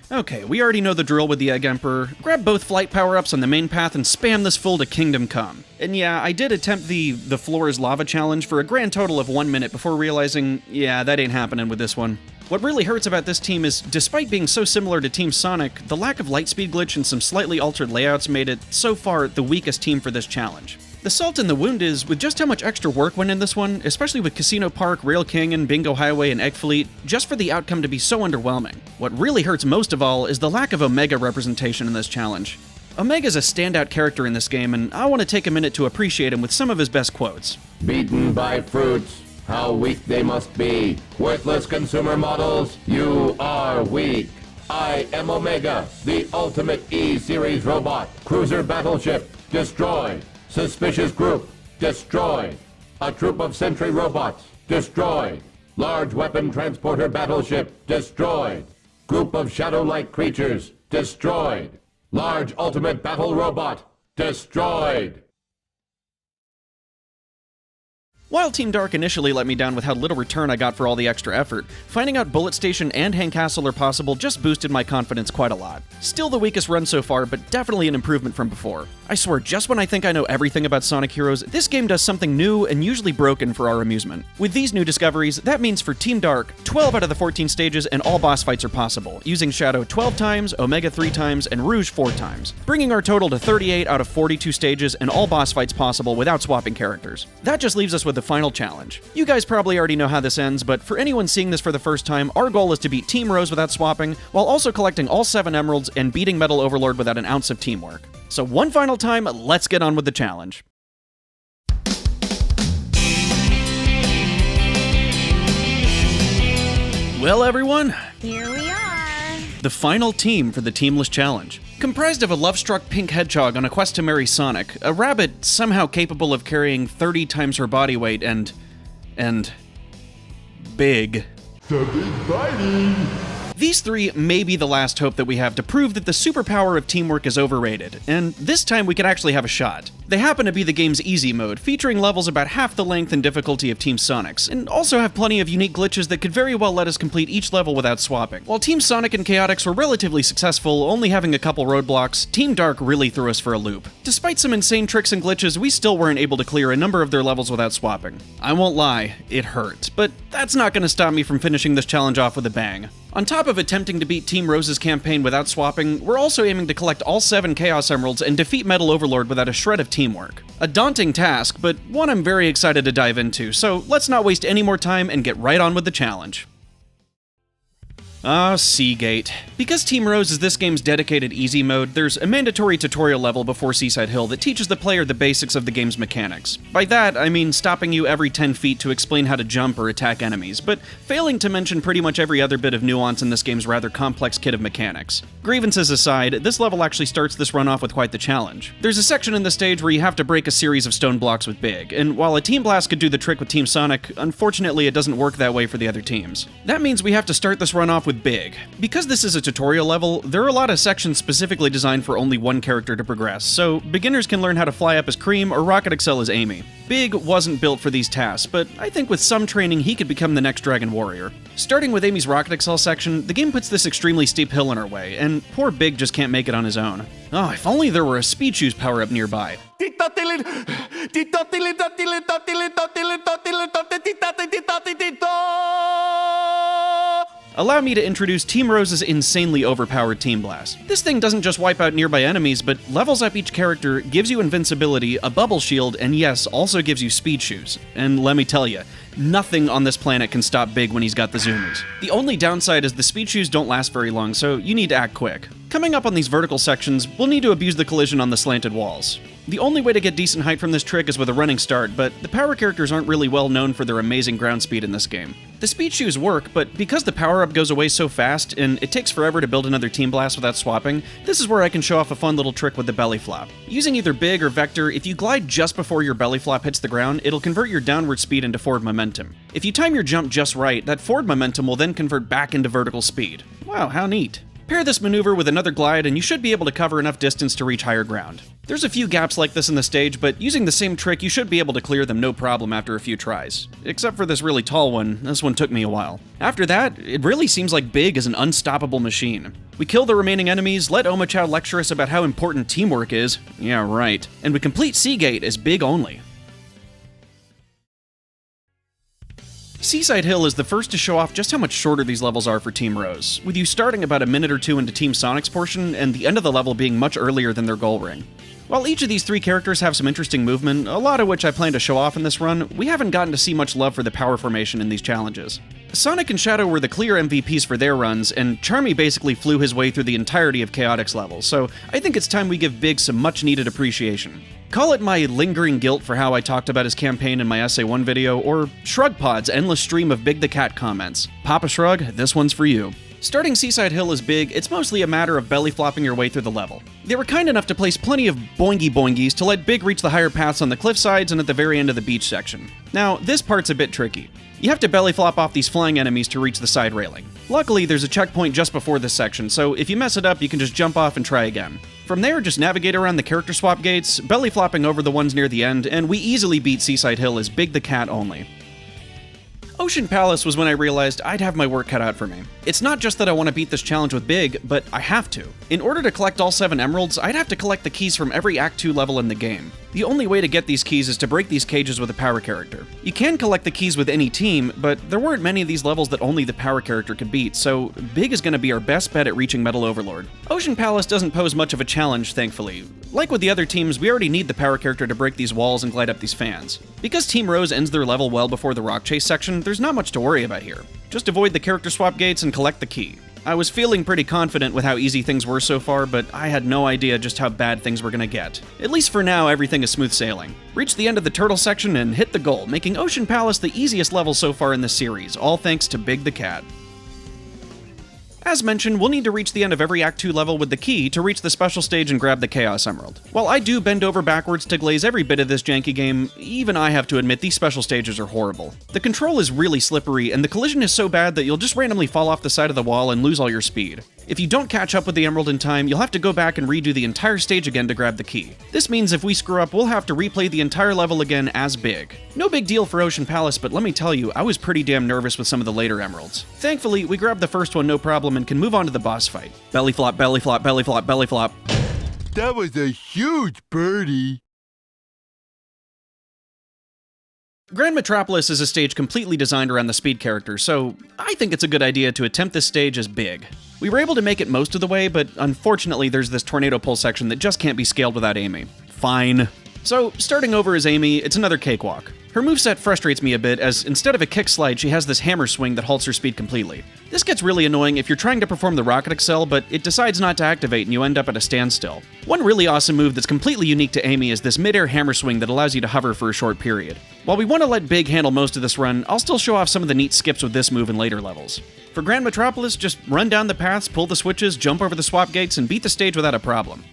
Okay, we already know the drill with the Egg Emperor. Grab both flight power-ups on the main path and spam this full to Kingdom Come. And yeah, I did attempt the floor is lava challenge for a grand total of 1 minute before realizing, yeah, that ain't happening with this one. What really hurts about this team is, despite being so similar to Team Sonic, the lack of lightspeed glitch and some slightly altered layouts made it, so far, the weakest team for this challenge. The salt in the wound is, with just how much extra work went in this one, especially with Casino Park, Rail Canyon, Bingo Highway, and Egg Fleet, just for the outcome to be so underwhelming. What really hurts most of all is the lack of Omega representation in this challenge. Omega's a standout character in this game, and I want to take a minute to appreciate him with some of his best quotes. Beaten by fruits, how weak they must be. Worthless consumer models, you are weak. I am Omega, the ultimate E-Series robot. Cruiser battleship, destroyed. Suspicious group, destroyed. A troop of sentry robots, destroyed. Large weapon transporter battleship, destroyed. Group of shadow-like creatures, destroyed. Large ultimate battle robot, destroyed. While Team Dark initially let me down with how little return I got for all the extra effort, finding out Bullet Station and Hang Castle are possible just boosted my confidence quite a lot. Still the weakest run so far, but definitely an improvement from before. I swear, just when I think I know everything about Sonic Heroes, this game does something new and usually broken for our amusement. With these new discoveries, that means for Team Dark, 12 out of the 14 stages and all boss fights are possible, using Shadow 12 times, Omega 3 times, and Rouge 4 times, bringing our total to 38 out of 42 stages and all boss fights possible without swapping characters. That just leaves us with the final challenge. You guys probably already know how this ends, but for anyone seeing this for the first time, our goal is to beat Team Rose without swapping, while also collecting all 7 emeralds and beating Metal Overlord without an ounce of teamwork. So one final time, let's get on with the challenge. Well, everyone, Here we are. the final team for the Teamless Challenge. Comprised of a love-struck pink hedgehog on a quest to marry Sonic, a rabbit somehow capable of carrying 30 times her body weight, and big. These three may be the last hope that we have to prove that the superpower of teamwork is overrated, and this time we can actually have a shot. They happen to be the game's easy mode, featuring levels about half the length and difficulty of Team Sonic's, and also have plenty of unique glitches that could very well let us complete each level without swapping. While Team Sonic and Chaotix were relatively successful, only having a couple roadblocks, Team Dark really threw us for a loop. Despite some insane tricks and glitches, we still weren't able to clear a number of their levels without swapping. I won't lie, it hurt, but that's not going to stop me from finishing this challenge off with a bang. On top of attempting to beat Team Rose's campaign without swapping, we're also aiming to collect all 7 Chaos Emeralds and defeat Metal Overlord without a shred of teamwork. A daunting task, but one I'm very excited to dive into, so let's not waste any more time and get right on with the challenge. Seagate. Because Team Rose is this game's dedicated easy mode, there's a mandatory tutorial level before Seaside Hill that teaches the player the basics of the game's mechanics. By that, I mean stopping you every 10 feet to explain how to jump or attack enemies, but failing to mention pretty much every other bit of nuance in this game's rather complex kit of mechanics. Grievances aside, this level actually starts this run off with quite the challenge. There's a section in the stage where you have to break a series of stone blocks with Big, and while a Team Blast could do the trick with Team Sonic, unfortunately it doesn't work that way for the other teams. That means we have to start this run off with Big. Because this is a tutorial level, there are a lot of sections specifically designed for only one character to progress, so beginners can learn how to fly up as Cream or rocket excel as Amy. Big wasn't built for these tasks, but I think with some training he could become the next Dragon Warrior. Starting with Amy's rocket excel section, the game puts this extremely steep hill in our way, and poor Big just can't make it on his own. Oh, if only there were a speed shoes power-up nearby. Allow me to introduce Team Rose's insanely overpowered Team Blast. This thing doesn't just wipe out nearby enemies, but levels up each character, gives you invincibility, a bubble shield, and yes, also gives you speed shoes. And let me tell you, nothing on this planet can stop Big when he's got the zoomies. The only downside is the speed shoes don't last very long, so you need to act quick. Coming up on these vertical sections, we'll need to abuse the collision on the slanted walls. The only way to get decent height from this trick is with a running start, but the power characters aren't really well known for their amazing ground speed in this game. The speed shoes work, but because the power-up goes away so fast, and it takes forever to build another Team Blast without swapping, this is where I can show off a fun little trick with the belly flop. Using either Big or Vector, if you glide just before your belly flop hits the ground, it'll convert your downward speed into forward momentum. If you time your jump just right, that forward momentum will then convert back into vertical speed. Wow, how neat. Pair this maneuver with another glide and you should be able to cover enough distance to reach higher ground. There's a few gaps like this in the stage, but using the same trick you should be able to clear them no problem after a few tries. Except for this really tall one, this one took me a while. After that, it really seems like Big is an unstoppable machine. We kill the remaining enemies, let Oma Chow lecture us about how important teamwork is, yeah right, and we complete Seagate as Big only. Seaside Hill is the first to show off just how much shorter these levels are for Team Rose, with you starting about a minute or two into Team Sonic's portion, and the end of the level being much earlier than their goal ring. While each of these three characters have some interesting movement, a lot of which I plan to show off in this run, we haven't gotten to see much love for the power formation in these challenges. Sonic and Shadow were the clear MVPs for their runs, and Charmy basically flew his way through the entirety of Chaotix levels, so I think it's time we give Big some much-needed appreciation. Call it my lingering guilt for how I talked about his campaign in my Essay 1 video, or ShrugPod's endless stream of Big the Cat comments. Papa Shrug, this one's for you. Starting Seaside Hill as Big, it's mostly a matter of belly flopping your way through the level. They were kind enough to place plenty of boingy boingies to let Big reach the higher paths on the cliff sides and at the very end of the beach section. Now, this part's a bit tricky. You have to belly flop off these flying enemies to reach the side railing. Luckily, there's a checkpoint just before this section, so if you mess it up, you can just jump off and try again. From there, just navigate around the character swap gates, belly flopping over the ones near the end, and we easily beat Seaside Hill as Big the Cat only. Ocean Palace was when I realized I'd have my work cut out for me. It's not just that I want to beat this challenge with Big, but I have to. In order to collect all 7 emeralds, I'd have to collect the keys from every Act 2 level in the game. The only way to get these keys is to break these cages with a power character. You can collect the keys with any team, but there weren't many of these levels that only the power character could beat, so Big is going to be our best bet at reaching Metal Overlord. Ocean Palace doesn't pose much of a challenge, thankfully. Like with the other teams, we already need the power character to break these walls and glide up these fans. Because Team Rose ends their level well before the rock chase section, there's not much to worry about here. Just avoid the character swap gates and collect the key. I was feeling pretty confident with how easy things were so far, but I had no idea just how bad things were gonna get. At least for now, everything is smooth sailing. Reach the end of the turtle section and hit the goal, making Ocean Palace the easiest level so far in this series, all thanks to Big the Cat. As mentioned, we'll need to reach the end of every Act 2 level with the key to reach the special stage and grab the Chaos Emerald. While I do bend over backwards to glaze every bit of this janky game, even I have to admit these special stages are horrible. The control is really slippery, and the collision is so bad that you'll just randomly fall off the side of the wall and lose all your speed. If you don't catch up with the Emerald in time, you'll have to go back and redo the entire stage again to grab the key. This means if we screw up, we'll have to replay the entire level again as Big. No big deal for Ocean Palace, but let me tell you, I was pretty damn nervous with some of the later Emeralds. Thankfully, we grabbed the first one no problem and can move on to the boss fight. Belly flop, belly flop, belly flop, belly flop. That was a huge birdie. Grand Metropolis is a stage completely designed around the speed character, so I think it's a good idea to attempt this stage as Big. We were able to make it most of the way, but unfortunately there's this tornado pull section that just can't be scaled without Amy. Fine. So, starting over as Amy, it's another cakewalk. Her moveset frustrates me a bit, as instead of a kick slide, she has this hammer swing that halts her speed completely. This gets really annoying if you're trying to perform the Rocket Excel, but it decides not to activate and you end up at a standstill. One really awesome move that's completely unique to Amy is this mid-air hammer swing that allows you to hover for a short period. While we want to let Big handle most of this run, I'll still show off some of the neat skips with this move in later levels. For Grand Metropolis, just run down the paths, pull the switches, jump over the swap gates, and beat the stage without a problem.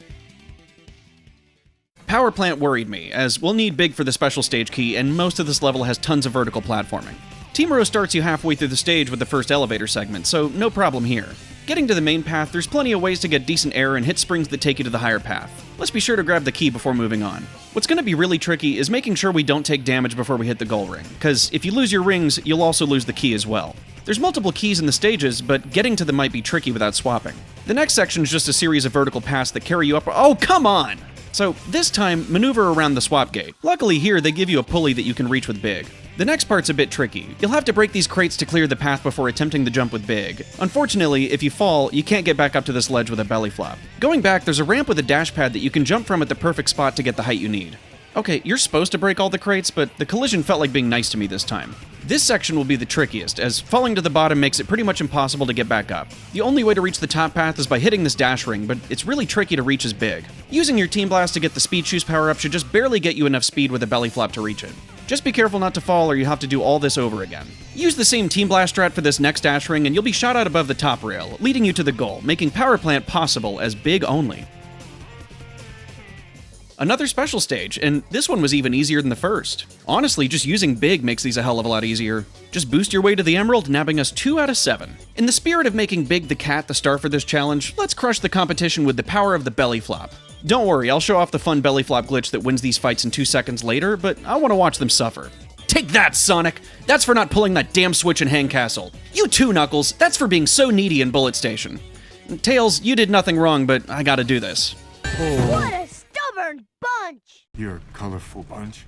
Power Plant worried me, as we'll need Big for the special stage key, and most of this level has tons of vertical platforming. Team Row starts you halfway through the stage with the first elevator segment, so no problem here. Getting to the main path, there's plenty of ways to get decent air and hit springs that take you to the higher path. Let's be sure to grab the key before moving on. What's going to be really tricky is making sure we don't take damage before we hit the goal ring, because if you lose your rings, you'll also lose the key as well. There's multiple keys in the stages, but getting to them might be tricky without swapping. The next section is just a series of vertical paths that carry you up— oh, come on! So, this time, maneuver around the swap gate. Luckily here, they give you a pulley that you can reach with Big. The next part's a bit tricky. You'll have to break these crates to clear the path before attempting the jump with Big. Unfortunately, if you fall, you can't get back up to this ledge with a belly flop. Going back, there's a ramp with a dash pad that you can jump from at the perfect spot to get the height you need. Okay, you're supposed to break all the crates, but the collision felt like being nice to me this time. This section will be the trickiest, as falling to the bottom makes it pretty much impossible to get back up. The only way to reach the top path is by hitting this dash ring, but it's really tricky to reach as Big. Using your Team Blast to get the Speed Shoes power up should just barely get you enough speed with a belly flop to reach it. Just be careful not to fall or you have to do all this over again. Use the same Team Blast strat for this next dash ring and you'll be shot out above the top rail, leading you to the goal, making Power Plant possible as Big only. Another special stage, and this one was even easier than the first. Honestly, just using Big makes these a hell of a lot easier. Just boost your way to the Emerald, nabbing us 2 out of 7. In the spirit of making Big the cat the star for this challenge, let's crush the competition with the power of the belly flop. Don't worry, I'll show off the fun belly flop glitch that wins these fights in 2 seconds later, but I want to watch them suffer. Take that, Sonic! That's for not pulling that damn switch in Hang Castle. You too, Knuckles! That's for being so needy in Bullet Station. Tails, you did nothing wrong, but I gotta do this. What a stubborn bunch! You're a colorful bunch.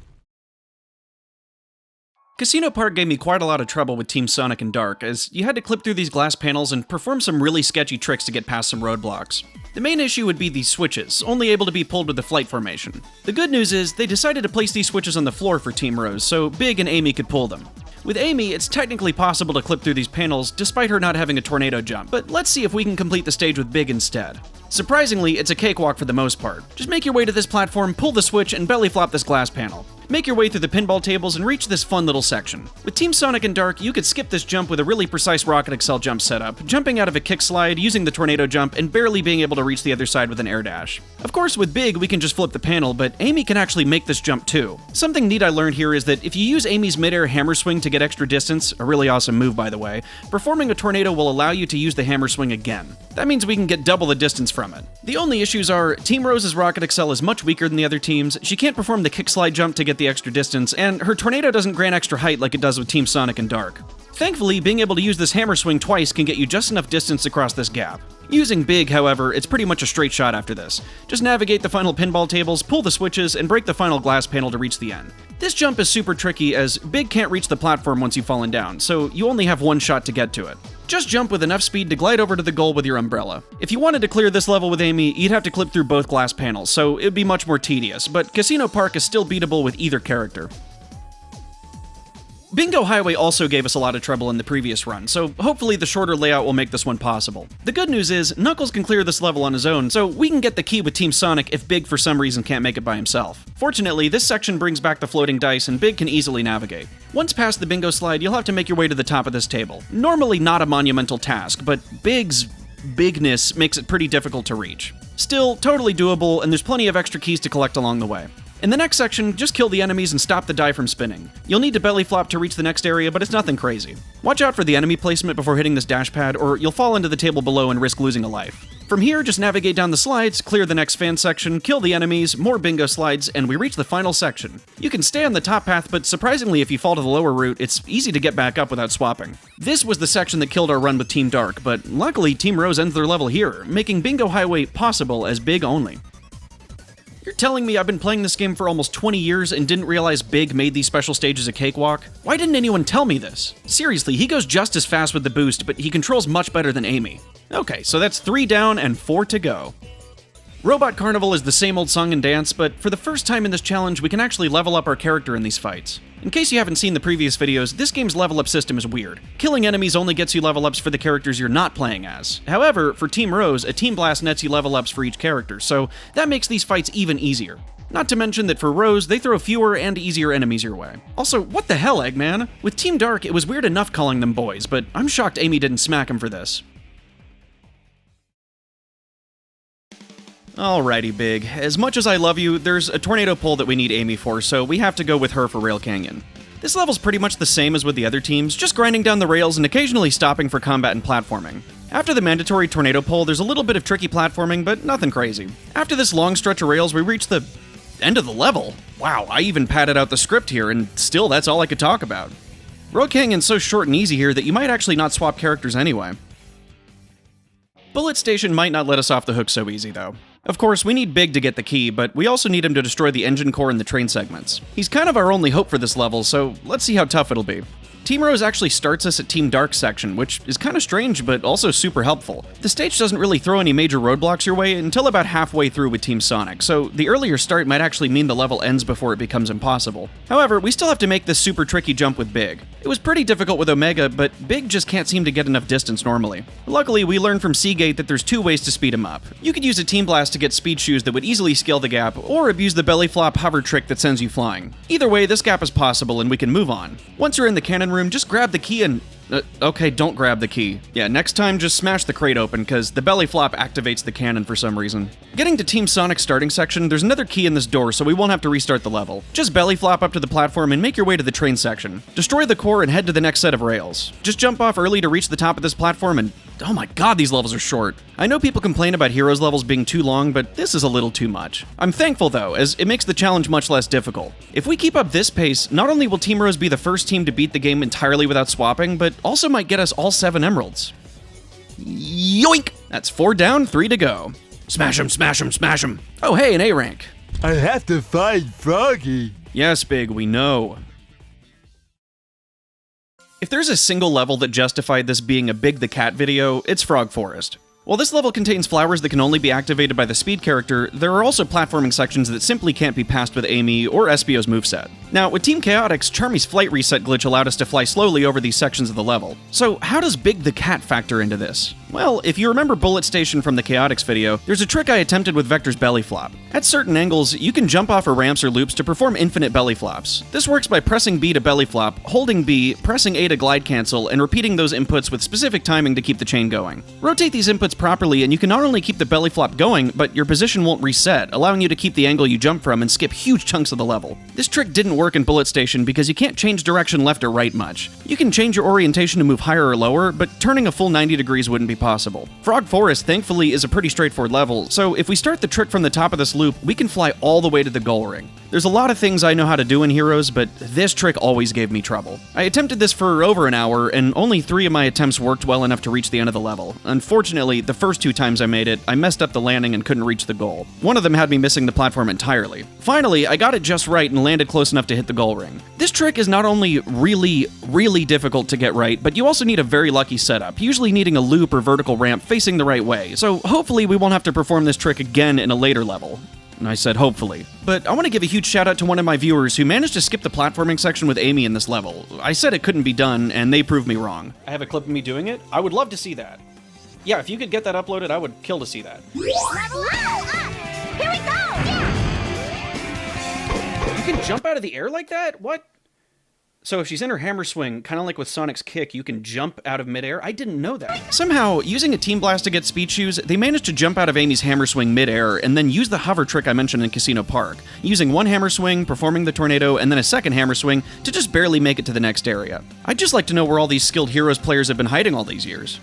Casino Park gave me quite a lot of trouble with Team Sonic and Dark, as you had to clip through these glass panels and perform some really sketchy tricks to get past some roadblocks. The main issue would be these switches, only able to be pulled with the flight formation. The good news is, they decided to place these switches on the floor for Team Rose, so Big and Amy could pull them. With Amy, it's technically possible to clip through these panels despite her not having a tornado jump, but let's see if we can complete the stage with Big instead. Surprisingly, it's a cakewalk for the most part. Just make your way to this platform, pull the switch, and belly flop this glass panel. Make your way through the pinball tables and reach this fun little section. With Team Sonic and Dark, you could skip this jump with a really precise Rocket Excel jump setup, jumping out of a kick slide, using the tornado jump, and barely being able to reach the other side with an air dash. Of course, with Big, we can just flip the panel, but Amy can actually make this jump too. Something neat I learned here is that if you use Amy's mid-air hammer swing to get extra distance, a really awesome move by the way, performing a tornado will allow you to use the hammer swing again. That means we can get double the distance from it. The only issues are, Team Rose's Rocket Excel is much weaker than the other teams, she can't perform the kick slide jump to get the extra distance, and her tornado doesn't grant extra height like it does with Team Sonic and Dark. Thankfully, being able to use this hammer swing twice can get you just enough distance across this gap. Using Big, however, it's pretty much a straight shot after this. Just navigate the final pinball tables, pull the switches, and break the final glass panel to reach the end. This jump is super tricky as Big can't reach the platform once you've fallen down, so you only have one shot to get to it. Just jump with enough speed to glide over to the goal with your umbrella. If you wanted to clear this level with Amy, you'd have to clip through both glass panels, so it'd be much more tedious, but Casino Park is still beatable with either character. Bingo Highway also gave us a lot of trouble in the previous run, so hopefully the shorter layout will make this one possible. The good news is, Knuckles can clear this level on his own, so we can get the key with Team Sonic if Big for some reason can't make it by himself. Fortunately, this section brings back the floating dice and Big can easily navigate. Once past the bingo slide, you'll have to make your way to the top of this table. Normally not a monumental task, but Big's bigness makes it pretty difficult to reach. Still, totally doable, and there's plenty of extra keys to collect along the way. In the next section, just kill the enemies and stop the die from spinning. You'll need to belly flop to reach the next area, but it's nothing crazy. Watch out for the enemy placement before hitting this dash pad, or you'll fall into the table below and risk losing a life. From here, just navigate down the slides, clear the next fan section, kill the enemies, more bingo slides, and we reach the final section. You can stay on the top path, but surprisingly if you fall to the lower route, it's easy to get back up without swapping. This was the section that killed our run with Team Dark, but luckily Team Rose ends their level here, making Bingo Highway possible as Big only. You're telling me I've been playing this game for almost 20 years and didn't realize Big made these special stages a cakewalk? Why didn't anyone tell me this? Seriously, he goes just as fast with the boost, but he controls much better than Amy. Okay, so that's 3 down and 4 to go. Robot Carnival is the same old song and dance, but for the first time in this challenge, we can actually level up our character in these fights. In case you haven't seen the previous videos, this game's level up system is weird. Killing enemies only gets you level ups for the characters you're not playing as. However, for Team Rose, a Team Blast nets you level ups for each character, so that makes these fights even easier. Not to mention that for Rose, they throw fewer and easier enemies your way. Also, what the hell, Eggman? With Team Dark, it was weird enough calling them boys, but I'm shocked Amy didn't smack him for this. Alrighty, Big. As much as I love you, there's a tornado pole that we need Amy for, so we have to go with her for Rail Canyon. This level's pretty much the same as with the other teams, just grinding down the rails and occasionally stopping for combat and platforming. After the mandatory tornado pole, there's a little bit of tricky platforming, but nothing crazy. After this long stretch of rails, we reach the end of the level. Wow, I even padded out the script here, and still that's all I could talk about. Rail Canyon's so short and easy here that you might actually not swap characters anyway. Bullet Station might not let us off the hook so easy, though. Of course, we need Big to get the key, but we also need him to destroy the engine core and the train segments. He's kind of our only hope for this level, so let's see how tough it'll be. Team Rose actually starts us at Team Dark section, which is kind of strange, but also super helpful. The stage doesn't really throw any major roadblocks your way until about halfway through with Team Sonic, so the earlier start might actually mean the level ends before it becomes impossible. However, we still have to make this super tricky jump with Big. It was pretty difficult with Omega, but Big just can't seem to get enough distance normally. Luckily, we learned from Seagate that there's 2 ways to speed him up. You could use a Team Blast to get speed shoes that would easily scale the gap, or abuse the belly flop hover trick that sends you flying. Either way, this gap is possible and we can move on. Once you're in the cannon room, just grab the key and... okay, don't grab the key. Yeah, next time just smash the crate open, because the belly flop activates the cannon for some reason. Getting to Team Sonic's starting section, there's another key in this door, so we won't have to restart the level. Just belly flop up to the platform and make your way to the train section. Destroy the core and head to the next set of rails. Just jump off early to reach the top of this platform and... oh my god, these levels are short. I know people complain about Heroes levels being too long, but this is a little too much. I'm thankful though, as it makes the challenge much less difficult. If we keep up this pace, not only will Team Rose be the first team to beat the game entirely without swapping, but also might get us all 7 emeralds. Yoink! That's 4 down, 3 to go. Smash 'em, smash 'em, smash 'em. Oh hey, an A rank. I have to find Froggy. Yes, Big, we know. If there's a single level that justified this being a Big the Cat video, it's Frog Forest. While this level contains flowers that can only be activated by the speed character, there are also platforming sections that simply can't be passed with Amy or Espio's moveset. Now, with Team Chaotix, Charmy's flight reset glitch allowed us to fly slowly over these sections of the level. So how does Big the Cat factor into this? Well, if you remember Bullet Station from the Chaotix video, there's a trick I attempted with Vector's belly flop. At certain angles, you can jump off of ramps or loops to perform infinite belly flops. This works by pressing B to belly flop, holding B, pressing A to glide cancel, and repeating those inputs with specific timing to keep the chain going. Rotate these inputs properly and you can not only keep the belly flop going, but your position won't reset, allowing you to keep the angle you jump from and skip huge chunks of the level. This trick didn't work in Bullet Station because you can't change direction left or right much. You can change your orientation to move higher or lower, but turning a full 90 degrees wouldn't be possible. Frog Forest, thankfully, is a pretty straightforward level, so if we start the trick from the top of this loop, we can fly all the way to the goal ring. There's a lot of things I know how to do in Heroes, but this trick always gave me trouble. I attempted this for over an hour, and only 3 of my attempts worked well enough to reach the end of the level. Unfortunately, the first 2 times I made it, I messed up the landing and couldn't reach the goal. One of them had me missing the platform entirely. Finally, I got it just right and landed close enough to hit the goal ring. This trick is not only really difficult to get right, but you also need a very lucky setup, usually needing a loop or vertical ramp facing the right way, so hopefully we won't have to perform this trick again in a later level. And I said hopefully. But I want to give a huge shout out to one of my viewers who managed to skip the platforming section with Amy in this level. I said it couldn't be done, and they proved me wrong. I have a clip of me doing it. I would love to see that. Yeah, if you could get that uploaded, I would kill to see that. Level up! Here we go! Yeah! You can jump out of the air like that? What? So if she's in her hammer swing, kind of like with Sonic's kick, you can jump out of midair? I didn't know that. Somehow, using a Team Blast to get speed shoes, they managed to jump out of Amy's hammer swing midair and then use the hover trick I mentioned in Casino Park, using one hammer swing, performing the tornado, and then a second hammer swing to just barely make it to the next area. I'd just like to know where all these skilled Heroes players have been hiding all these years.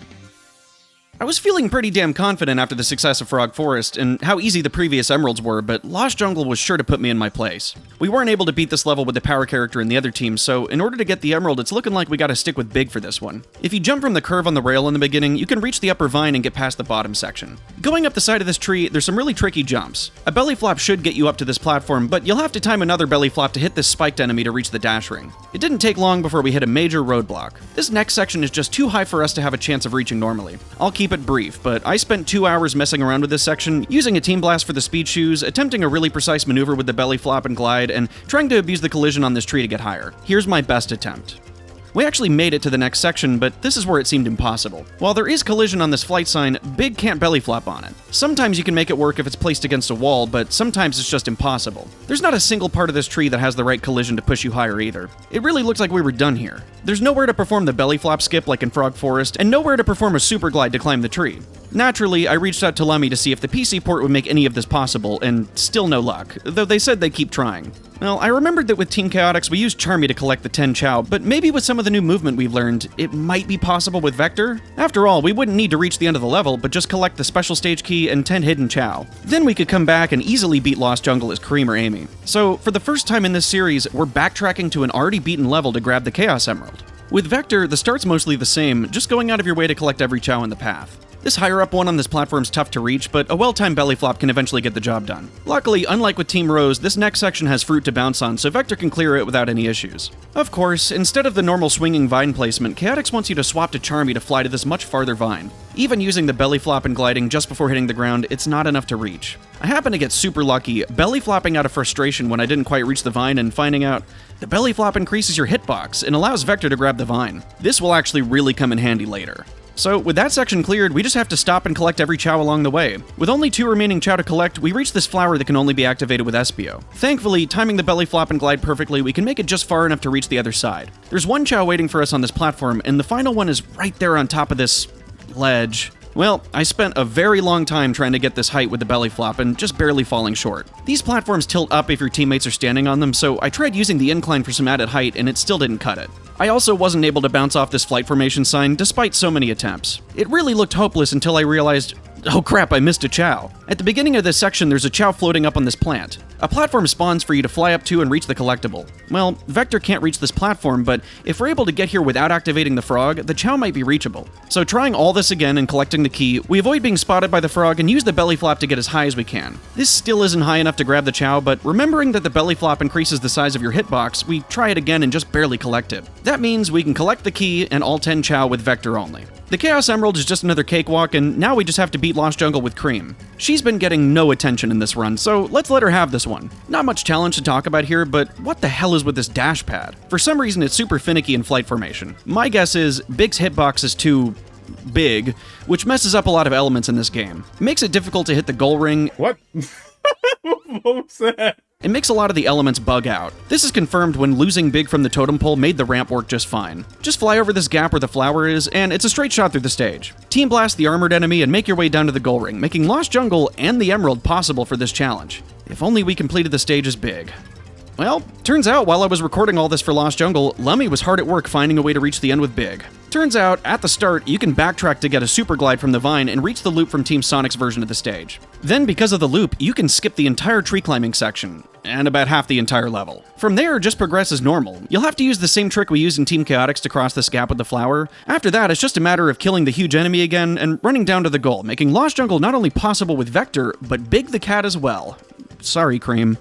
I was feeling pretty damn confident after the success of Frog Forest and how easy the previous Emeralds were, but Lost Jungle was sure to put me in my place. We weren't able to beat this level with the power character in the other team, so in order to get the Emerald, it's looking like we gotta stick with Big for this one. If you jump from the curve on the rail in the beginning, you can reach the upper vine and get past the bottom section. Going up the side of this tree, there's some really tricky jumps. A belly flop should get you up to this platform, but you'll have to time another belly flop to hit this spiked enemy to reach the dash ring. It didn't take long before we hit a major roadblock. This next section is just too high for us to have a chance of reaching normally. I'll keep it brief, but I spent 2 hours messing around with this section, using a Team Blast for the speed shoes, attempting a really precise maneuver with the belly flop and glide, and trying to abuse the collision on this tree to get higher. Here's my best attempt. We actually made it to the next section, but this is where it seemed impossible. While there is collision on this flight sign, Big can't belly flop on it. Sometimes you can make it work if it's placed against a wall, but sometimes it's just impossible. There's not a single part of this tree that has the right collision to push you higher either. It really looks like we were done here. There's nowhere to perform the belly flop skip like in Frog Forest, and nowhere to perform a super glide to climb the tree. Naturally, I reached out to Lummy to see if the PC port would make any of this possible, and still no luck, though they said they'd keep trying. Well, I remembered that with Team Chaotix we used Charmy to collect the 10 Chao, but maybe with some of the new movement we've learned, it might be possible with Vector? After all, we wouldn't need to reach the end of the level, but just collect the special stage key and 10 hidden Chao. Then we could come back and easily beat Lost Jungle as Cream or Amy. So, for the first time in this series, we're backtracking to an already beaten level to grab the Chaos Emerald. With Vector, the start's mostly the same, just going out of your way to collect every Chao in the path. This higher up one on this platform's tough to reach, but a well-timed belly flop can eventually get the job done. Luckily, unlike with Team Rose, this next section has fruit to bounce on, so Vector can clear it without any issues. Of course, instead of the normal swinging vine placement, Chaotix wants you to swap to Charmy to fly to this much farther vine. Even using the belly flop and gliding just before hitting the ground, it's not enough to reach. I happen to get super lucky, belly flopping out of frustration when I didn't quite reach the vine and finding out the belly flop increases your hitbox and allows Vector to grab the vine. This will actually really come in handy later. So, with that section cleared, we just have to stop and collect every Chao along the way. With only 2 remaining Chao to collect, we reach this flower that can only be activated with Espio. Thankfully, timing the belly flop and glide perfectly, we can make it just far enough to reach the other side. There's 1 Chao waiting for us on this platform, and the final one is right there on top of this ledge. Well, I spent a very long time trying to get this height with the belly flop and just barely falling short. These platforms tilt up if your teammates are standing on them, so I tried using the incline for some added height and it still didn't cut it. I also wasn't able to bounce off this flight formation sign despite so many attempts. It really looked hopeless until I realized, oh crap, I missed a Chao. At the beginning of this section, there's a Chao floating up on this plant. A platform spawns for you to fly up to and reach the collectible. Well, Vector can't reach this platform, but if we're able to get here without activating the frog, the Chao might be reachable. So trying all this again and collecting the key, we avoid being spotted by the frog and use the belly flop to get as high as we can. This still isn't high enough to grab the Chao, but remembering that the belly flop increases the size of your hitbox, we try it again and just barely collect it. That means we can collect the key and all 10 Chao with Vector only. The Chaos Emerald is just another cakewalk, and now we just have to beat Lost Jungle with Cream. She's been getting no attention in this run, so let's let her have this one. Not much challenge to talk about here, but what the hell is with this dash pad? For some reason, it's super finicky in flight formation. My guess is Big's hitbox is too big, which messes up a lot of elements in this game. It makes it difficult to hit the goal ring. What? What was that? It makes a lot of the elements bug out. This is confirmed when losing Big from the totem pole made the ramp work just fine. Just fly over this gap where the flower is, and it's a straight shot through the stage. Team blast the armored enemy and make your way down to the goal ring, making Lost Jungle and the Emerald possible for this challenge. If only we completed the stage as Big. Well, turns out while I was recording all this for Lost Jungle, Lummy was hard at work finding a way to reach the end with Big. Turns out, at the start, you can backtrack to get a super glide from the vine and reach the loop from Team Sonic's version of the stage. Then, because of the loop, you can skip the entire tree climbing section, and about half the entire level. From there, just progress as normal. You'll have to use the same trick we used in Team Chaotix to cross this gap with the flower. After that, it's just a matter of killing the huge enemy again and running down to the goal, making Lost Jungle not only possible with Vector, but Big the Cat as well. Sorry, Cream.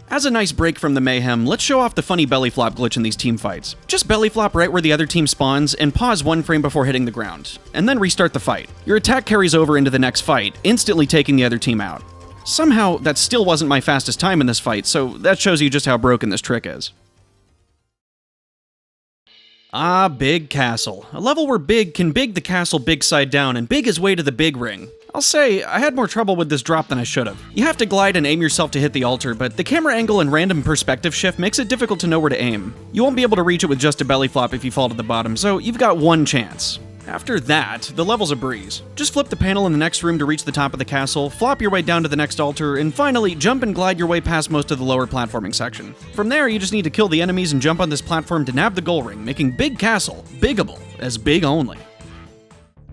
As a nice break from the mayhem, let's show off the funny belly flop glitch in these team fights. Just belly flop right where the other team spawns and pause 1 frame before hitting the ground, and then restart the fight. Your attack carries over into the next fight, instantly taking the other team out. Somehow, that still wasn't my fastest time in this fight, so that shows you just how broken this trick is. Ah, Big Castle. A level where Big can big the castle big side down and big his way to the big ring. I'll say, I had more trouble with this drop than I should have. You have to glide and aim yourself to hit the altar, but the camera angle and random perspective shift makes it difficult to know where to aim. You won't be able to reach it with just a belly flop if you fall to the bottom, so you've got one chance. After that, the level's a breeze. Just flip the panel in the next room to reach the top of the castle, flop your way down to the next altar, and finally, jump and glide your way past most of the lower platforming section. From there, you just need to kill the enemies and jump on this platform to nab the goal ring, making Big Castle biggable as big only.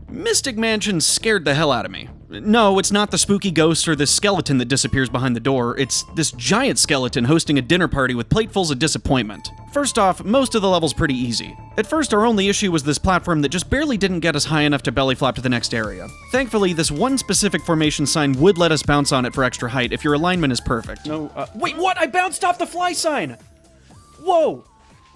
Mystic Mansion scared the hell out of me. No, it's not the spooky ghost or this skeleton that disappears behind the door, it's this giant skeleton hosting a dinner party with platefuls of disappointment. First off, most of the level's pretty easy. At first, our only issue was this platform that just barely didn't get us high enough to belly flop to the next area. Thankfully, this one specific formation sign would let us bounce on it for extra height if your alignment is perfect. Wait, what? I bounced off the fly sign! Whoa!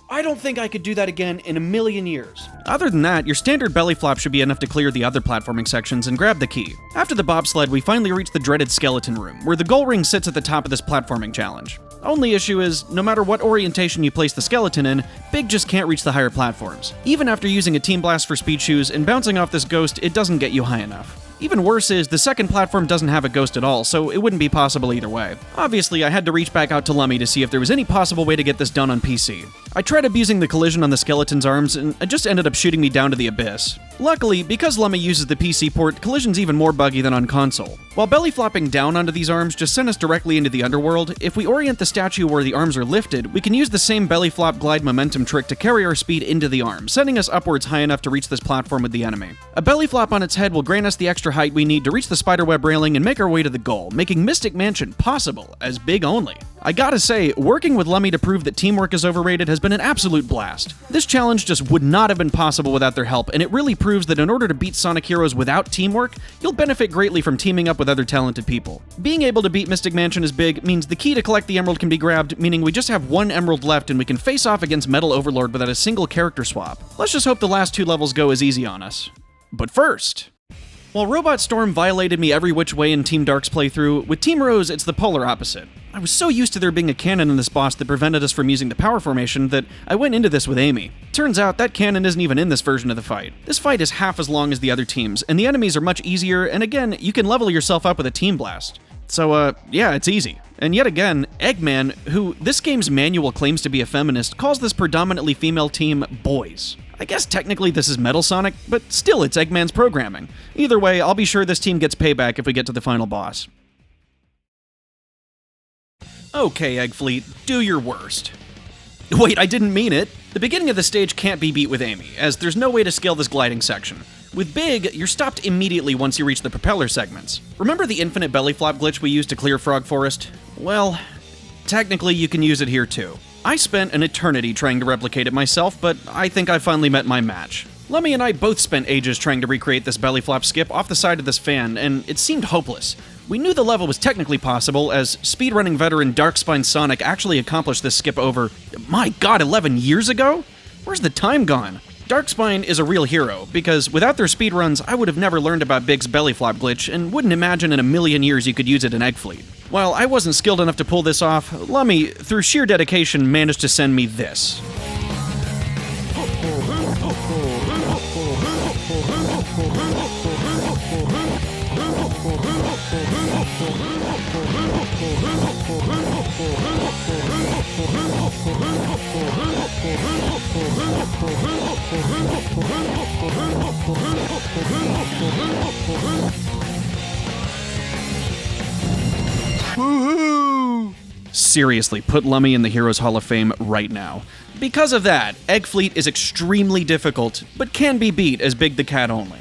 I don't think I could do that again in a million years. Other than that, your standard belly flop should be enough to clear the other platforming sections and grab the key. After the bobsled, we finally reach the dreaded skeleton room, where the goal ring sits at the top of this platforming challenge. Only issue is, no matter what orientation you place the skeleton in, Big just can't reach the higher platforms. Even after using a Team Blast for speed shoes and bouncing off this ghost, it doesn't get you high enough. Even worse is, the second platform doesn't have a ghost at all, so it wouldn't be possible either way. Obviously, I had to reach back out to Lummy to see if there was any possible way to get this done on PC. I tried abusing the collision on the skeleton's arms, and it just ended up shooting me down to the abyss. Luckily, because Lummy uses the PC port, collision's even more buggy than on console. While belly flopping down onto these arms just sent us directly into the underworld, if we orient the statue where the arms are lifted, we can use the same belly flop glide momentum trick to carry our speed into the arm, sending us upwards high enough to reach this platform with the enemy. A belly flop on its head will grant us the extra height we need to reach the spiderweb railing and make our way to the goal, making Mystic Mansion possible as Big only. I gotta say, working with Lummy to prove that teamwork is overrated has been an absolute blast. This challenge just would not have been possible without their help, and it really proves that in order to beat Sonic Heroes without teamwork, you'll benefit greatly from teaming up with other talented people. Being able to beat Mystic Mansion as Big means the key to collect the emerald can be grabbed, meaning we just have one emerald left and we can face off against Metal Overlord without a single character swap. Let's just hope the last two levels go as easy on us. But first... While Robot Storm violated me every which way in Team Dark's playthrough, with Team Rose it's the polar opposite. I was so used to there being a cannon in this boss that prevented us from using the power formation that I went into this with Amy. Turns out that cannon isn't even in this version of the fight. This fight is half as long as the other teams, and the enemies are much easier, and again, you can level yourself up with a Team Blast. So, yeah, it's easy. And yet again, Eggman, who this game's manual claims to be a feminist, calls this predominantly female team boys. I guess technically this is Metal Sonic, but still it's Eggman's programming. Either way, I'll be sure this team gets payback if we get to the final boss. Okay, Egg Fleet, do your worst. Wait, I didn't mean it! The beginning of the stage can't be beat with Amy, as there's no way to scale this gliding section. With Big, you're stopped immediately once you reach the propeller segments. Remember the infinite belly flop glitch we used to clear Frog Forest? Well, technically you can use it here too. I spent an eternity trying to replicate it myself, but I think I finally met my match. Lummy and I both spent ages trying to recreate this belly flop skip off the side of this fan, and it seemed hopeless. We knew the level was technically possible, as speedrunning veteran Darkspine Sonic actually accomplished this skip over, my god, 11 years ago? Where's the time gone? Darkspine is a real hero, because without their speedruns, I would have never learned about Big's belly flop glitch, and wouldn't imagine in a million years you could use it in Egg Fleet. While I wasn't skilled enough to pull this off, Lummy, through sheer dedication, managed to send me this. Woohoo! Seriously, put Lummy in the Heroes Hall of Fame right now. Because of that, Egg Fleet is extremely difficult, but can be beat as Big the Cat only.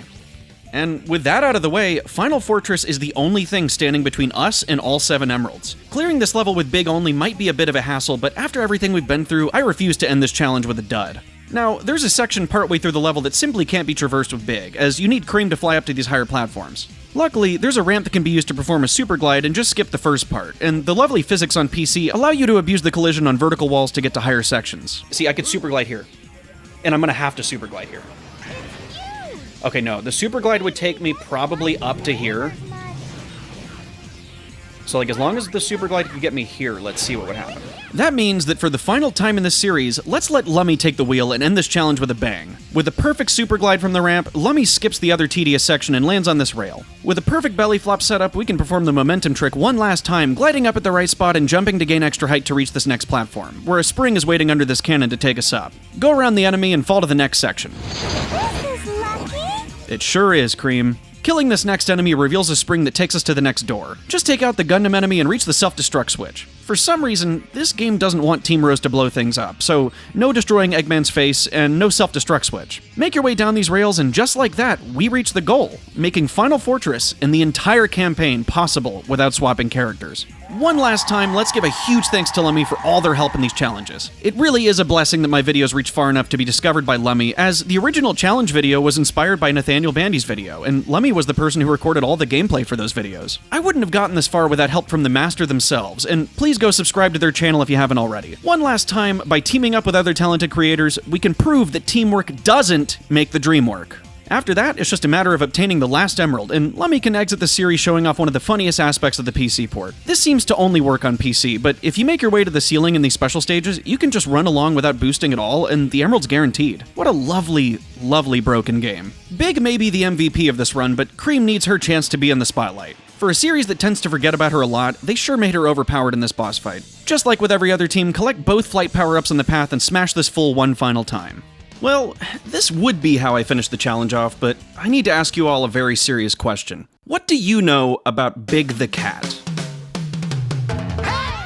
And with that out of the way, Final Fortress is the only thing standing between us and all 7 emeralds. Clearing this level with Big only might be a bit of a hassle, but after everything we've been through, I refuse to end this challenge with a dud. Now, there's a section partway through the level that simply can't be traversed with Big, as you need Cream to fly up to these higher platforms. Luckily, there's a ramp that can be used to perform a super glide and just skip the first part, and the lovely physics on PC allow you to abuse the collision on vertical walls to get to higher sections. See, I could super glide here, and I'm gonna have to super glide here. Okay, no, the super glide would take me probably up to here. So like as long as the super glide could get me here, let's see what would happen. That means that for the final time in this series, let's let Lummy take the wheel and end this challenge with a bang. With a perfect super glide from the ramp, Lummy skips the other tedious section and lands on this rail. With a perfect belly flop setup, we can perform the momentum trick one last time, gliding up at the right spot and jumping to gain extra height to reach this next platform, where a spring is waiting under this cannon to take us up. Go around the enemy and fall to the next section. This is lucky. It sure is, Cream. Killing this next enemy reveals a spring that takes us to the next door. Just take out the Gundam enemy and reach the self-destruct switch. For some reason, this game doesn't want Team Rose to blow things up, so no destroying Eggman's face and no self-destruct switch. Make your way down these rails and just like that, we reach the goal, making Final Fortress and the entire campaign possible without swapping characters. One last time, let's give a huge thanks to Lummy for all their help in these challenges. It really is a blessing that my videos reach far enough to be discovered by Lummy, as the original challenge video was inspired by Nathaniel Bandy's video, and Lummy was the person who recorded all the gameplay for those videos. I wouldn't have gotten this far without help from the master themselves, and please go subscribe to their channel if you haven't already. One last time, by teaming up with other talented creators, we can prove that teamwork doesn't make the dream work. After that, it's just a matter of obtaining the last emerald, and Lummy can exit the series showing off one of the funniest aspects of the PC port. This seems to only work on PC, but if you make your way to the ceiling in these special stages, you can just run along without boosting at all, and the emerald's guaranteed. What a lovely, lovely broken game. Big may be the MVP of this run, but Cream needs her chance to be in the spotlight. For a series that tends to forget about her a lot, they sure made her overpowered in this boss fight. Just like with every other team, collect both flight power-ups on the path and smash this fool one final time. Well, this would be how I finish the challenge off, but I need to ask you all a very serious question. What do you know about Big the Cat?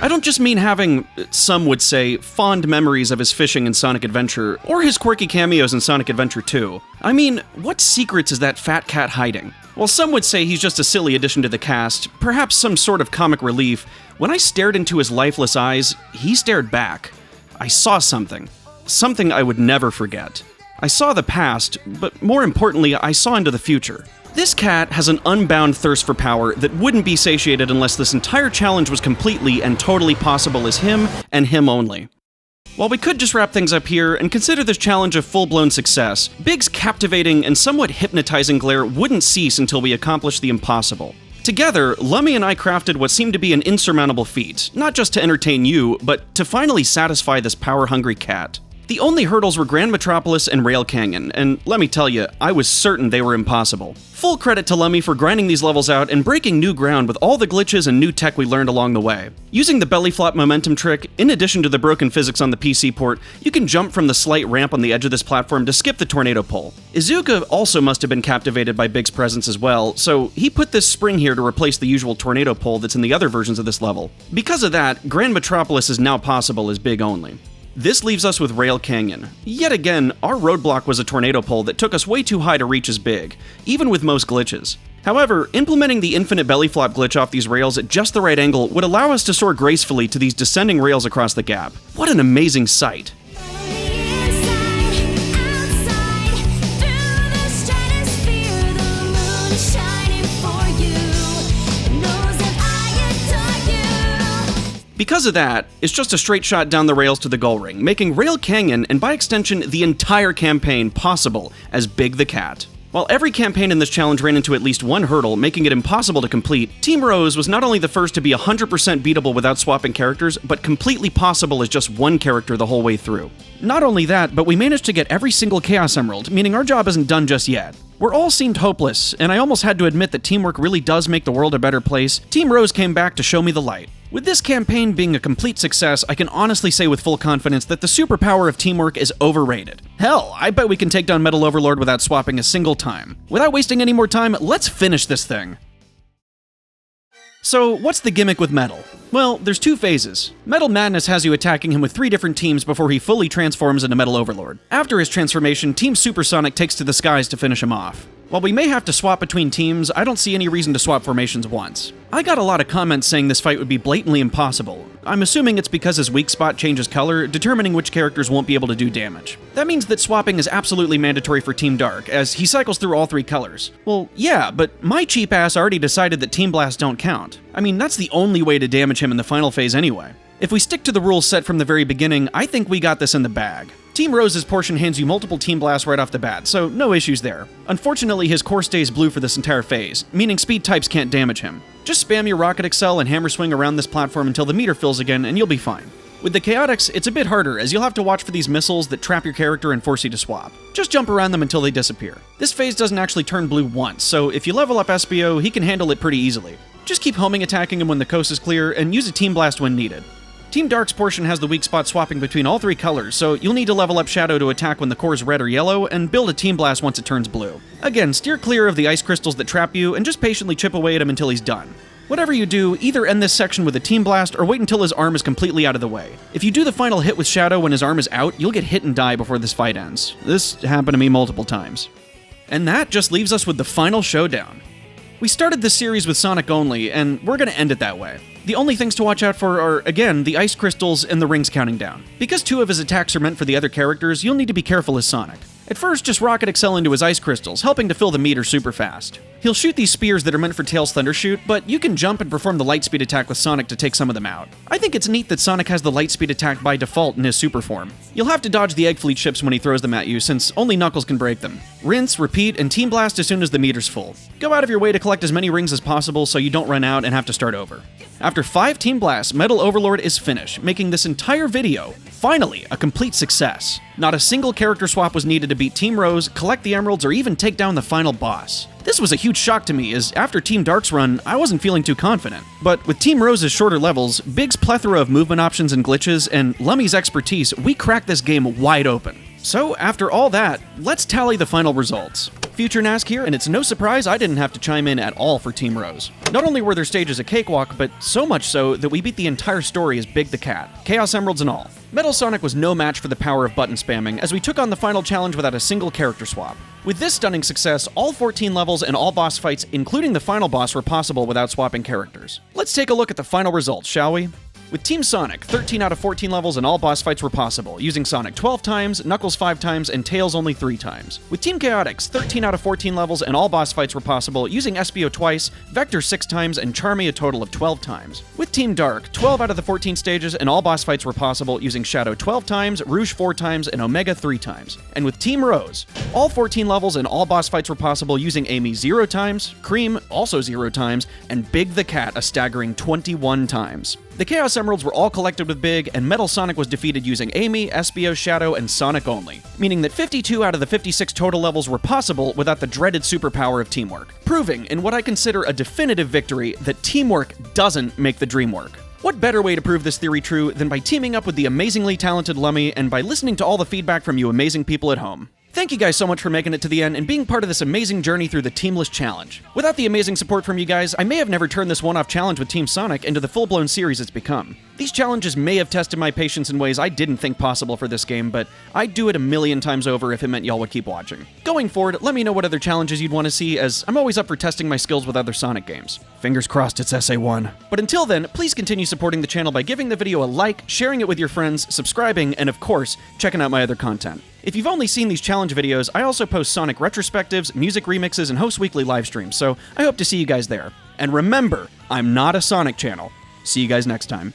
I don't just mean having, some would say, fond memories of his fishing in Sonic Adventure, or his quirky cameos in Sonic Adventure 2. I mean, what secrets is that fat cat hiding? While some would say he's just a silly addition to the cast, perhaps some sort of comic relief, when I stared into his lifeless eyes, he stared back. I saw something. Something I would never forget. I saw the past, but more importantly, I saw into the future. This cat has an unbound thirst for power that wouldn't be satiated unless this entire challenge was completely and totally possible as him and him only. While we could just wrap things up here and consider this challenge a full-blown success, Big's captivating and somewhat hypnotizing glare wouldn't cease until we accomplished the impossible. Together, Lummy and I crafted what seemed to be an insurmountable feat, not just to entertain you, but to finally satisfy this power-hungry cat. The only hurdles were Grand Metropolis and Rail Canyon, and let me tell you, I was certain they were impossible. Full credit to Lummy for grinding these levels out and breaking new ground with all the glitches and new tech we learned along the way. Using the belly flop momentum trick, in addition to the broken physics on the PC port, you can jump from the slight ramp on the edge of this platform to skip the tornado pole. Izuka also must have been captivated by Big's presence as well, so he put this spring here to replace the usual tornado pole that's in the other versions of this level. Because of that, Grand Metropolis is now possible as Big only. This leaves us with Rail Canyon. Yet again, our roadblock was a tornado pole that took us way too high to reach as Big, even with most glitches. However, implementing the infinite belly flop glitch off these rails at just the right angle would allow us to soar gracefully to these descending rails across the gap. What an amazing sight! Because of that, it's just a straight shot down the rails to the goal ring, making Rail Canyon, and by extension, the entire campaign, possible as Big the Cat. While every campaign in this challenge ran into at least one hurdle, making it impossible to complete, Team Rose was not only the first to be 100% beatable without swapping characters, but completely possible as just one character the whole way through. Not only that, but we managed to get every single Chaos Emerald, meaning our job isn't done just yet. Where all seemed hopeless, and I almost had to admit that teamwork really does make the world a better place, Team Rose came back to show me the light. With this campaign being a complete success, I can honestly say with full confidence that the superpower of teamwork is overrated. Hell, I bet we can take down Metal Overlord without swapping a single time. Without wasting any more time, let's finish this thing. So, what's the gimmick with Metal? Well, there's two phases. Metal Madness has you attacking him with 3 different teams before he fully transforms into Metal Overlord. After his transformation, Team Supersonic takes to the skies to finish him off. While we may have to swap between teams, I don't see any reason to swap formations once. I got a lot of comments saying this fight would be blatantly impossible. I'm assuming it's because his weak spot changes color, determining which characters won't be able to do damage. That means that swapping is absolutely mandatory for Team Dark, as he cycles through all 3 colors. Well, yeah, but my cheap ass already decided that Team Blast don't count. I mean, that's the only way to damage him in the final phase anyway. If we stick to the rules set from the very beginning, I think we got this in the bag. Team Rose's portion hands you multiple Team Blasts right off the bat, so no issues there. Unfortunately, his core stays blue for this entire phase, meaning speed types can't damage him. Just spam your Rocket Excel and Hammer Swing around this platform until the meter fills again, and you'll be fine. With the Chaotix, it's a bit harder, as you'll have to watch for these missiles that trap your character and force you to swap. Just jump around them until they disappear. This phase doesn't actually turn blue once, so if you level up SBO, he can handle it pretty easily. Just keep homing attacking him when the coast is clear, and use a Team Blast when needed. Team Dark's portion has the weak spot swapping between all 3 colors, so you'll need to level up Shadow to attack when the core is red or yellow, and build a Team Blast once it turns blue. Again, steer clear of the ice crystals that trap you, and just patiently chip away at him until he's done. Whatever you do, either end this section with a Team Blast or wait until his arm is completely out of the way. If you do the final hit with Shadow when his arm is out, you'll get hit and die before this fight ends. This happened to me multiple times. And that just leaves us with the final showdown. We started this series with Sonic only, and we're gonna end it that way. The only things to watch out for are, again, the ice crystals and the rings counting down. Because 2 of his attacks are meant for the other characters, you'll need to be careful as Sonic. At first, just Rocket Excel into his ice crystals, helping to fill the meter super fast. He'll shoot these spears that are meant for Tails' Thunder Shoot, but you can jump and perform the light speed attack with Sonic to take some of them out. I think it's neat that Sonic has the light speed attack by default in his super form. You'll have to dodge the Egg Fleet ships when he throws them at you, since only Knuckles can break them. Rinse, repeat, and Team Blast as soon as the meter's full. Go out of your way to collect as many rings as possible so you don't run out and have to start over. After 5 Team Blasts, Metal Overlord is finished, making this entire video, finally, a complete success. Not a single character swap was needed to beat Team Rose, collect the emeralds, or even take down the final boss. This was a huge shock to me, as after Team Dark's run, I wasn't feeling too confident. But with Team Rose's shorter levels, Big's plethora of movement options and glitches, and Lummy's expertise, we cracked this game wide open. So, after all that, let's tally the final results. Future Nask here, and it's no surprise I didn't have to chime in at all for Team Rose. Not only were their stages a cakewalk, but so much so that we beat the entire story as Big the Cat, Chaos Emeralds and all. Metal Sonic was no match for the power of button spamming, as we took on the final challenge without a single character swap. With this stunning success, all 14 levels and all boss fights, including the final boss, were possible without swapping characters. Let's take a look at the final results, shall we? With Team Sonic, 13 out of 14 levels and all boss fights were possible, using Sonic 12 times, Knuckles 5 times, and Tails only 3 times. With Team Chaotix, 13 out of 14 levels and all boss fights were possible, using SBO twice, Vector 6 times, and Charmy a total of 12 times. With Team Dark, 12 out of the 14 stages and all boss fights were possible, using Shadow 12 times, Rouge 4 times, and Omega 3 times. And with Team Rose, all 14 levels and all boss fights were possible, using Amy 0 times, Cream also 0 times, and Big the Cat a staggering 21 times. The Chaos Emeralds were all collected with Big, and Metal Sonic was defeated using Amy, SBO, Shadow, and Sonic only, meaning that 52 out of the 56 total levels were possible without the dreaded superpower of teamwork, proving, in what I consider a definitive victory, that teamwork doesn't make the dream work. What better way to prove this theory true than by teaming up with the amazingly talented Lummy and by listening to all the feedback from you amazing people at home. Thank you guys so much for making it to the end and being part of this amazing journey through the Teamless Challenge. Without the amazing support from you guys, I may have never turned this one-off challenge with Team Sonic into the full-blown series it's become. These challenges may have tested my patience in ways I didn't think possible for this game, but I'd do it a million times over if it meant y'all would keep watching. Going forward, let me know what other challenges you'd want to see, as I'm always up for testing my skills with other Sonic games. Fingers crossed it's SA1. But until then, please continue supporting the channel by giving the video a like, sharing it with your friends, subscribing, and of course, checking out my other content. If you've only seen these challenge videos, I also post Sonic retrospectives, music remixes, and host weekly live streams, so I hope to see you guys there. And remember, I'm not a Sonic channel. See you guys next time.